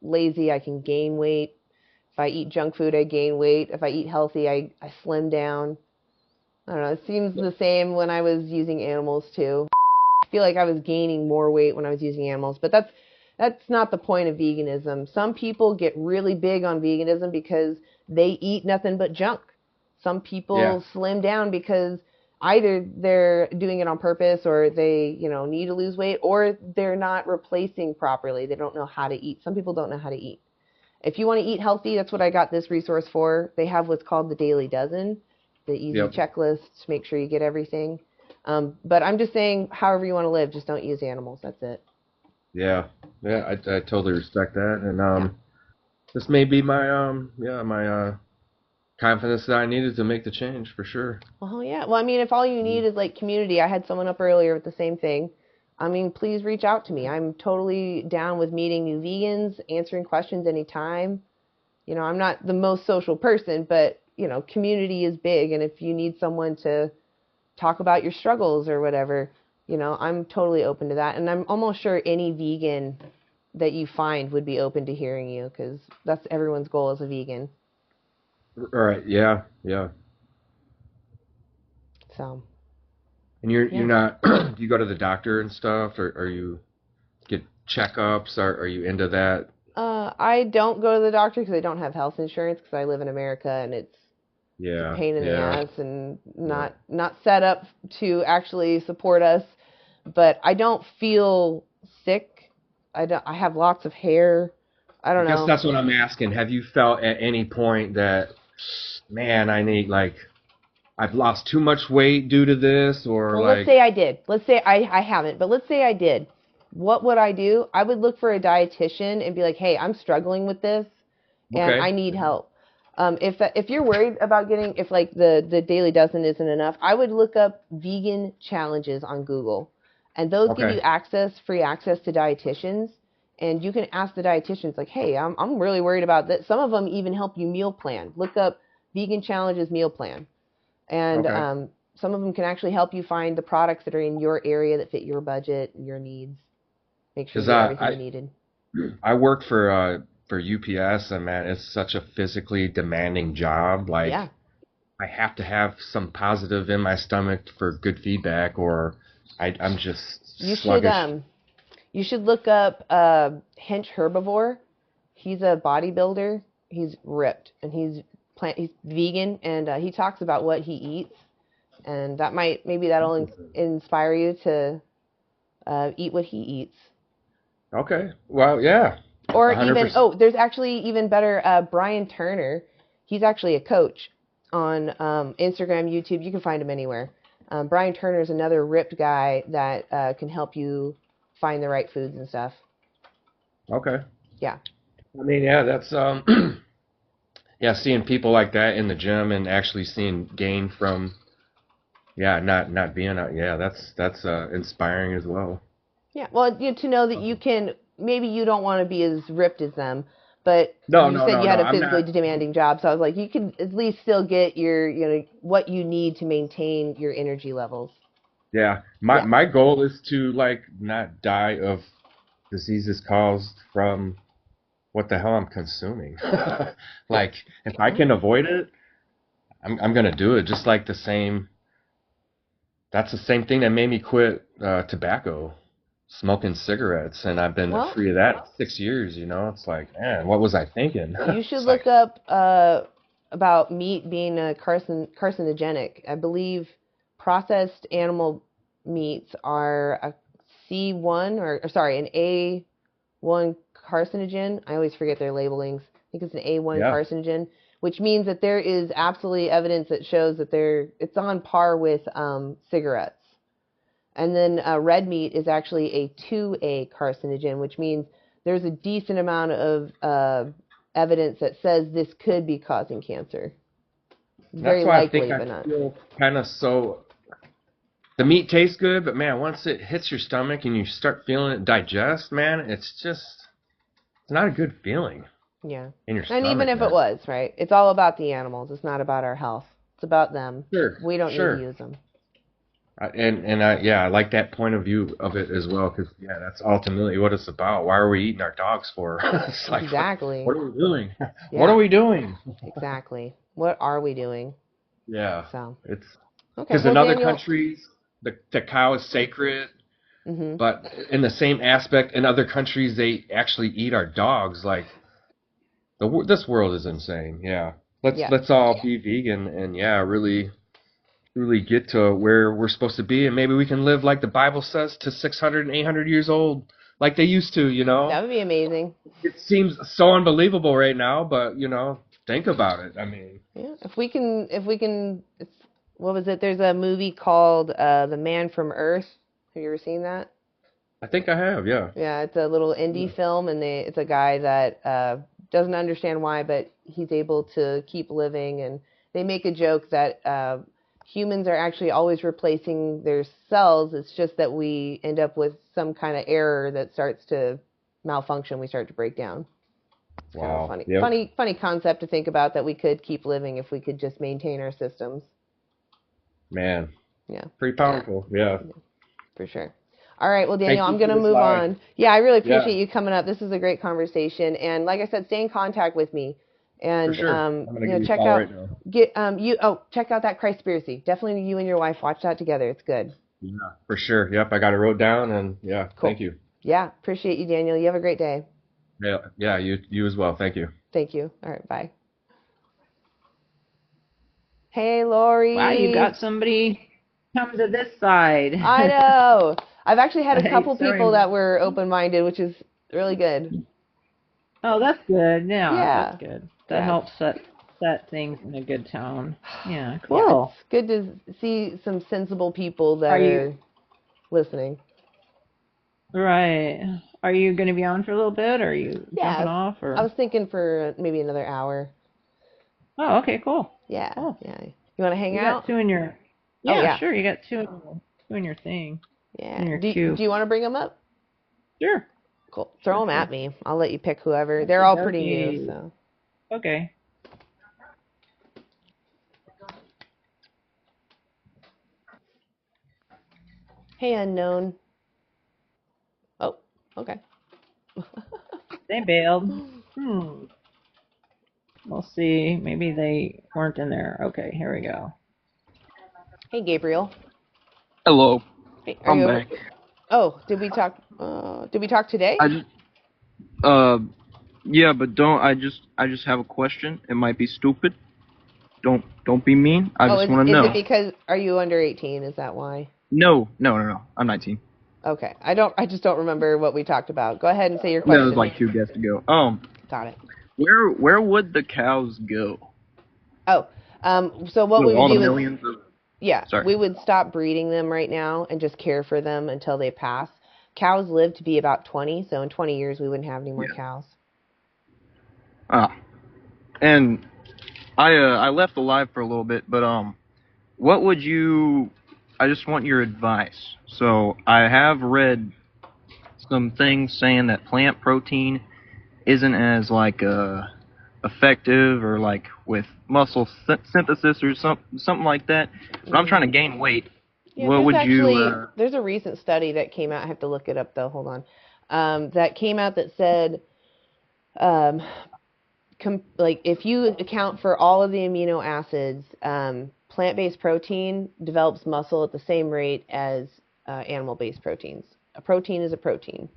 lazy, I can gain weight. If I eat junk food, I gain weight. If I eat healthy, I slim down. I don't know. It seems the same when I was using animals too. I feel like I was gaining more weight when I was using animals, but that's not the point of veganism. Some people get really big on veganism because they eat nothing but junk. Some people slim down because either they're doing it on purpose, or they, need to lose weight, or they're not replacing properly. They don't know how to eat. Some people don't know how to eat. If you want to eat healthy, that's what I got this resource for. They have what's called the Dailey Dozen, the easy checklist to make sure you get everything. But I'm just saying, however you want to live, just don't use animals. That's it. Yeah, I totally respect that, and this may be my my confidence that I needed to make the change for sure. Well, yeah. Well, I mean, if all you need is like community, I had someone up earlier with the same thing. I mean, please reach out to me. I'm totally down with meeting new vegans, answering questions anytime. I'm not the most social person, but community is big, and if you need someone to talk about your struggles or whatever, I'm totally open to that. And I'm almost sure any vegan that you find would be open to hearing you, because that's everyone's goal as a vegan. All right. Yeah. So. And you're not you go to the doctor and stuff, or you get checkups? Are you into that? I don't go to the doctor because I don't have health insurance, because I live in America and it's a pain in the ass and not set up to actually support us. But I don't feel sick. I have lots of hair. I don't know. I guess that's what I'm asking. Have you felt at any point that, man, I've lost too much weight due to this, or well, let's say I did. Let's say I haven't, but let's say I did. What would I do? I would look for a dietitian and be like, hey, I'm struggling with this and I need help. If you're worried about if like the Dailey Dozen isn't enough, I would look up vegan challenges on Google, and those give you free access to dietitians, and you can ask the dietitians like, hey, I'm really worried about this. Some of them even help you meal plan. Look up vegan challenges meal plan. And some of them can actually help you find the products that are in your area that fit your budget and your needs. Make sure you get everything you needed. I work for UPS, and man, it's such a physically demanding job. I have to have some positive in my stomach for good feedback, or I'm just sluggish. You should look up Hench Herbivore. He's a bodybuilder. He's ripped, and he's vegan, and he talks about what he eats, and that'll inspire you to eat what he eats. Okay. Well, yeah. Or 100%. There's actually even better, Brian Turner. He's actually a coach on Instagram, YouTube. You can find him anywhere. Brian Turner is another ripped guy that can help you find the right foods and stuff. Okay. Yeah. I mean, yeah, that's seeing people like that in the gym and actually seeing gain from not being out. Yeah, that's inspiring as well. Yeah, well, to know that you can, maybe you don't want to be as ripped as them, but you had a physically demanding job, so I was like, you can at least still get your, what you need to maintain your energy levels. Yeah, my goal is to not die of diseases caused from what the hell I'm consuming. If I can avoid it, I'm gonna do it. Just like that's the same thing that made me quit tobacco. Smoking cigarettes, and I've been free of that 6 years. It's like, man, what was I thinking? You should look up about meat being carcinogenic. I believe processed animal meats are a C1 an A1 carcinogen. I always forget their labelings. I think it's an A1 carcinogen, which means that there is absolutely evidence that shows that it's on par with cigarettes. And then red meat is actually a 2A carcinogen, which means there's a decent amount of evidence that says this could be causing cancer. Very likely, but not. Feel kind of so. The meat tastes good, but man, once it hits your stomach and you start feeling it digest, man, it's not a good feeling. Yeah. In your stomach, and even if it was, right? It's all about the animals. It's not about our health. It's about them. Sure. We don't need to use them. I like that point of view of it as well, because that's ultimately what it's about. Why are we eating our dogs for? It's like, exactly. What are we doing? Yeah. What are we doing? Exactly. What are we doing? Yeah. So it's because in other countries the cow is sacred, but in the same aspect, in other countries they actually eat our dogs. Like this world is insane. Yeah. Let's all be vegan and really truly get to where we're supposed to be, and maybe we can live like the Bible says to 600 and 800 years old, like they used to. That would be amazing. It seems so unbelievable right now, but think about it. I mean, yeah, if we can, what was it? There's a movie called The Man from Earth. Have you ever seen that? I think I have, yeah. Yeah, it's a little indie film, and it's a guy that doesn't understand why, but he's able to keep living. And they make a joke that humans are actually always replacing their cells. It's just that we end up with some kind of error that starts to malfunction. We start to break down. It's kind of funny. Yep. Funny concept to think about, that we could keep living if we could just maintain our systems. Man. Yeah. Pretty powerful. Yeah. For sure. All right, well, Daniel, I'm Thank you going to for this move live. on. Yeah, I really appreciate you coming up. This is a great conversation, and like I said, stay in contact with me. And For sure. I'm gonna give you a check call out right now. check out that Christspiracy. Definitely, you and your wife watch that together. It's good. Yeah, for sure. Yep, I got it wrote down, and yeah, Cool. Thank you. Yeah, appreciate you, Daniel. You have a great day. Yeah, you as well. Thank you. Thank you. All right, bye. Hey, Lori. Wow, you got somebody come to this side. I know. I've actually had a Hey, couple sorry. people that were open-minded, which is really good. Oh, that's good. Yeah, Yeah. that's good. That Yeah. helps set things in a good tone. Yeah, Yeah, cool. it's good to see some sensible people that Are are you- listening. Right. Are you going to be on for a little bit, or are you jumping off? Or I was thinking for maybe another hour. Oh, okay, cool. Yeah. Cool. Yeah. You want to hang You out? got two in your. Oh, Yeah, yeah. sure. You got two in your thing. Yeah. In your Do queue. you want to bring them up? Sure. Cool. Throw them at me. I'll let you pick whoever. They're all pretty new, Okay. so. Okay. Hey, unknown. Oh, okay. They bailed. We'll see. Maybe they weren't in there. Okay, here we go. Hey, Gabriel. Hello. Hey, are I'm you back. Oh, did we talk? Did we talk today? I just, yeah, but don't. I just have a question. It might be stupid. Don't be mean. I just want to know. Is it because are you under 18? Is that why? No. I'm 19. Okay. I just don't remember what we talked about. Go ahead and say your That question. was like 2 guests ago. Got it. Where would the cows go? Oh, so what we all would the do millions is, of. yeah, Sorry. we would stop breeding them right now and just care for them until they pass. Cows live to be about 20, so in 20 years we wouldn't have any more cows. And I left the live for a little bit, but what would you? I just want your advice. So I have read some things saying that plant protein isn't as like effective or like with muscle synthesis or something like that. But I'm trying to gain weight. Yeah, What would there's a recent study that came out. I have to look it up though. Hold on. That came out that said, like if you account for all of the amino acids, plant-based protein develops muscle at the same rate as animal-based proteins. A protein is a protein.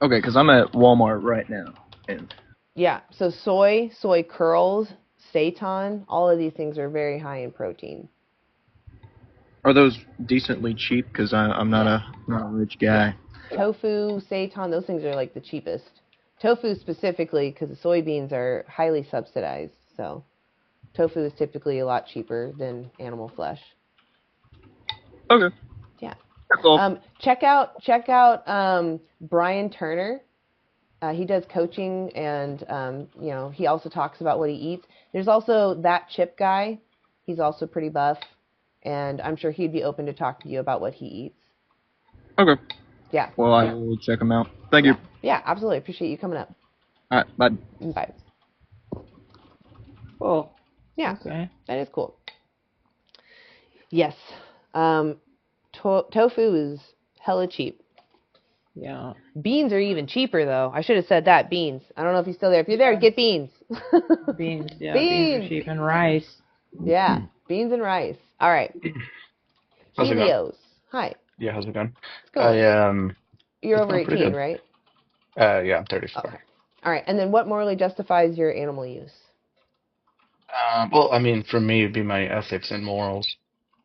Okay, because I'm at Walmart right now. And Yeah, so soy curls, seitan, all of these things are very high in protein. are those decently cheap? Because I'm not a rich guy. Tofu, seitan, those things are like the cheapest. Tofu specifically, because the soybeans are highly subsidized, so tofu is typically a lot cheaper than animal flesh. Okay. Yeah. That's all. Check out Brian Turner. He does coaching, and he also talks about what he eats. There's also that Chip guy. He's also pretty buff, and I'm sure he'd be open to talk to you about what he eats. Okay. Yeah. Well, I will check them out. Thank you. Yeah, absolutely. Appreciate you coming up. All right. Bye. Bye. Cool. Yeah. Okay. That is cool. Yes. Tofu is hella cheap. Yeah. Beans are even cheaper, though. I should have said that. Beans. I don't know if he's still there. If you're there, get beans. Beans. Yeah. Beans are cheap, and rice. Yeah. Beans and rice. All right. How's it going? Helios. Hi. Yeah, how's it going? It's going. You're it's over going pretty 18, good. right? Yeah, I'm 34. Okay. All right. And then what morally justifies your animal use? Well, I mean, for me, it'd be my ethics and morals.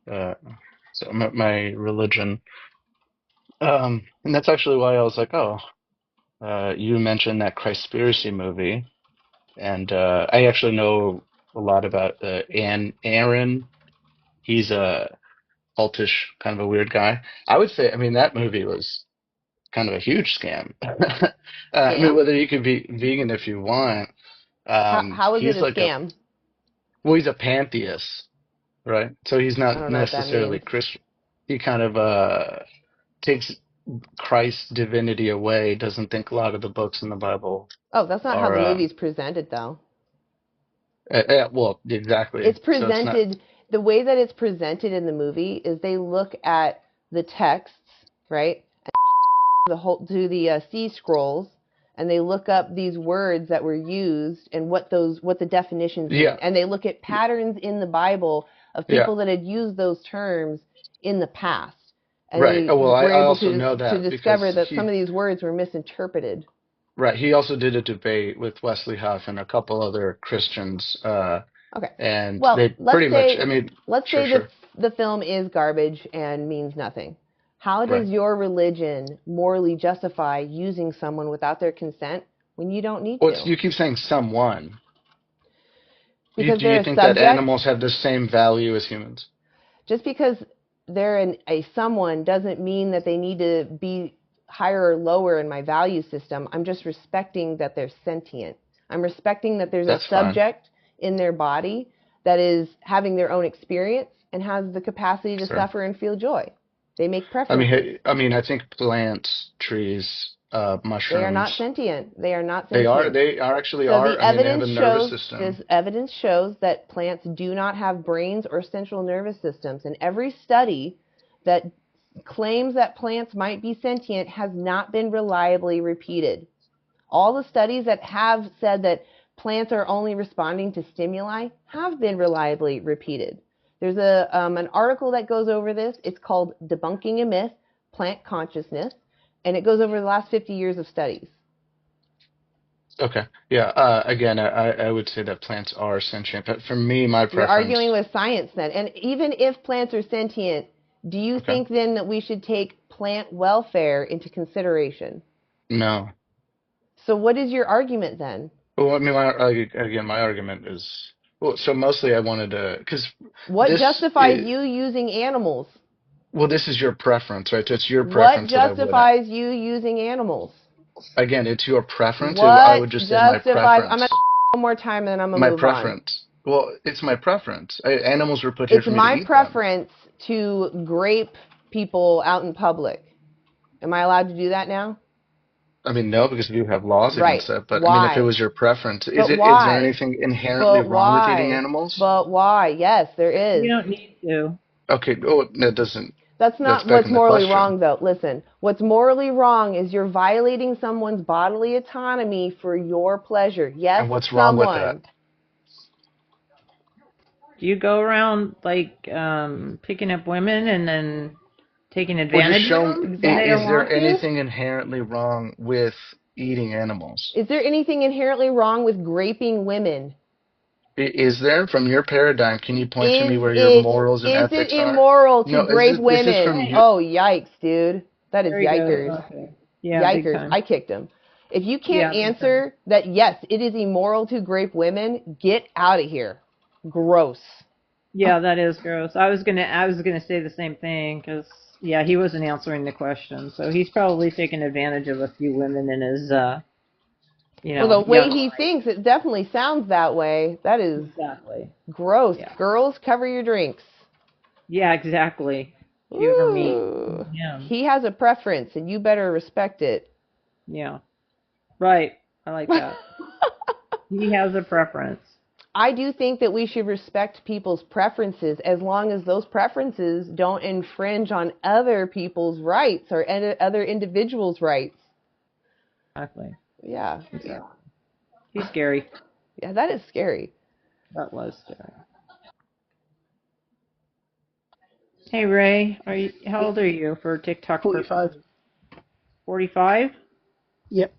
So my religion. And that's actually why I was like, oh, you mentioned that Christspiracy movie, and I actually know a lot about Aaron. He's a cultish, kind of a weird guy. I would say, I mean, that movie was kind of a huge scam. I mean, Scam? whether you could be vegan if you want. How is it He's a like scam? he's a pantheist, right? So he's I not don't know what that necessarily means. Christian. He kind of takes Christ's divinity away, doesn't think a lot of the books in the Bible Oh, that's not how are, the movie's presented, though. well, exactly. It's So it's not, presented, the way that it's presented in the movie is they look at the texts, right? The whole, to the sea scrolls, and they look up these words that were used and what the definitions mean. yeah, And they look at patterns in the Bible of yeah, people that had used those terms in the past. And right. they Oh, well, were I able also know to that discover because that some of these words were misinterpreted. right, he also did a debate with Wesley Huff and a couple other Christians, Okay. and Well, they pretty much, I mean, let's sure, say sure, the film is garbage and means nothing. How right. does your religion morally justify using someone without their consent when you don't need Well, to? you keep saying someone. Because Do they're you a think that subject? animals have the same value as humans? Just because they're a someone doesn't mean that they need to be higher or lower in my value system. I'm just respecting that they're sentient. I'm respecting that there's a That's fine. subject in their body that is having their own experience and has the capacity to Sure. suffer and feel joy. They make I preferences. mean, I think plants, trees, mushrooms. They are not sentient. They are not sentient. They are actually So are. the I mean, they have evidence a nervous shows system. that plants do not have brains or central nervous systems, and every study that claims that plants might be sentient has not been reliably repeated. All the studies that have said that plants are only responding to stimuli have been reliably repeated. There's an article that goes over this. It's called Debunking a Myth, Plant Consciousness, and it goes over the last 50 years of studies. Okay. Yeah. Again, I would say that plants are sentient, but for me, my You're preference. arguing with science then. And even if plants are sentient, do you think then that we should take plant welfare into consideration? No. So what is your argument then? Well, I mean, again, my argument is well. So mostly, I wanted to because what justifies you using animals? Well, this is your preference, right? So it's your What preference that I wouldn't. justifies you using animals? Again, it's your preference. What I would just say my justifies? preference. I'm gonna one more time and then I'm gonna My move preference. Well, it's my preference. Animals were put on. here It's for me to my eat them. preference to grape people out in public. Am I allowed to do that now? I mean, no, because you have laws Right. against that. But Why? I mean, if it was your preference, is why? there anything inherently wrong with eating animals? But why? Yes, there is. You don't need to. Okay. Oh, that doesn't. That's not That's what's begging the morally question. wrong, though. Listen, what's morally wrong is you're violating someone's bodily autonomy for your pleasure. Yes, And what's wrong with that? Do you go around like picking up women and then taking advantage of them? Exactly. Is there anything inherently wrong with eating animals? Is there anything inherently wrong with graping women? Is there, from your paradigm, can you point to me where your morals and ethics are? Is it immoral to grape women? This is from you. Oh, yikes, dude. That is There you yikers. go. Okay. Yeah, big Yikers. time. I kicked him. If you can't Yeah, answer that, yes, it is immoral to grape women, get out of here. Gross. Yeah, that is gross. I was gonna say the same thing because yeah, he wasn't answering the question, so he's probably taken advantage of a few women in his Well, the way he thinks, it definitely sounds that way. That is exactly gross. Yeah. Girls, cover your drinks. Yeah, exactly. You ever meet him? He has a preference, and you better respect it. Yeah. Right. I like that. He has a preference. I do think that we should respect people's preferences as long as those preferences don't infringe on other people's rights or other individuals' rights. Exactly. Yeah. He's scary. Yeah, that is scary. That was scary. Hey Ray, how old are you for TikTok? 45. 45? Yep.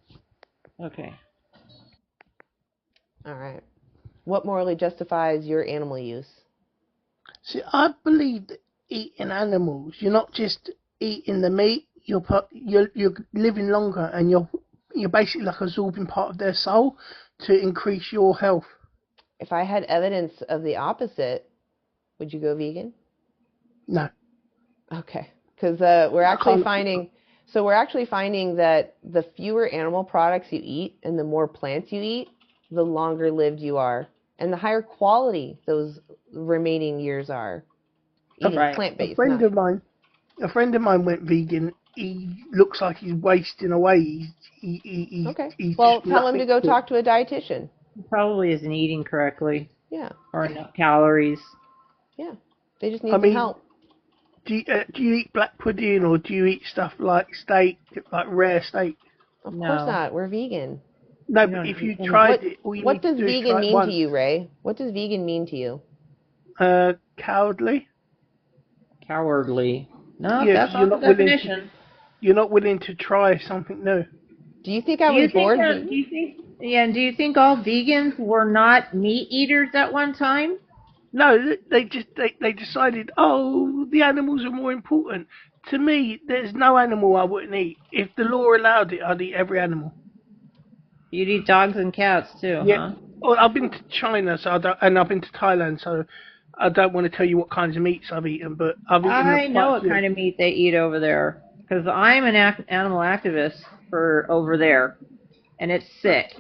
Okay. All right. What morally justifies your animal use? See, I believe that eating animals. You're not just eating the meat. You're living longer, and you're basically like absorbing part of their soul to increase your health. If I had evidence of the opposite, would you go vegan? No. Okay, because we're actually finding that the fewer animal products you eat and the more plants you eat, the longer lived you are, and the higher quality those remaining years are. Eating plant-based. A friend of mine went vegan. He looks like he's wasting away. Okay. He's Well, just tell him to go nothing talk to a dietitian. He probably isn't eating correctly. Yeah. Or enough calories. Yeah. They just need some help. Do you eat black pudding, or do you eat stuff like steak, like rare steak? Of course not. We're vegan. No, but if you tried it, all you what need to does do is vegan try it mean once. to you, Ray? What does vegan mean to you? Cowardly. Cowardly. No, Yeah, that's 'cause you're not the not willing definition. You're not willing to try something new. Do you think I was born vegan? Do you think all vegans were not meat eaters at one time? No, they decided, oh, the animals are more important. To me, there's no animal I wouldn't eat. If the law allowed it, I'd eat every animal. You'd eat dogs and cats too, Yeah. huh? Well, I've been to China, and I've been to Thailand, so I don't want to tell you what kinds of meats I've eaten, but I've eaten I know quite a what few. kind of meat they eat over there, because I'm an animal activist for over there, and it's sick.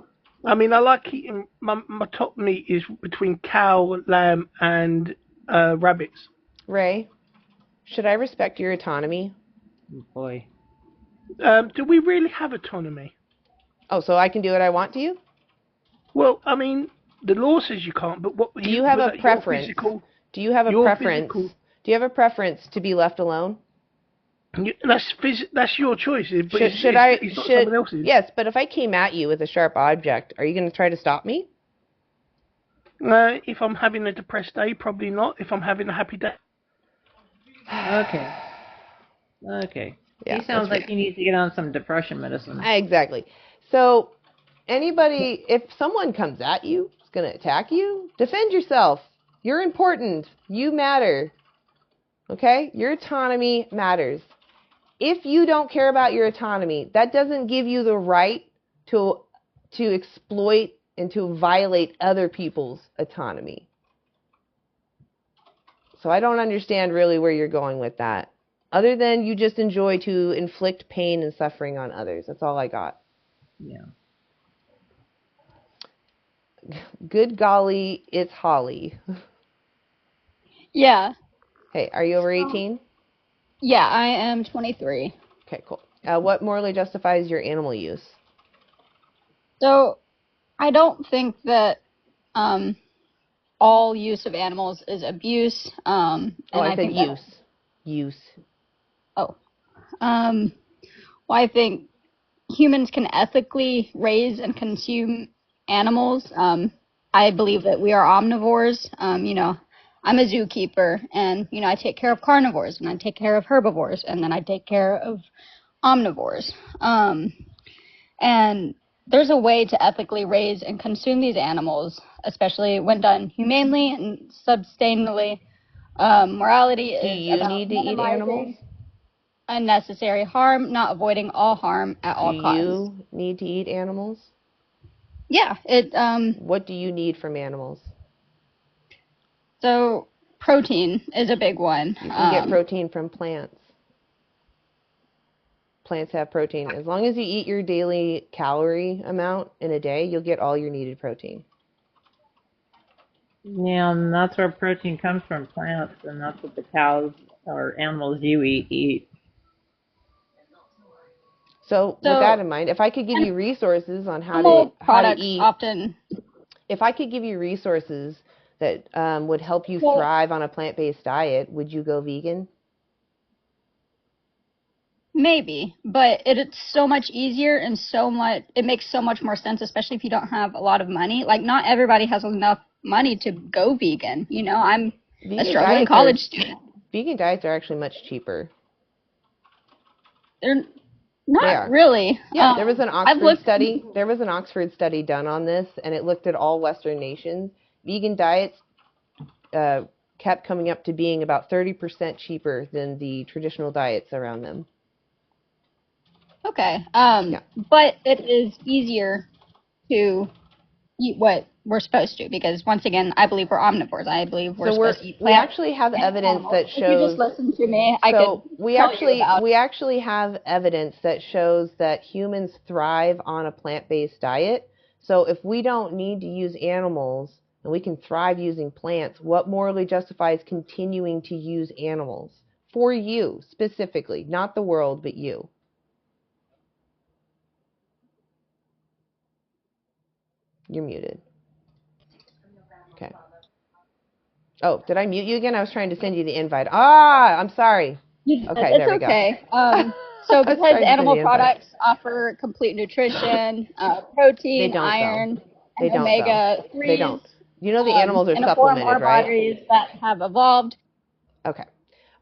I mean, I like eating, my top meat is between cow, lamb, and rabbits. Ray, should I respect your autonomy? Oh, boy. Do we really have autonomy? Oh, so I can do what I want to you? Well, I mean, the law says you can't, but what do you have a preference? Do you have a preference? Do you have a preference to be left alone? That's your choice. But Should it's not someone else's. Yes, but if I came at you with a sharp object, are you going to try to stop me? If I'm having a depressed day, probably not. If I'm having a happy day. Okay. Yeah, he sounds like he needs to get on some depression medicine. Exactly. So, if someone comes at you, is going to attack you, defend yourself. You're important. You matter. Okay? Your autonomy matters. If you don't care about your autonomy, that doesn't give you the right to exploit and to violate other people's autonomy. So I don't understand really where you're going with that. Other than you just enjoy to inflict pain and suffering on others. That's all I got. Yeah. Good golly, it's Holly. Yeah. Hey, are you over 18? Yeah, I am 23. Okay, cool. What morally justifies your animal use? So, I don't think that all use of animals is abuse. And I said think use. Oh. Well, I think humans can ethically raise and consume animals. I believe that we are omnivores. I'm a zookeeper, and, I take care of carnivores, and I take care of herbivores, and then I take care of omnivores. And there's a way to ethically raise and consume these animals, especially when done humanely and sustainably. Morality is about need to eat animals? Unnecessary harm, not avoiding all harm at all costs. Do you need to eat animals? Yeah. What do you need from animals? So, protein is a big one. You can get protein from plants. Plants have protein. As long as you eat your daily calorie amount in a day, you'll get all your needed protein. Yeah, and that's where protein comes from, plants, and that's what the cows or animals you eat. So with that in mind, if I could give you resources on how to eat, if I could give you resources that would help you thrive on a plant-based diet, would you go vegan? Maybe, but it's so much easier and it makes so much more sense, especially if you don't have a lot of money. Like, not everybody has enough money to go vegan. I'm a struggling college student. Vegan diets are actually much cheaper. They're not really. Yeah, there was an Oxford study. There was an Oxford study done on this, and it looked at all Western nations. Vegan diets kept coming up to being about 30% cheaper than the traditional diets around them. Okay. But it is easier to eat what we're supposed to, because once again, I believe we're omnivores. I believe we're supposed to eat we plants. actually have and evidence animals. that If you just shows. listen to me, I So could we tell actually you about. we actually have evidence that shows that humans thrive on a plant-based diet. So if we don't need to use animals and we can thrive using plants, what morally justifies continuing to use animals? For you specifically, not the world, but you. You're muted. Okay. Oh, did I mute you again? I was trying to send you the invite. I'm sorry. Okay, It's there we go. okay. So because trying to send animal you the invite. products offer complete nutrition, protein, They don't, iron, They and don't, though. omega-3s. They don't. You know the animals are in a form supplemented, our right? bodies that have evolved. Okay.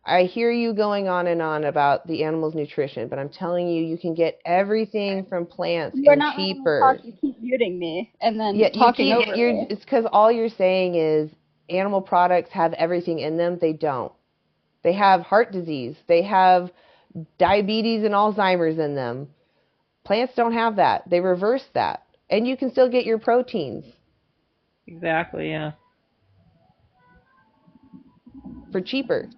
I hear you going on and on about the animal's nutrition, but I'm telling you, you can get everything from plants You're and not cheaper. letting me talk. You keep muting me and then Yeah, talking over me. It's because all you're saying is animal products have everything in them. They don't. They have heart disease. They have diabetes and Alzheimer's in them. Plants don't have that. They reverse that. And you can still get your proteins. Exactly, yeah. For cheaper.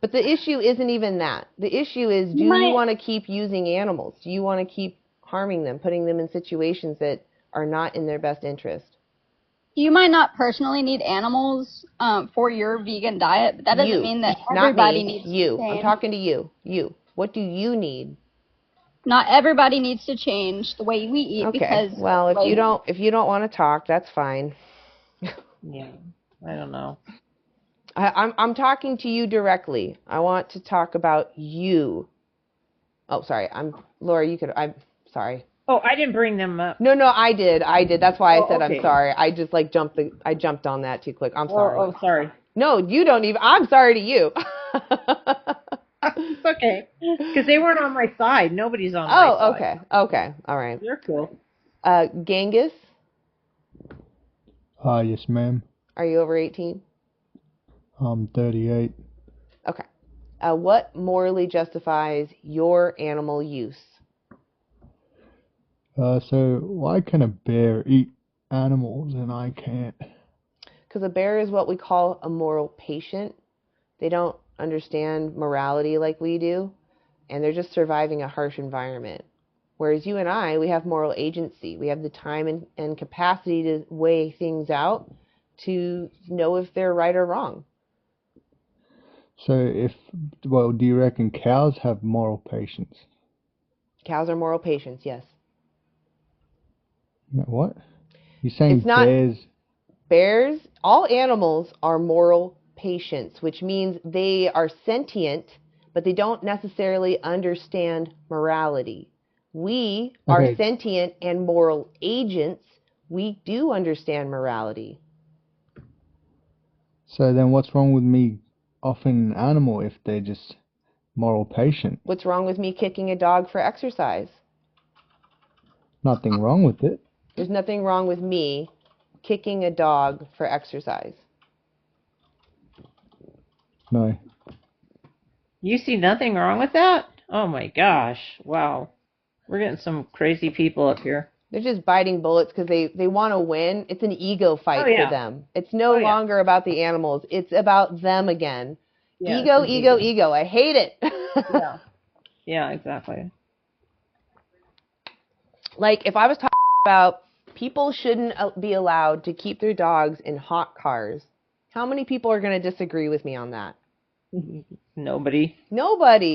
But the issue isn't even that. The issue is, do you want to keep using animals? Do you want to keep harming them, putting them in situations that are not in their best interest? You might not personally need animals for your vegan diet, but that doesn't mean that everybody needs you. to I'm change. talking to you. You. What do you need? Not everybody needs to change the way we eat because. Well, if you don't want to talk, that's fine. Yeah. I don't know. I'm talking to you directly. I want to talk about you. Oh, sorry. Laura. I'm sorry. Oh, I didn't bring them up. No, I did. That's why I said okay. I'm sorry. I just I jumped on that too quick. I'm sorry. Oh, sorry. No, you don't even. I'm sorry to you. It's okay. Because they weren't on my side. Nobody's on my side. Okay. All right. They're cool. Genghis, Yes, ma'am. are you over 18? I'm 38. Okay. What morally justifies your animal use? So why can a bear eat animals and I can't? Because a bear is what we call a moral patient. They don't understand morality like we do, and they're just surviving a harsh environment. Whereas you and I, we have moral agency. We have the time and capacity to weigh things out to know if they're right or wrong. So do you reckon cows have moral patience? Cows are moral patients, yes. What? You're saying It's not bears? Bears, all animals are moral patients, which means they are sentient, but they don't necessarily understand morality. We are sentient and moral agents. We do understand morality. So then what's wrong with me offering an animal if they're just moral patient? What's wrong with me kicking a dog for exercise? Nothing wrong with it. There's nothing wrong with me kicking a dog for exercise. No. You see nothing wrong with that? Oh my gosh. Wow. We're getting some crazy people up here. They're just biting bullets because they want to win. It's an ego fight for them. It's no longer about the animals. It's about them again. Yeah, ego. I hate it. Yeah, exactly. Like, if I was talking about people shouldn't be allowed to keep their dogs in hot cars, how many people are going to disagree with me on that? Nobody.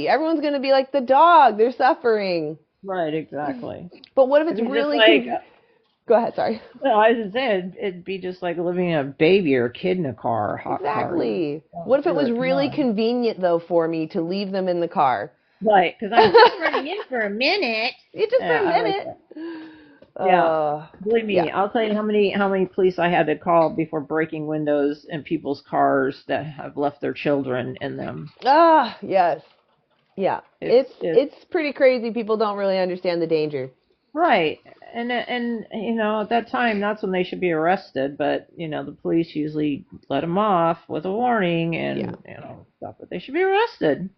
Everyone's going to be like, the dog, they're suffering. Right, exactly. But what if it's really... Go ahead, sorry. Well, I was saying, it'd be just like living a baby or a kid in a car, a hot car. Exactly. What if it was really convenient, though, for me to leave them in the car? Right, because I'm just running in for a minute. Just for a minute. Yeah, believe me, I'll tell you how many police I had to call before breaking windows in people's cars that have left their children in them. Yes. Yeah, it's pretty crazy. People don't really understand the danger. Right, And you know, at that time, that's when they should be arrested. But you know, the police usually let them off with a warning and you know stuff. But they should be arrested.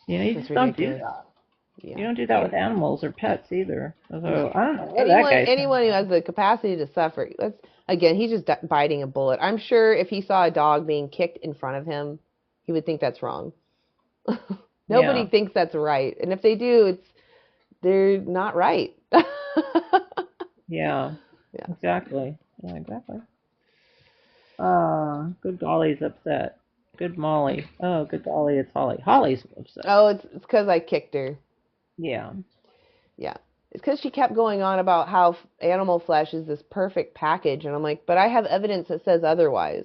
You know, you That's just don't do ridiculous. that. Yeah. You don't do that with animals or pets either. So I don't know what that Anyone, guy's anyone who has the capacity to suffer. Again, he's just biting a bullet. I'm sure if he saw a dog being kicked in front of him, he would think that's wrong. Nobody thinks that's right, and if they do, they're not right. Yeah. Yeah. Exactly. Yeah, exactly. Good golly's upset. Good Molly. Oh, good golly, it's Holly. Holly's upset. Oh, it's because I kicked her. Yeah. Yeah. It's because she kept going on about how animal flesh is this perfect package, and I'm like, but I have evidence that says otherwise.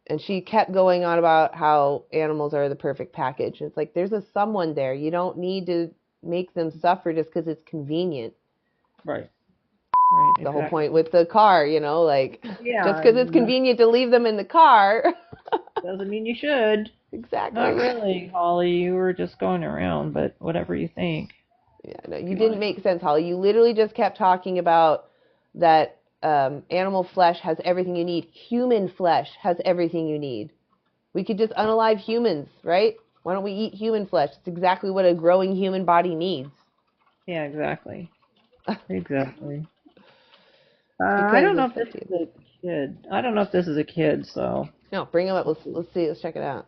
And she kept going on about how animals are the perfect package. It's like, there's someone there. You don't need to make them suffer just because it's convenient. Right. Right. The whole point with the car, you know, like, Yeah, just because it's convenient to leave them in the car. doesn't mean you should. Exactly. Not really, Holly. You were just going around, but whatever you think. Yeah, no, you didn't make sense, Holly. You literally just kept talking about that animal flesh has everything you need. Human flesh has everything you need. We could just unalive humans, right? Why don't we eat human flesh? It's exactly what a growing human body needs. Yeah, exactly. Exactly. I don't know if this is a kid. I don't know if this is a kid, so. No, bring him up. Let's see. Let's check it out.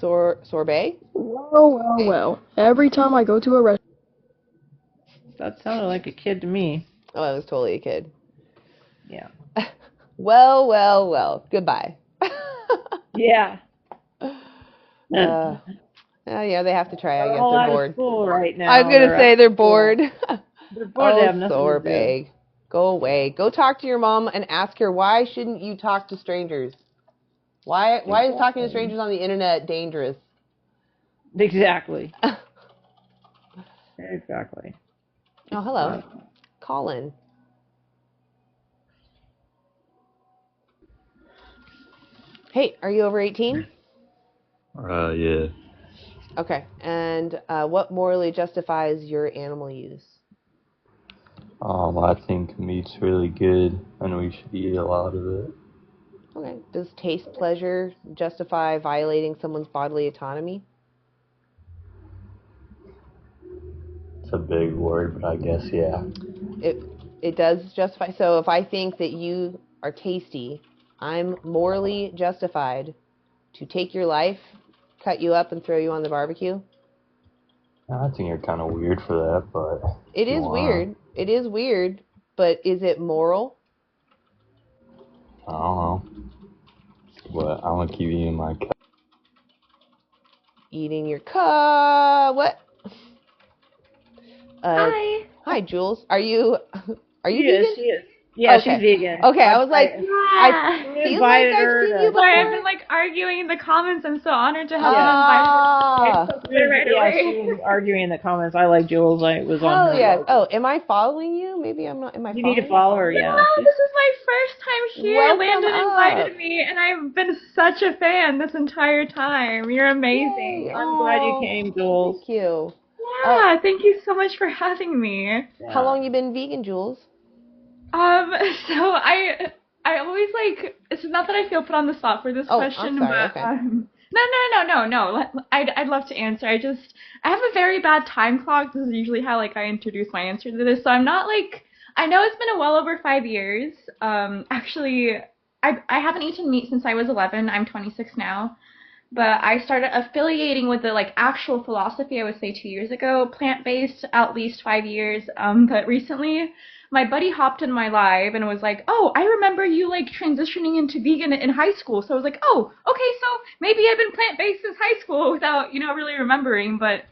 Sorbet? Well. Every time I go to a restaurant. That sounded like a kid to me. Oh, it was totally a kid. Yeah. Well. Goodbye. Yeah. Yeah, they have to try. I guess all they're out bored. Of school right now. I'm gonna say they're bored. They're bored. They have nothing Sorbet. to do. Go away. Go talk to your mom and ask her, why shouldn't you talk to strangers? Why is talking to strangers on the internet dangerous? Exactly. Exactly. Oh, hello. Colin. Hey, are you over 18? Yeah. Okay. And what morally justifies your animal use? I think meat's really good, and we should eat a lot of it. Okay. Does taste pleasure justify violating someone's bodily autonomy? It's a big word, but I guess, yeah. It does justify. So if I think that you are tasty, I'm morally justified to take your life, cut you up, and throw you on the barbecue? I think you're kind of weird for that, but... It is weird. It is weird, but is it moral? I don't know. But I'm going to keep eating my cut. Eating your what? Hi, Jules. Are you vegan? She is. Yeah, okay. she's vegan. Okay, I was like, I feel like I've seen you before. Sorry, I've been like arguing in the comments. I'm so honored to have been invited. Yeah, she was arguing in the comments. I like Jules. I was on her. Yeah. Oh, am I following you? Maybe I'm not. Am I? You need to follow her. Yeah. No, this is my first time here. Welcome Landon up. invited me, and I've been such a fan this entire time. You're amazing. Yay. I'm glad you came, Jules. Thank you. Yeah, thank you so much for having me. Yeah. How long you been vegan, Jules? So I always like, it's not that I feel put on the spot for this question, I'm sorry. but Okay. no. I'd love to answer. I have a very bad time clock. This is usually how like I introduce my answer to this. So I'm not like, I know it's been well over 5 years. Actually, I haven't eaten meat since I was 11. I'm 26 now. But I started affiliating with the like actual philosophy, I would say 2 years ago, plant-based, at least 5 years. But recently, my buddy hopped in my live and was like, oh, I remember you like transitioning into vegan in high school. So I was like, oh, okay, so maybe I've been plant-based since high school without, really remembering. But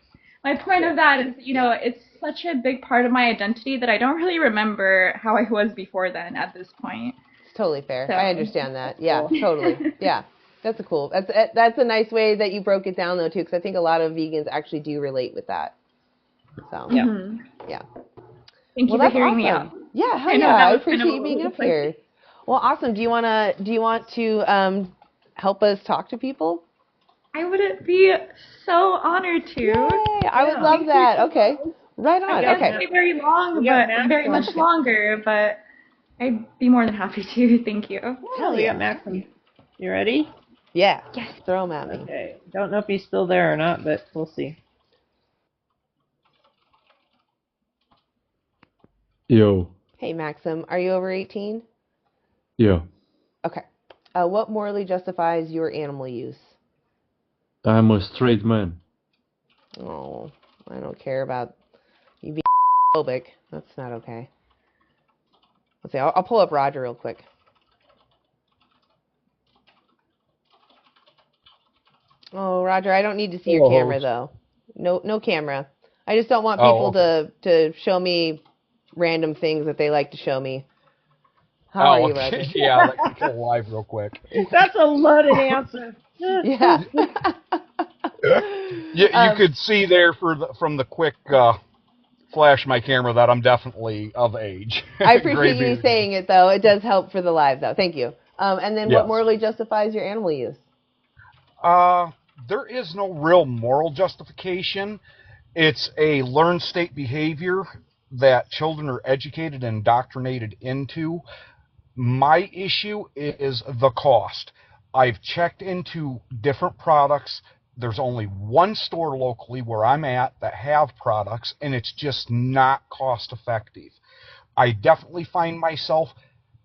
my point of that is, it's such a big part of my identity that I don't really remember how I was before then at this point. It's totally fair. So, I understand that. Yeah, totally. Yeah. That's a nice way that you broke it down though too, because I think a lot of vegans actually do relate with that. So yeah. Thank you for hearing me out. Yeah, hell yeah. I appreciate you being up here. Well, awesome. Do you want to help us talk to people? I would be so honored to. Yay, I would love that. Okay. Right on. I can't Okay. stay very long, but very much longer, but I'd be more than happy to. Thank you. Hell We yeah. got Maxim. You ready? Yeah. Yes. Throw him at me. Okay. Don't know if he's still there or not, but we'll see. Yo. Hey, Maxim, are you over 18? Yeah. Okay. What morally justifies your animal use? I'm a straight man. Oh, I don't care about you being phobic. That's not okay. Let's see. I'll pull up Roger real quick. Oh, Roger, I don't need to see your camera though. No camera. I just don't want people to show me random things that they like to show me. How are you, Roger? Yeah, I'll let you go live real quick. That's a loaded answer. Yeah. You could see there from the quick flash my camera that I'm definitely of age. I appreciate you saying it though. It does help for the live though. Thank you. And then what morally justifies your animal use? There is no real moral justification. It's a learned state behavior that children are educated and indoctrinated into. My issue is the cost. I've checked into different products. There's only one store locally where I'm at that have products, and it's just not cost effective. I definitely find myself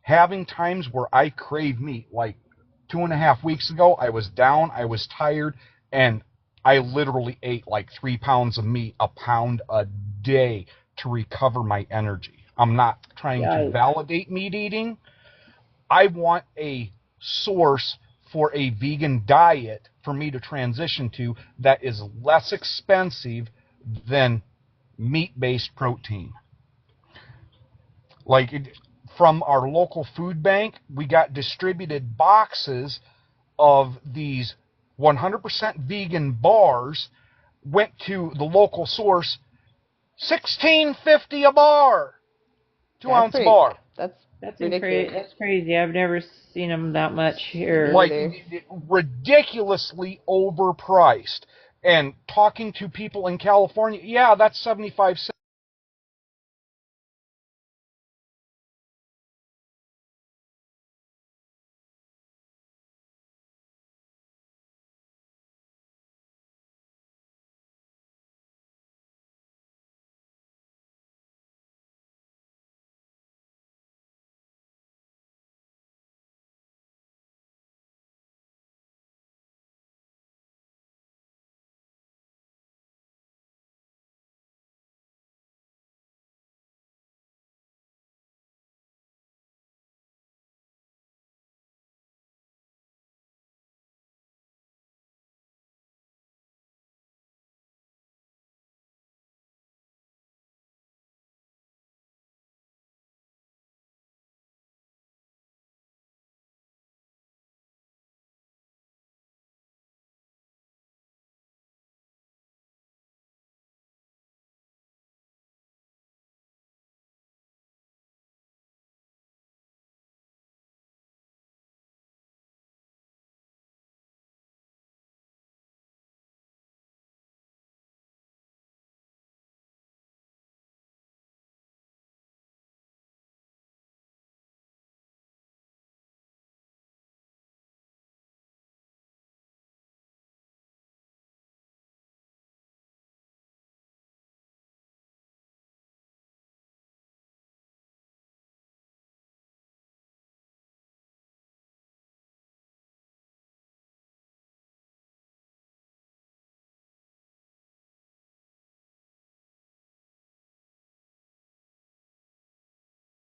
having times where I crave meat. Like 2.5 weeks ago, I was down, I was tired, and I literally ate like 3 pounds of meat, a pound a day to recover my energy. I'm not trying to validate meat eating. I want a source for a vegan diet for me to transition to that is less expensive than meat-based protein. Like from our local food bank, we got distributed boxes of these 100% vegan bars, went to the local source, $16.50 a bar, 2-ounce bar. That's ridiculous. That's crazy. I've never seen them that much here. Like ridiculously overpriced. And talking to people in California, yeah, that's 75 cents.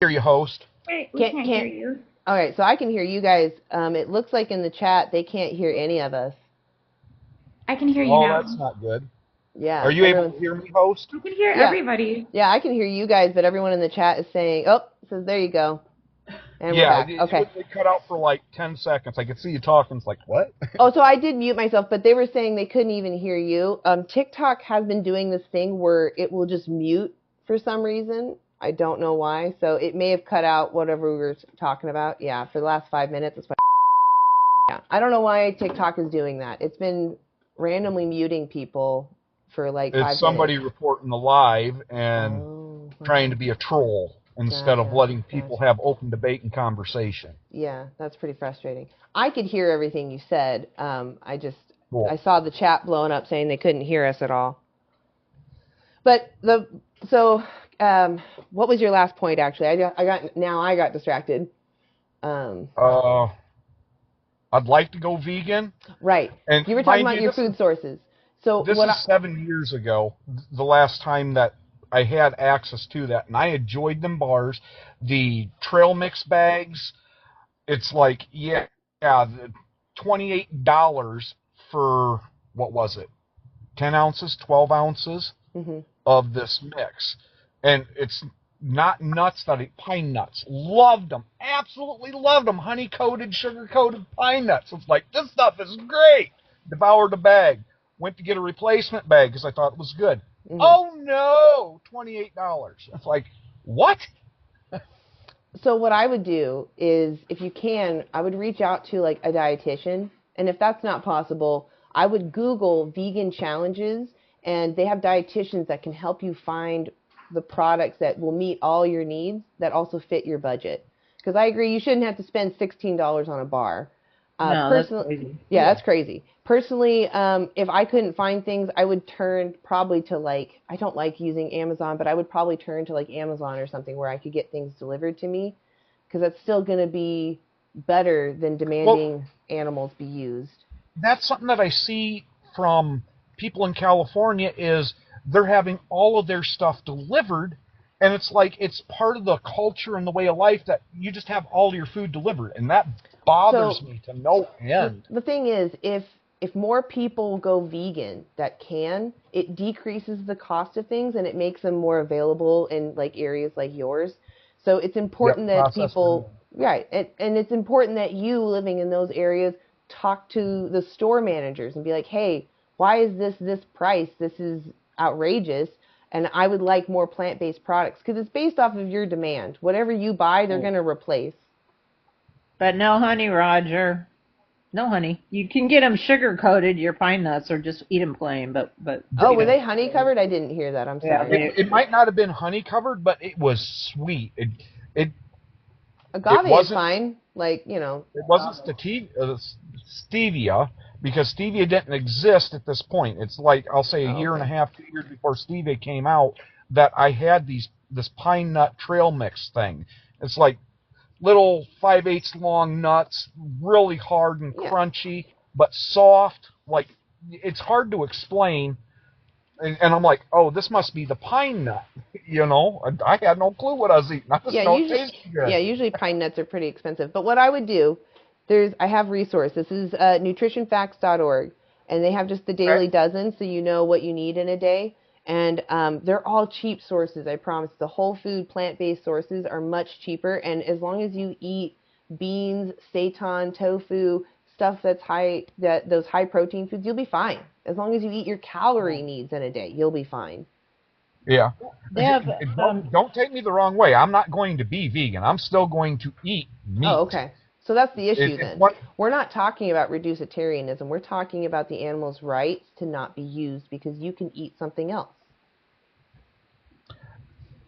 Hear you, host. Wait, we can't hear you. All right, so I can hear you guys. It looks like in the chat they can't hear any of us. I can hear you now. Oh, that's not good. Yeah. Are you able to hear me, host? I can hear everybody. Yeah, I can hear you guys, but everyone in the chat is saying, "Oh, it says there you go." And Yeah, we're back. Okay. it cut out for like 10 seconds. I could see you talking. It's like, what? Oh, so I did mute myself, but they were saying they couldn't even hear you. TikTok has been doing this thing where it will just mute for some reason. I don't know why. So it may have cut out whatever we were talking about. Yeah, for the last 5 minutes. That's why. Yeah, I don't know why TikTok is doing that. It's been randomly muting people for like 5 minutes. It's somebody reporting the live and trying to be a troll instead of letting people have open debate and conversation. Yeah, that's pretty frustrating. I could hear everything you said. I saw the chat blowing up saying they couldn't hear us at all. But what was your last point? Actually, I got distracted. I'd like to go vegan. Right. And you were talking about your food sources. So this is 7 years ago, the last time that I had access to that, and I enjoyed them bars. The trail mix bags, it's like, $28 for, what was it, 10 ounces, 12 ounces of this mix. And it's not nuts, pine nuts. Loved them. Absolutely loved them. Honey-coated, sugar-coated pine nuts. It's like, this stuff is great. Devoured the bag. Went to get a replacement bag because I thought it was good. Oh, no, $28. It's like, what? So what I would do is, if you can, I would reach out to like a dietitian. And if that's not possible, I would Google vegan challenges. And they have dietitians that can help you find the products that will meet all your needs that also fit your budget. Because I agree, you shouldn't have to spend $16 on a bar. No, that's crazy. Yeah, that's crazy. Personally, if I couldn't find things, I would turn probably to I don't like using Amazon, but I would probably turn to like Amazon or something where I could get things delivered to me, because that's still going to be better than demanding animals be used. That's something that I see from people in California is they're having all of their stuff delivered, and it's like it's part of the culture and the way of life that you just have all your food delivered, and that bothers me to no end. The thing is, if more people go vegan that can, it decreases the cost of things and it makes them more available in like areas like yours. So it's important that people, right, and it's important that you living in those areas talk to the store managers and be like, hey, why is this price? This is outrageous, and I would like more plant-based products, because it's based off of your demand. Whatever you buy, they're going to replace. But no honey, Roger. No honey. You can get them sugar-coated, your pine nuts, or just eat them plain. But were they honey covered? I didn't hear that. I'm sorry. It might not have been honey covered, but it was sweet. Agave is fine. It wasn't stevia, because stevia didn't exist at this point. It's like, I'll say a year and a half, 2 years before stevia came out, that I had this pine nut trail mix thing. It's like little 5/8 long nuts, really hard and crunchy, but soft. Like, it's hard to explain. And I'm like, oh, this must be the pine nut. I had no clue what I was eating. Usually pine nuts are pretty expensive. But what I would do, I have resources. This is nutritionfacts.org, and they have just the Dailey Dozen, so you know what you need in a day. And they're all cheap sources, I promise. The whole food, plant-based sources are much cheaper, and as long as you eat beans, seitan, tofu, stuff that's those high protein foods, you'll be fine. As long as you eat your calorie needs in a day, you'll be fine. Yeah. Don't take me the wrong way. I'm not going to be vegan. I'm still going to eat meat. Oh, okay. So that's the issue then. We're not talking about reducitarianism. We're talking about the animal's rights to not be used because you can eat something else.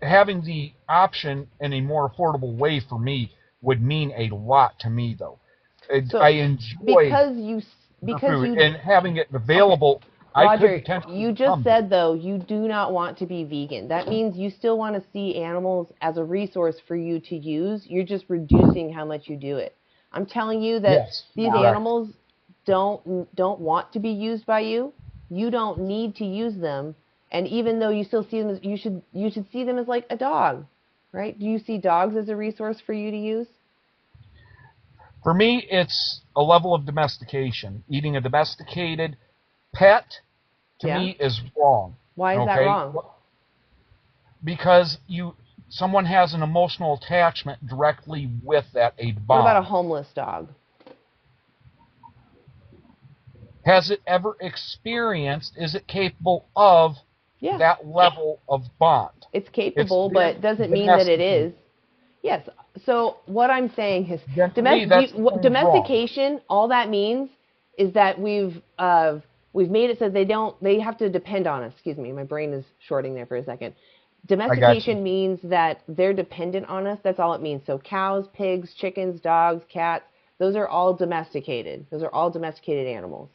Having the option in a more affordable way for me would mean a lot to me, though. I enjoy food, and having it available. Roger, you just said, though, you do not want to be vegan. That means you still want to see animals as a resource for you to use. You're just reducing how much you do it. I'm telling you that these animals don't want to be used by you. You don't need to use them. And even though you still see them, you should see them as like a dog, right? Do you see dogs as a resource for you to use? For me, it's a level of domestication. Eating a domesticated pet, to me, is wrong. Why is that wrong? Because someone has an emotional attachment directly with a bond. What about a homeless dog? Has it ever experienced, is it capable of that level of bond? It's capable, but doesn't mean that it is. Yes. So what I'm saying is domestication, all that means is that we're we've made it so they have to depend on us. Excuse me, my brain is shorting there for a second. I got you. Domestication means that they're dependent on us. That's all it means. So cows, pigs, chickens, dogs, cats, those are all domesticated. Those are all domesticated animals.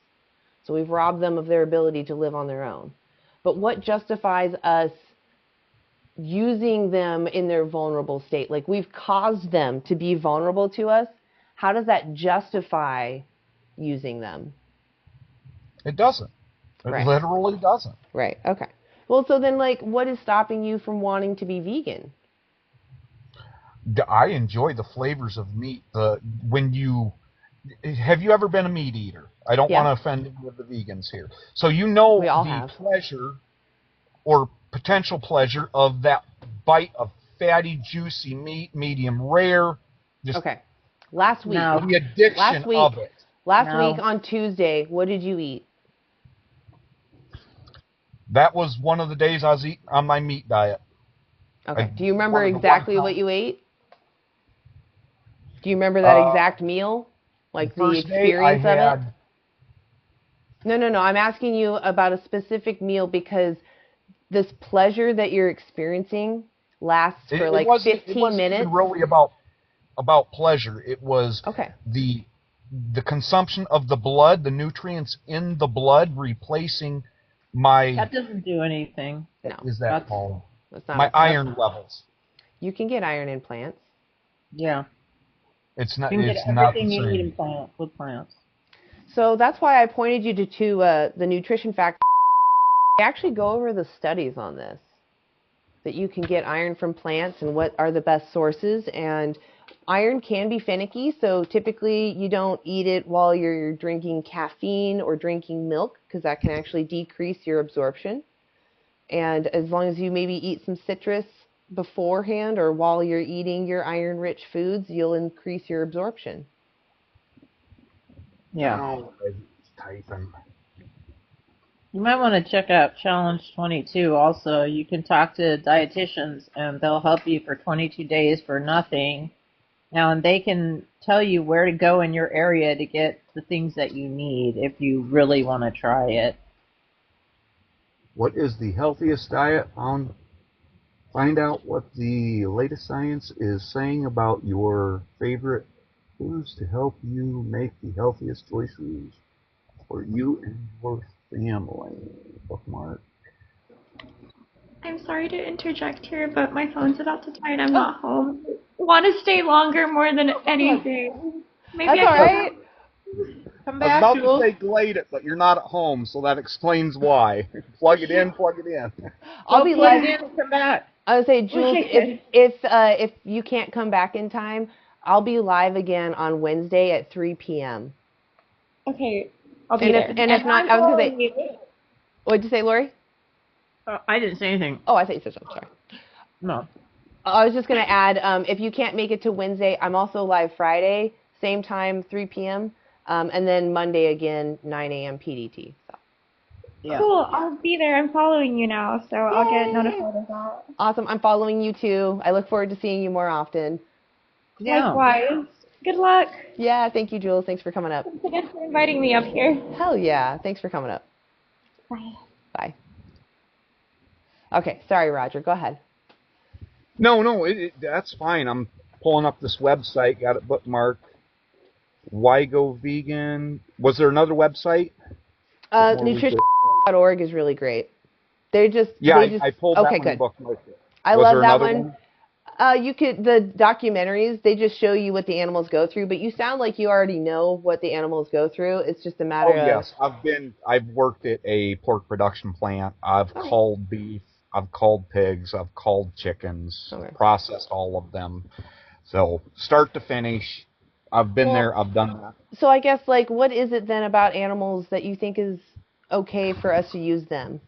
So we've robbed them of their ability to live on their own. But what justifies us using them in their vulnerable state? Like, we've caused them to be vulnerable to us. How does that justify using them? It doesn't. It literally doesn't. Right. Okay. Well, so then, like, what is stopping you from wanting to be vegan? I enjoy the flavors of meat. Have you ever been a meat eater? I don't want to offend any of the vegans here. So you know the pleasure or potential pleasure of that bite of fatty, juicy meat, medium rare. Okay. Last week. The addiction of it. Last week on Tuesday, what did you eat? That was one of the days I was eating on my meat diet. Okay. Do you remember exactly what you ate? Do you remember that exact meal? Like the experience of it? No. I'm asking you about a specific meal because this pleasure that you're experiencing lasts for like 15 minutes. It wasn't even really about pleasure. It was the consumption of the blood, the nutrients in the blood replacing my... That doesn't do anything. No. Is that called? That's not my iron levels. You can get iron in plants. Yeah. It's not. You can get everything you need in with plants. So that's why I pointed you to the nutrition fact. They actually go over the studies on this, that you can get iron from plants and what are the best sources. And iron can be finicky, so typically you don't eat it while you're drinking caffeine or drinking milk, because that can actually decrease your absorption. And as long as you maybe eat some citrus beforehand or while you're eating your iron-rich foods, you'll increase your absorption. Yeah. You might want to check out Challenge 22 also. You can talk to dietitians and they'll help you for 22 days for nothing. Now, and they can tell you where to go in your area to get the things that you need if you really want to try it. What is the healthiest diet? Find out what the latest science is saying about your favorite foods to help you make the healthiest choices for you and your family. Bookmark. I'm sorry to interject here, but my phone's about to die and I'm not home. I want to stay longer more than anything. Maybe That's all right. Come back. I was about to say glade it, but you're not at home, so that explains why. Plug it in, plug it in. I'll be live. Come back. I would say, Jules, if you can't come back in time, I'll be live again on Wednesday at 3 p.m. Okay, I'll be there. And if not, I was going to say, what'd you say, Lori? I didn't say anything. Oh, I thought you said something. Sorry. No. I was just going to add, if you can't make it to Wednesday, I'm also live Friday, same time, 3 p.m., and then Monday again, 9 a.m. PDT. So. Yeah. Cool, I'll be there. I'm following you now, so I'll get notified of that. Awesome. I'm following you too. I look forward to seeing you more often. Yeah. Likewise. Good luck. Yeah, thank you, Jules. Thanks for coming up. Thanks again for inviting me up here. Hell yeah. Thanks for coming up. Bye. Bye. Okay, sorry, Roger. Go ahead. No, that's fine. I'm pulling up this website, got it bookmarked. Why Go Vegan? Was there another website? Nutrition.org is really great. I pulled that one and bookmarked it. I love that one. The documentaries, they just show you what the animals go through, but you sound like you already know what the animals go through. It's just a matter of... yes. I've worked at a pork production plant. I've culled beef. I've culled pigs. I've culled chickens. Processed all of them. So, start to finish, I've been there. I've done that. So I guess, what is it then about animals that you think is okay for us to use them?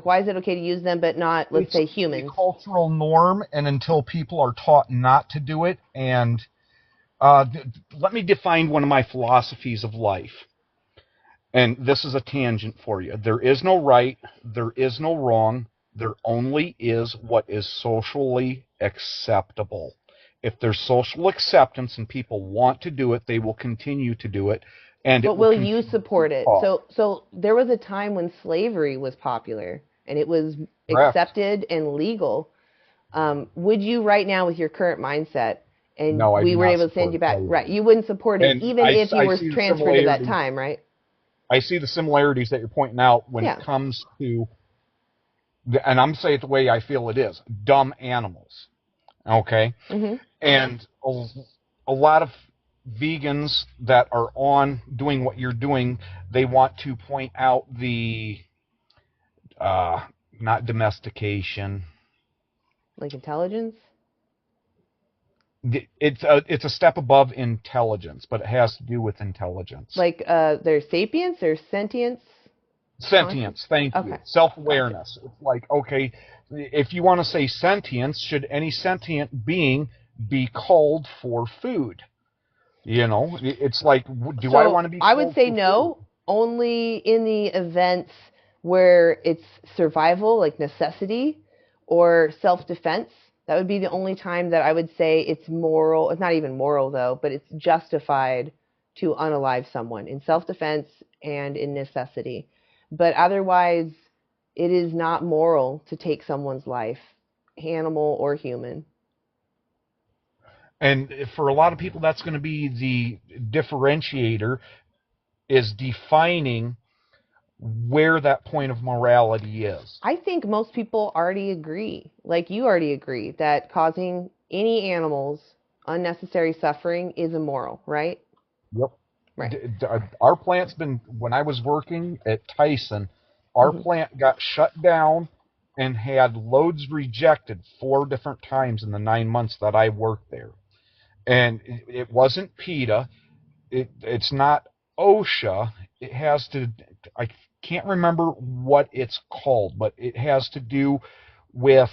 Why is it okay to use them but not, let's say, humans? It's a cultural norm, and until people are taught not to do it, and let me define one of my philosophies of life. And this is a tangent for you. There is no right, there is no wrong, there only is what is socially acceptable. If there's social acceptance and people want to do it, they will continue to do it. And But it will will you support it? So there was a time when slavery was popular and it was Correct. accepted and legal. Would you right now, with your current mindset, and No, I we do were not able to send support you back, slavery. right? You wouldn't support it And even if you I were see the transferred to that similarities. time, right? I see the similarities that you're pointing out when Yeah. it comes to, and I'm saying it the way I feel it is, dumb animals. Okay? Mm-hmm. And a lot of vegans that are on doing what you're doing, they want to point out the, not domestication. Like intelligence? It's a step above intelligence, but it has to do with intelligence. Like their sapience or sentience? Sentience, thank you. Okay. Self-awareness. It's like, okay, if you want to say sentience, should any sentient being be called for food? You know, it's like, do I want to be called I would say for no, only in the events where it's survival, like necessity, or self-defense. That would be the only time that I would say it's moral. It's not even moral, though, but it's justified to unalive someone in self-defense and in necessity. But otherwise, it is not moral to take someone's life, animal or human. And for a lot of people, that's going to be the differentiator, is defining where that point of morality is. I think most people already agree, like you already agree, that causing any animals unnecessary suffering is immoral, right? Yep. Right. Our plant's been, when I was working at Tyson, our plant got shut down and had loads rejected 4 different times in the 9 months that I worked there. And it wasn't PETA. It's not OSHA. It has to, I can't remember what it's called, but it has to do with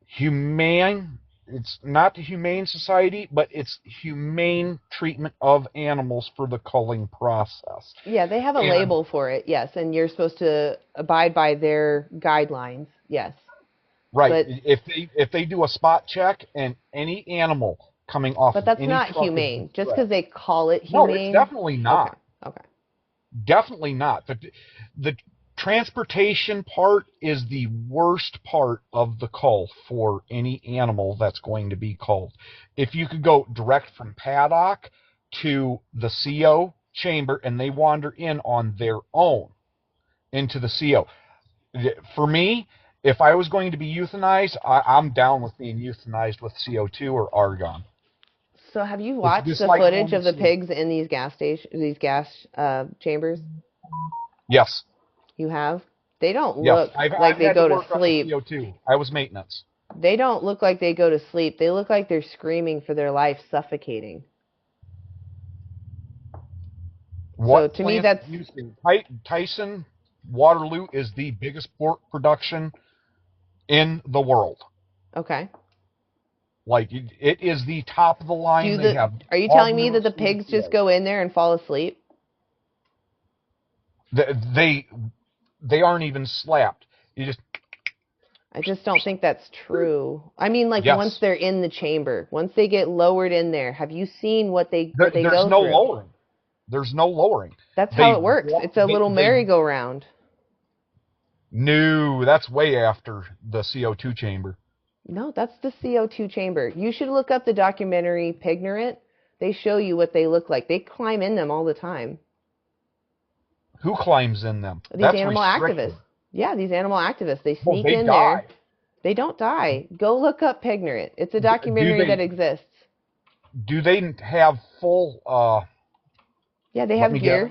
humane. It's not the Humane Society, but it's humane treatment of animals for the culling process. Yeah, they have a label for it, yes, and you're supposed to abide by their guidelines, yes. Right. But, if they do a spot check and any animal coming off but that's of any not truck humane. is Just because they call it No, humane. it's definitely not. Okay. Definitely not. The transportation part is the worst part of the cull for any animal that's going to be culled. If you could go direct from paddock to the CO chamber and they wander in on their own into the CO. For me, if I was going to be euthanized, I'm down with being euthanized with CO2 or argon. So have you watched the like footage of the going to- pigs in these gas chambers? Yes. You have? They don't Yes. look I've like they had go to to work on the sleep. CO2. I was maintenance. They don't look like they go to sleep. They look like they're screaming for their life, suffocating. What So to me, plant that's using Tyson Waterloo is the biggest pork production in the world. okay. Like it is the top of the line. Are you telling me that the pigs just go in there and fall asleep? They aren't even slapped. You just. I just don't think that's true. I mean, like Yes. once they're in the chamber, once they get lowered in there, have you seen what they go through? There's no lowering. There's no lowering. That's how it works. It's a little merry-go-round. No, that's way after the CO2 chamber. No, that's the CO2 chamber. You should look up the documentary Pignorant. They show you what they look like. They climb in them all the time. Who climbs in them? These That's animal restricted. activists. Yeah, these animal activists. They Well, sneak they in die. there. They don't die. Go look up Pignorant. It's a documentary that exists. Do they have full? Yeah, they have gear.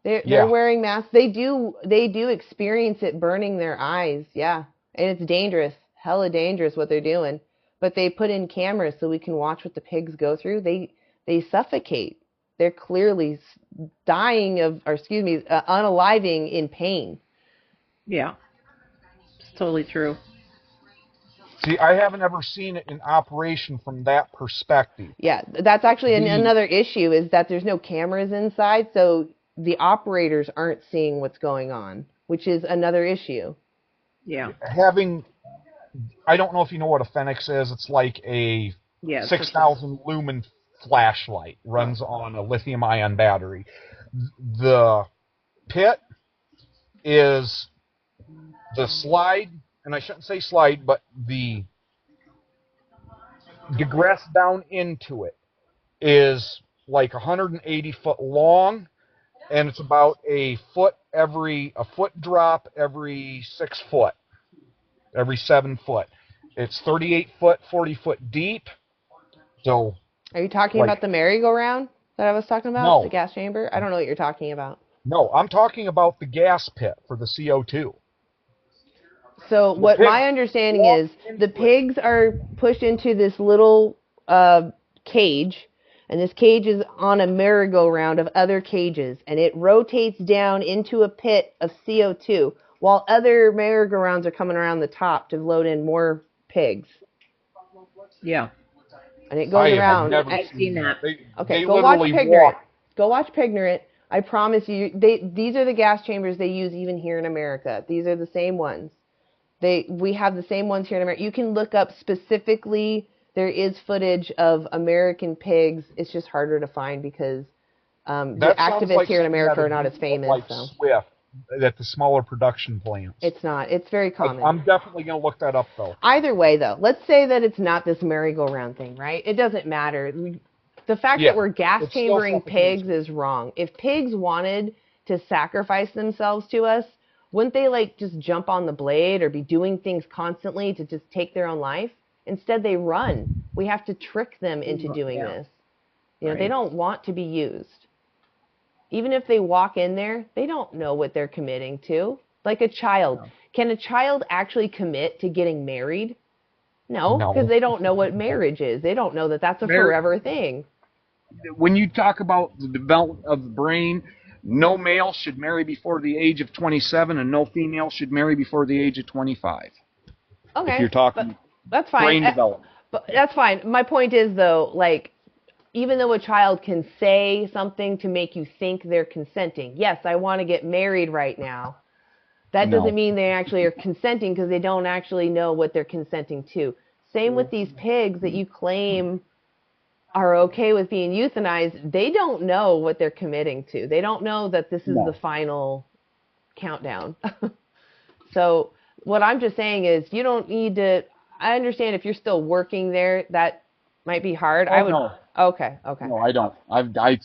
They're wearing masks. They do experience it burning their eyes. Yeah, and it's dangerous. Hella dangerous what they're doing. But they put in cameras so we can watch what the pigs go through. They suffocate. They're clearly dying unaliving in pain. Yeah, it's totally true. See, I haven't ever seen it in operation from that perspective. Yeah, that's actually another issue, is that there's no cameras inside, so the operators aren't seeing what's going on, which is another issue. Yeah. I don't know if you know what a phoenix is. It's like a Yeah, 6,000 lumen flashlight, runs on a lithium-ion battery. The pit is the slide, and I shouldn't say slide, but the digress down into it is like 180 foot long, and it's about a foot drop every 6 foot, every 7 foot. It's 38 foot, 40 foot deep. So, are you talking about the merry-go-round that I was talking about? No. The gas chamber? I don't know what you're talking about. No, I'm talking about the gas pit for the CO2. So what my understanding is, the pigs are pushed into this little cage, and this cage is on a merry-go-round of other cages, and it rotates down into a pit of CO2 while other merry-go-rounds are coming around the top to load in more pigs. Yeah. And it goes around. I've seen that. Okay, go watch Pignorant. Go watch Pignorant. I promise you, these are the gas chambers they use even here in America. These are the same ones. We have the same ones here in America. You can look up specifically. There is footage of American pigs. It's just harder to find because the activists here in America are not as famous. Like so. Swift at the smaller production plants. It's not. It's very common. I'm definitely going to look that up, though. Either way, though, let's say that it's not this merry-go-round thing, right? It doesn't matter. The fact that we're gas chambering pigs is wrong. If pigs wanted to sacrifice themselves to us, wouldn't they like just jump on the blade or be doing things constantly to just take their own life? Instead, they run. We have to trick them into doing this. You know, they don't want to be used. Even if they walk in there, they don't know what they're committing to. Like a child. Can a child actually commit to getting married? No, because they don't know what marriage is. They don't know that that's a forever thing. When you talk about the development of the brain, no male should marry before the age of 27, and no female should marry before the age of 25. Okay. If you're talking that's fine. brain development. But that's fine. My point is, though, like, even though a child can say something to make you think they're consenting, yes, I want to get married right now, that doesn't mean they actually are consenting because they don't actually know what they're consenting to. Same with these pigs that you claim are okay with being euthanized. They don't know what they're committing to. They don't know that this is the final countdown. So what I'm just saying is you don't need to, I understand if you're still working there, that might be hard. No. Okay. No, I don't. I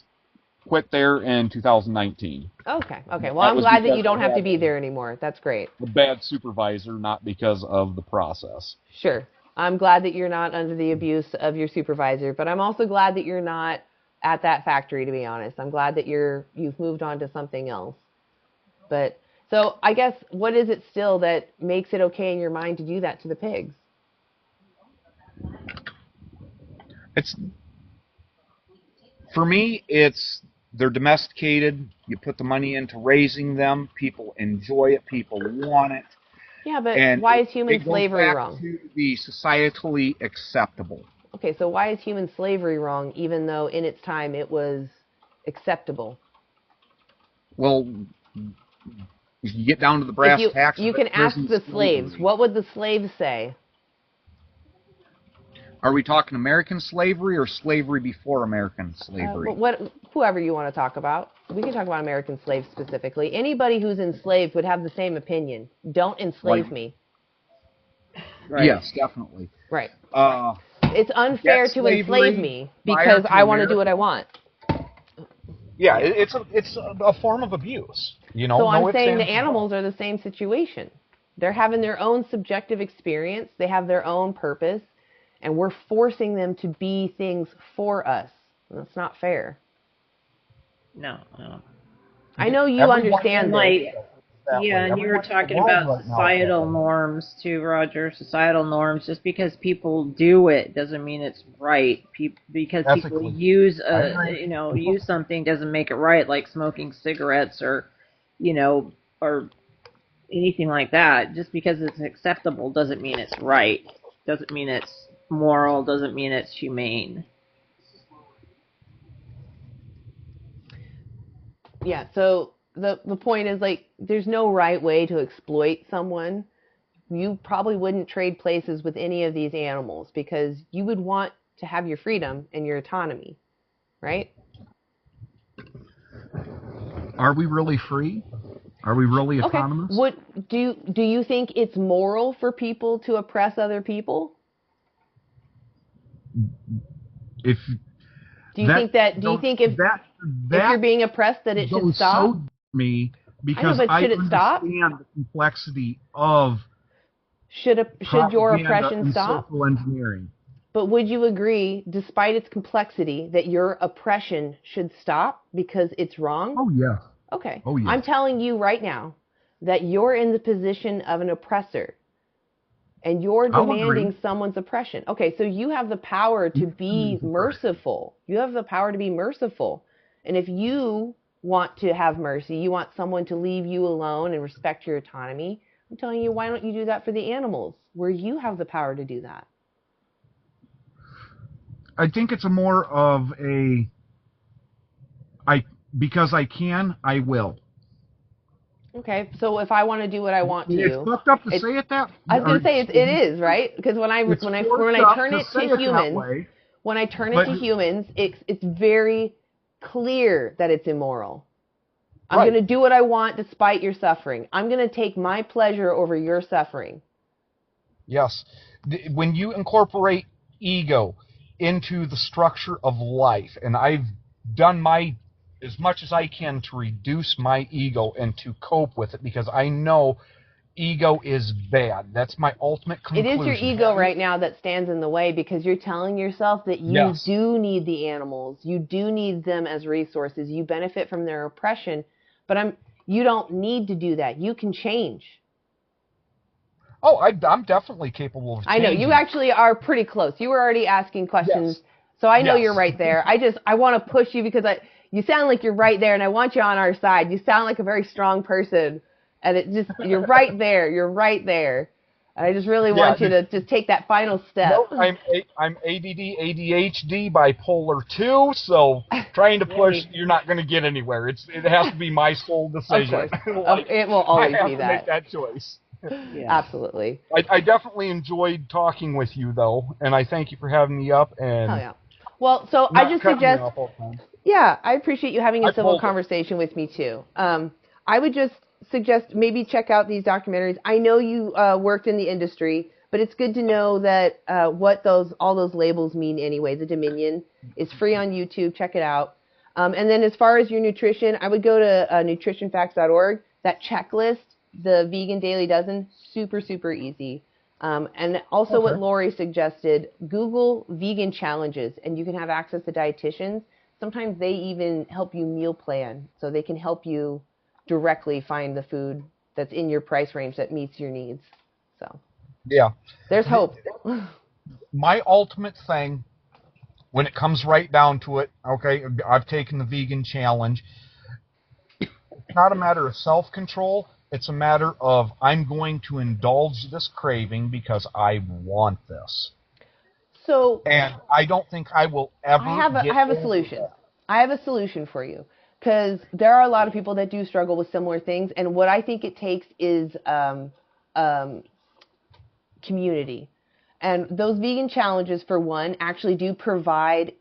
quit there in 2019. Okay. Well, I'm glad that you don't have to be there anymore. That's great. A bad supervisor, not because of the process. Sure. I'm glad that you're not under the abuse of your supervisor, but I'm also glad that you're not at that factory, to be honest. I'm glad that you've moved on to something else. But so I guess what is it still that makes it okay in your mind to do that to the pigs? For me, they're domesticated. You put the money into raising them. People enjoy it. People want it. Yeah, but and why is human it slavery goes back wrong? To the societally acceptable. Okay, so why is human slavery wrong, even though in its time it was acceptable? Well, if you get down to the brass tacks, you can ask the slaves. What would the slaves say? Are we talking American slavery or slavery before American slavery? Whoever you want to talk about. We can talk about American slaves specifically. Anybody who's enslaved would have the same opinion. Don't enslave me. Right. Yes, definitely. Right. It's unfair to enslave me because I want to do what I want. Yeah, it's a form of abuse. You know. So I'm saying the animals are the same situation. They're having their own subjective experience. They have their own purpose. And we're forcing them to be things for us. That's not fair. No. I know you understand this. Yeah, and you were talking about societal norms too, Roger. Societal norms. Just because people do it doesn't mean it's right. Because people use use something doesn't make it right, like smoking cigarettes or anything like that. Just because it's acceptable doesn't mean it's right. Doesn't mean it's moral, doesn't mean it's humane. Yeah, so the point is, like, there's no right way to exploit someone. You probably wouldn't trade places with any of these animals because you would want to have your freedom and your autonomy, right? Are we really free? Are we really Okay. autonomous? What do you think it's moral for people to oppress other people? If Do you think if you're being oppressed that it should stop? So me because I know, but should it stop? understand the complexity of should your oppression and stop? social engineering. But would you agree, despite its complexity, that your oppression should stop because it's wrong? Oh yeah. Okay. Oh yeah. I'm telling you right now that you're in the position of an oppressor. And you're demanding someone's oppression. Okay, so you have the power to be merciful. You have the power to be merciful. And if you want to have mercy, you want someone to leave you alone and respect your autonomy, I'm telling you, why don't you do that for the animals, where you have the power to do that? I think it's a more of because I can, I will. Okay, so if I want to do what I want to, it's fucked up to say it that. I was going to say it is, right? Because when I turn it to humans, when I turn it to humans, it's very clear that it's immoral. I'm going to do what I want despite your suffering. I'm going to take my pleasure over your suffering. Yes, when you incorporate ego into the structure of life, and I've done as much as I can to reduce my ego and to cope with it, because I know ego is bad. That's my ultimate conclusion. It is your ego right now that stands in the way, because you're telling yourself that you do need the animals. You do need them as resources. You benefit from their oppression, but you don't need to do that. You can change. Oh, I'm definitely capable of changing. I know. You actually are pretty close. You were already asking questions, so I know you're right there. I want to push you because you sound like you're right there, and I want you on our side. You sound like a very strong person, and you're right there. You're right there. And I just really want you to just take that final step. No, I'm ADD, ADHD, bipolar 2, so trying to push, you're not going to get anywhere. It has to be my sole decision. Of course. It will always I have be to that. make that choice. Yeah. Absolutely. I definitely enjoyed talking with you, though, and I thank you for having me up. And yeah. Well, so I just suggest... Yeah, I appreciate you having a civil conversation with me, too. I would just suggest maybe check out these documentaries. I know you worked in the industry, but it's good to know that what all those labels mean anyway. The Dominion is free on YouTube. Check it out. And then as far as your nutrition, I would go to nutritionfacts.org. That checklist, the Vegan Daily Dozen, super, super easy. And also what Lori suggested, Google vegan challenges, and you can have access to dietitians. Sometimes they even help you meal plan, so they can help you directly find the food that's in your price range that meets your needs. So there's hope. My ultimate thing, when it comes right down to it, okay, I've taken the vegan challenge. It's not a matter of self-control. It's a matter of I'm going to indulge this craving because I want this. And I don't think I will ever. I have a solution. I have a solution for you, because there are a lot of people that do struggle with similar things, and what I think it takes is community. And those vegan challenges, for one, actually do provide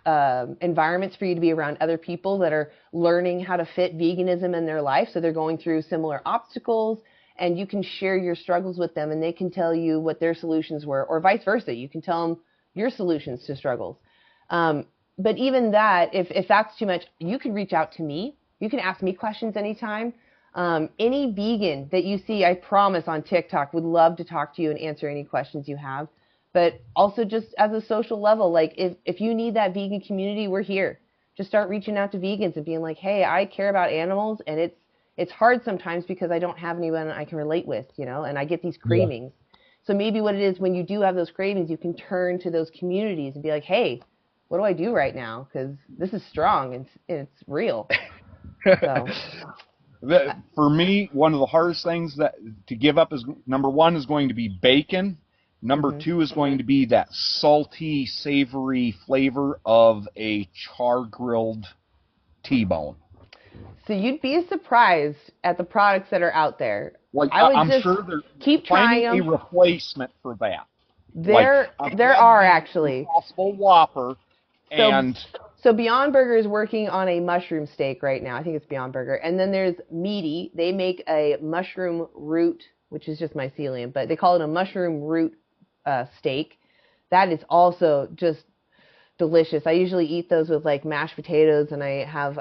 environments for you to be around other people that are learning how to fit veganism in their life. So they're going through similar obstacles, and you can share your struggles with them, and they can tell you what their solutions were, or vice versa. You can tell them your solutions to struggles. But even that, if that's too much, you can reach out to me. You can ask me questions anytime. Any vegan that you see, I promise, on TikTok would love to talk to you and answer any questions you have. But also just as a social level, like if you need that vegan community, we're here. Just start reaching out to vegans and being like, hey, I care about animals, and it's hard sometimes because I don't have anyone I can relate with, and I get these cravings. So maybe what it is, when you do have those cravings, you can turn to those communities and be like, hey, what do I do right now? Because this is strong and it's real. So. For me, one of the hardest things to give up is, number one, is going to be bacon. Number two is going to be that salty, savory flavor of a char-grilled T-bone. So you'd be surprised at the products that are out there. I'm sure they're keep trying finding a replacement for that. There are actually. Impossible Whopper, and so Beyond Burger is working on a mushroom steak right now. I think it's Beyond Burger. And then there's Meaty. They make a mushroom root, which is just mycelium, but they call it a mushroom root steak. That is also just delicious. I usually eat those with like mashed potatoes, and I have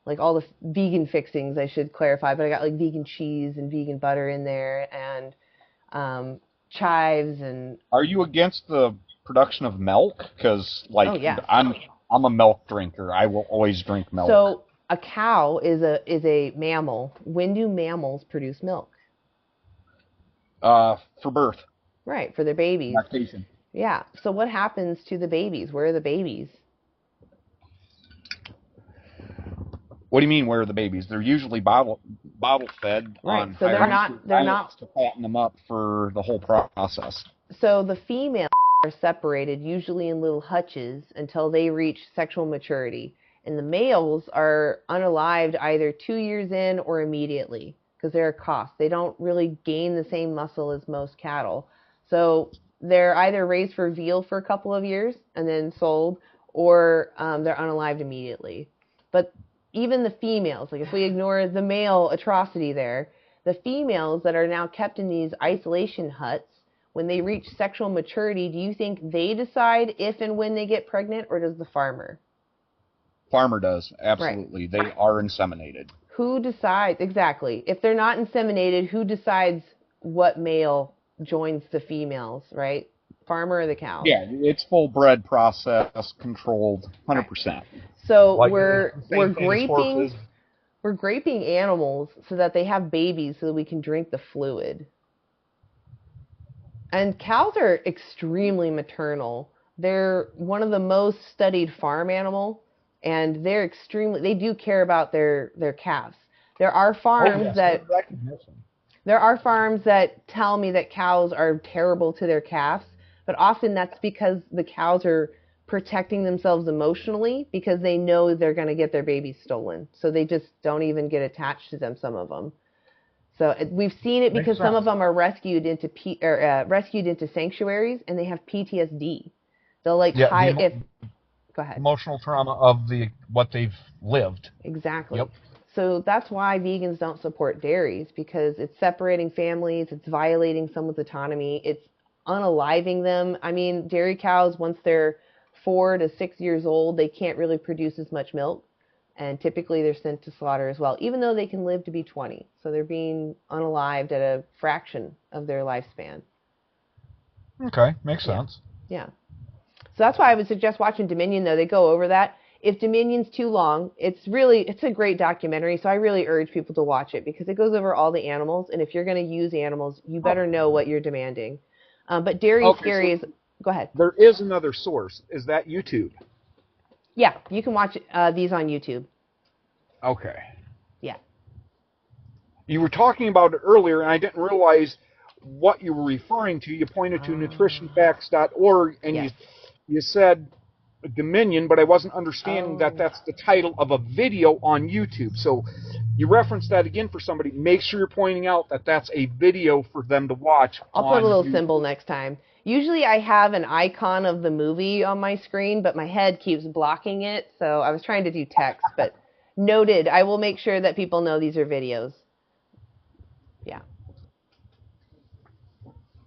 like all the vegan fixings, I should clarify, but I got like vegan cheese and vegan butter in there, and chives. And are you against the production of milk? Because like I'm a milk drinker. I will always drink milk. So a cow is a mammal. When do mammals produce milk? For birth. Right, for their babies. Lactation. Yeah. So what happens to the babies? Where are the babies? What do you mean, where are the babies? They're usually bottle fed. Right. On so they're not to fatten them up for the whole process. So the females are separated, usually in little hutches, until they reach sexual maturity. And the males are unalived either 2 years in or immediately, because they're a cost. They don't really gain the same muscle as most cattle. So they're either raised for veal for a couple of years and then sold, or they're unalived immediately. But even the females, like if we ignore the male atrocity there, the females that are now kept in these isolation huts, when they reach sexual maturity, do you think they decide if and when they get pregnant, or does the farmer? Farmer does, absolutely. Right. They are inseminated. Who decides? Exactly. If they're not inseminated, who decides what male joins the females, right? Farmer or the cow? Yeah, it's full bred process, controlled, 100%. Right. So like we're graping animals so that they have babies so that we can drink the fluid. And cows are extremely maternal. They're one of the most studied farm animal, and they do care about their calves. There are farms that tell me that cows are terrible to their calves, but often that's because the cows are protecting themselves emotionally because they know they're going to get their babies stolen. So they just don't even get attached to them, some of them. So we've seen it because some of them are rescued into sanctuaries, and they have PTSD. They'll go ahead. Emotional trauma of what they've lived. Exactly. Yep. So that's why vegans don't support dairies, because it's separating families, it's violating someone's autonomy, it's unaliving them. I mean, dairy cows, once they're 4 to 6 years old, they can't really produce as much milk. And typically they're sent to slaughter as well, even though they can live to be 20. So they're being unalived at a fraction of their lifespan. Okay, makes sense. Yeah. So that's why I would suggest watching Dominion, though. They go over that. If Dominion's too long, it's a great documentary, so I really urge people to watch it because it goes over all the animals, and if you're going to use animals, you better know what you're demanding. But Dairy Scary is... Go ahead. There is another source. Is that YouTube? Yeah, you can watch these on YouTube. Okay. Yeah. You were talking about it earlier, and I didn't realize what you were referring to. You pointed to nutritionfacts.org, and you said Dominion, but I wasn't understanding that that's the title of a video on YouTube. So you reference that again for somebody. Make sure you're pointing out that that's a video for them to watch. I'll put a little symbol next time. Usually I have an icon of the movie on my screen, but my head keeps blocking it, so I was trying to do text, but noted. I will make sure that people know these are videos. Yeah.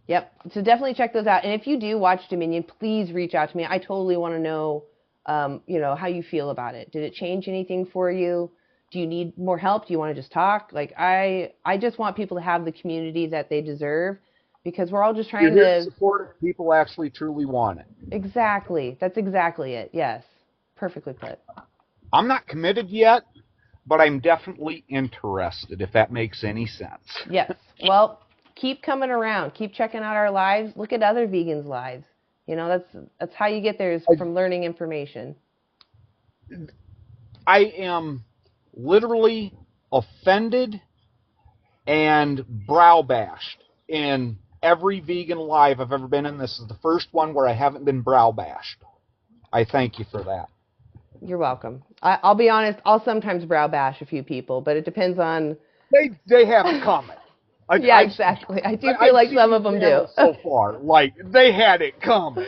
Yep. So definitely check those out. And if you do watch Dominion, please reach out to me. I totally want to know, how you feel about it. Did it change anything for you? Do you need more help? Do you want to just talk? Like, I just want people to have the community that they deserve, because we're all just trying to support it. People actually truly want it. Exactly. That's exactly it. Yes. Perfectly put. I'm not committed yet, but I'm definitely interested, if that makes any sense. Yes. Well, keep coming around. Keep checking out our lives. Look at other vegans' lives. That's how you get there, is from learning information. I am literally offended and brow bashed in every vegan live I've ever been in. This is the first one where I haven't been brow bashed. I thank you for that. You're welcome. I'll be honest, I'll sometimes brow bash a few people, but it depends on... They have it coming. Yeah, exactly. I do feel like some of them do. So far, like they had it coming.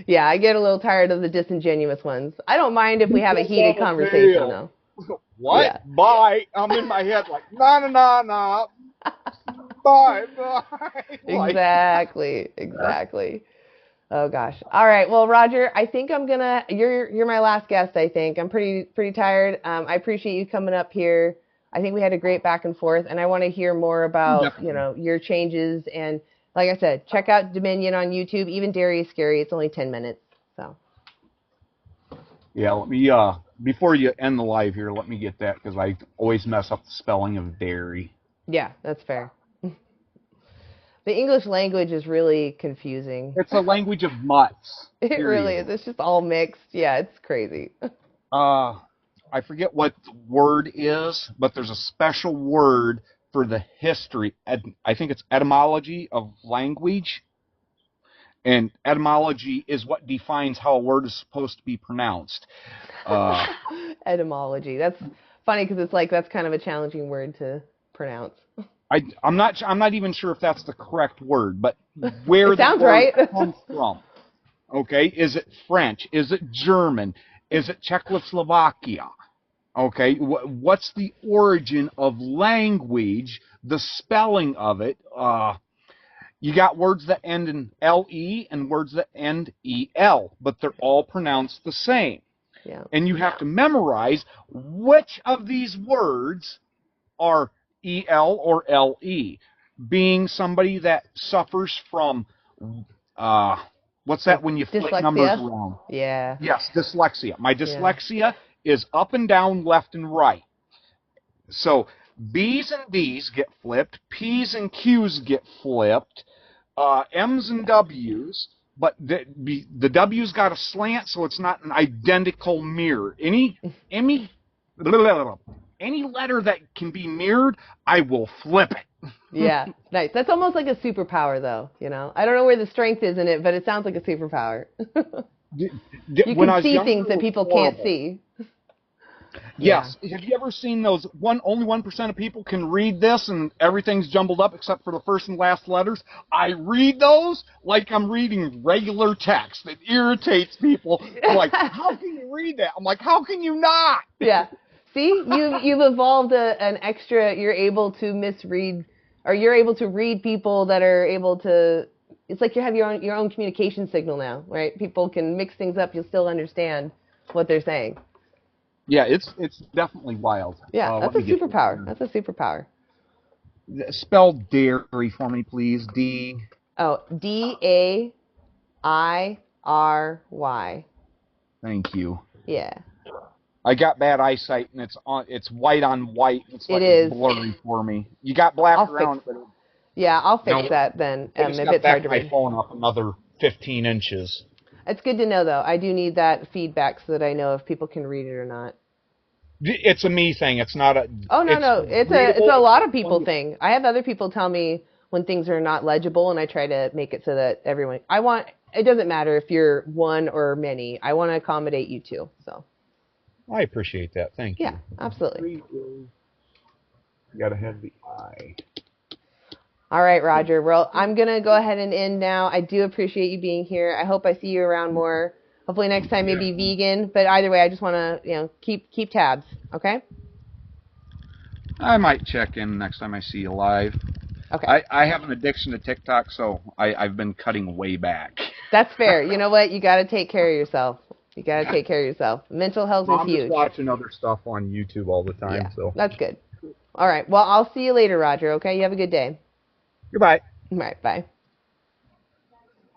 Yeah, I get a little tired of the disingenuous ones. I don't mind if we have a heated conversation, though. What? Yeah. Bye. I'm in my head like, nah. Bye. Exactly. Oh gosh. All right. Well, Roger, I think I'm gonna. You're my last guest. I think I'm pretty tired. I appreciate you coming up here. I think we had a great back and forth, and I want to hear more about your changes. And like I said, check out Dominion on YouTube. Even Dairy is Scary. It's only 10 minutes. So. Yeah. Let me. Before you end the live here, let me get that because I always mess up the spelling of dairy. Yeah, that's fair. The English language is really confusing. It's a language of mutts. It really is. It's just all mixed. Yeah, it's crazy. I forget what the word is, but there's a special word for the history. I think it's etymology of language. And etymology is what defines how a word is supposed to be pronounced. Etymology. That's funny because it's like that's kind of a challenging word to pronounce. I'm not even sure if that's the correct word, but where it sounds the word right. comes from. Okay, is it French? Is it German? Is it Czechoslovakia? Okay, what's the origin of language? The spelling of it. You got words that end in LE and words that end EL, but they're all pronounced the same. Yeah. And you have to memorize which of these words are EL or LE. Being somebody that suffers from, what's that when you flip numbers around? Yeah. Yes, dyslexia. My dyslexia is up and down, left and right. So B's and D's get flipped, P's and Q's get flipped, M's and W's, but the W's got a slant, so it's not an identical mirror. Any letter that can be mirrored, I will flip it. Yeah, nice. That's almost like a superpower, though. I don't know where the strength is in it, but it sounds like a superpower. You can see things that people can't see. Yes. Yeah. Have you ever seen those? Only 1% of people can read this, and everything's jumbled up except for the first and last letters. I read those like I'm reading regular text. It irritates people. They're like, how can you read that? I'm like, how can you not? Yeah. See, you've evolved an extra. You're able to misread, or you're able to read people that are able to. It's like you have your own communication signal now, right? People can mix things up. You'll still understand what they're saying. Yeah, it's definitely wild. Yeah, that's a superpower. That's a superpower. Spell dairy for me, please. D. Oh, DAIRY. Thank you. Yeah. I got bad eyesight, and it's white on white. It's like it's blurry for me. You got black around it. Yeah, I'll fix that then. I just if got it's hard to my read. phone up another 15 inches. It's good to know, though. I do need that feedback so that I know if people can read it or not. It's a me thing. It's not a. Oh no, it's a lot of people thing. I have other people tell me when things are not legible, and I try to make it so that everyone. It doesn't matter if you're one or many. I want to accommodate you too. So. I appreciate that. Thank you. Yeah, absolutely. You got to have the I. All right, Roger. Well, I'm going to go ahead and end now. I do appreciate you being here. I hope I see you around more. Hopefully next time maybe vegan. But either way, I just want to, keep tabs. Okay? I might check in next time I see you live. Okay. I have an addiction to TikTok, so I've been cutting way back. That's fair. You know what? You got to take care of yourself. You got to take care of yourself. Mental health is huge. I'm just watching other stuff on YouTube all the time. Yeah, so that's good. All right. Well, I'll see you later, Roger. Okay? You have a good day. Goodbye. All right. Bye.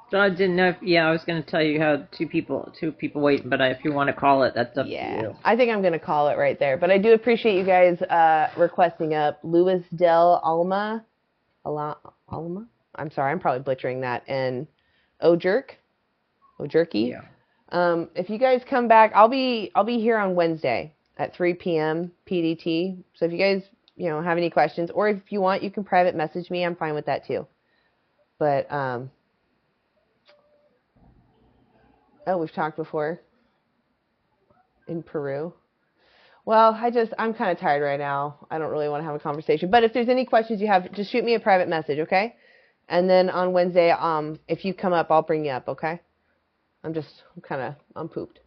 So I didn't know if, I was going to tell you how two people waiting, but if you want to call it, that's up to you. I think I'm going to call it right there. But I do appreciate you guys requesting up Luis del Alma. I'm sorry, I'm probably butchering that. And Ojerky. Yeah. If you guys come back, I'll be here on Wednesday at 3 p.m. PDT. So if you guys have any questions, or if you want, you can private message me. I'm fine with that too. But we've talked before in Peru. Well, I'm kind of tired right now. I don't really want to have a conversation. But if there's any questions you have, just shoot me a private message, okay? And then on Wednesday, if you come up, I'll bring you up, okay? I'm pooped.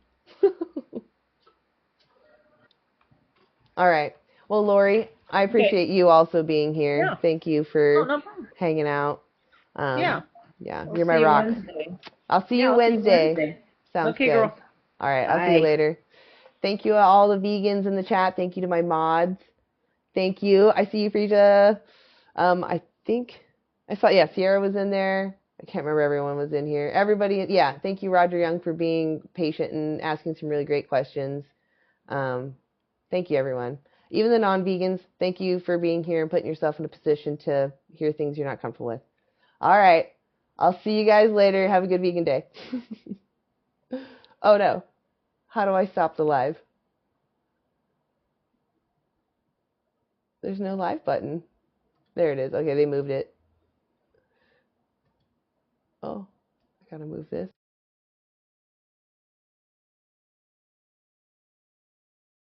All right. Well, Lori, I appreciate you also being here. Yeah. Thank you Oh, for no problem. hanging out. Yeah. Yeah, We'll you're my see you rock. Wednesday. I'll see Yeah, you I'll see you Wednesday. Wednesday. Sounds Okay, good. girl. All right, I'll see you Bye. later. Thank you to all the vegans in the chat. Thank you to my mods. Thank you. I see you, Frisia. I think I saw, yeah, Sierra was in there. I can't remember everyone was in here. Everybody, yeah. Thank you, Roger Young, for being patient and asking some really great questions. Thank you, everyone. Even the non-vegans, thank you for being here and putting yourself in a position to hear things you're not comfortable with. All right. I'll see you guys later. Have a good vegan day. Oh, no. How do I stop the live? There's no live button. There it is. Okay, they moved it. Oh, I gotta move this.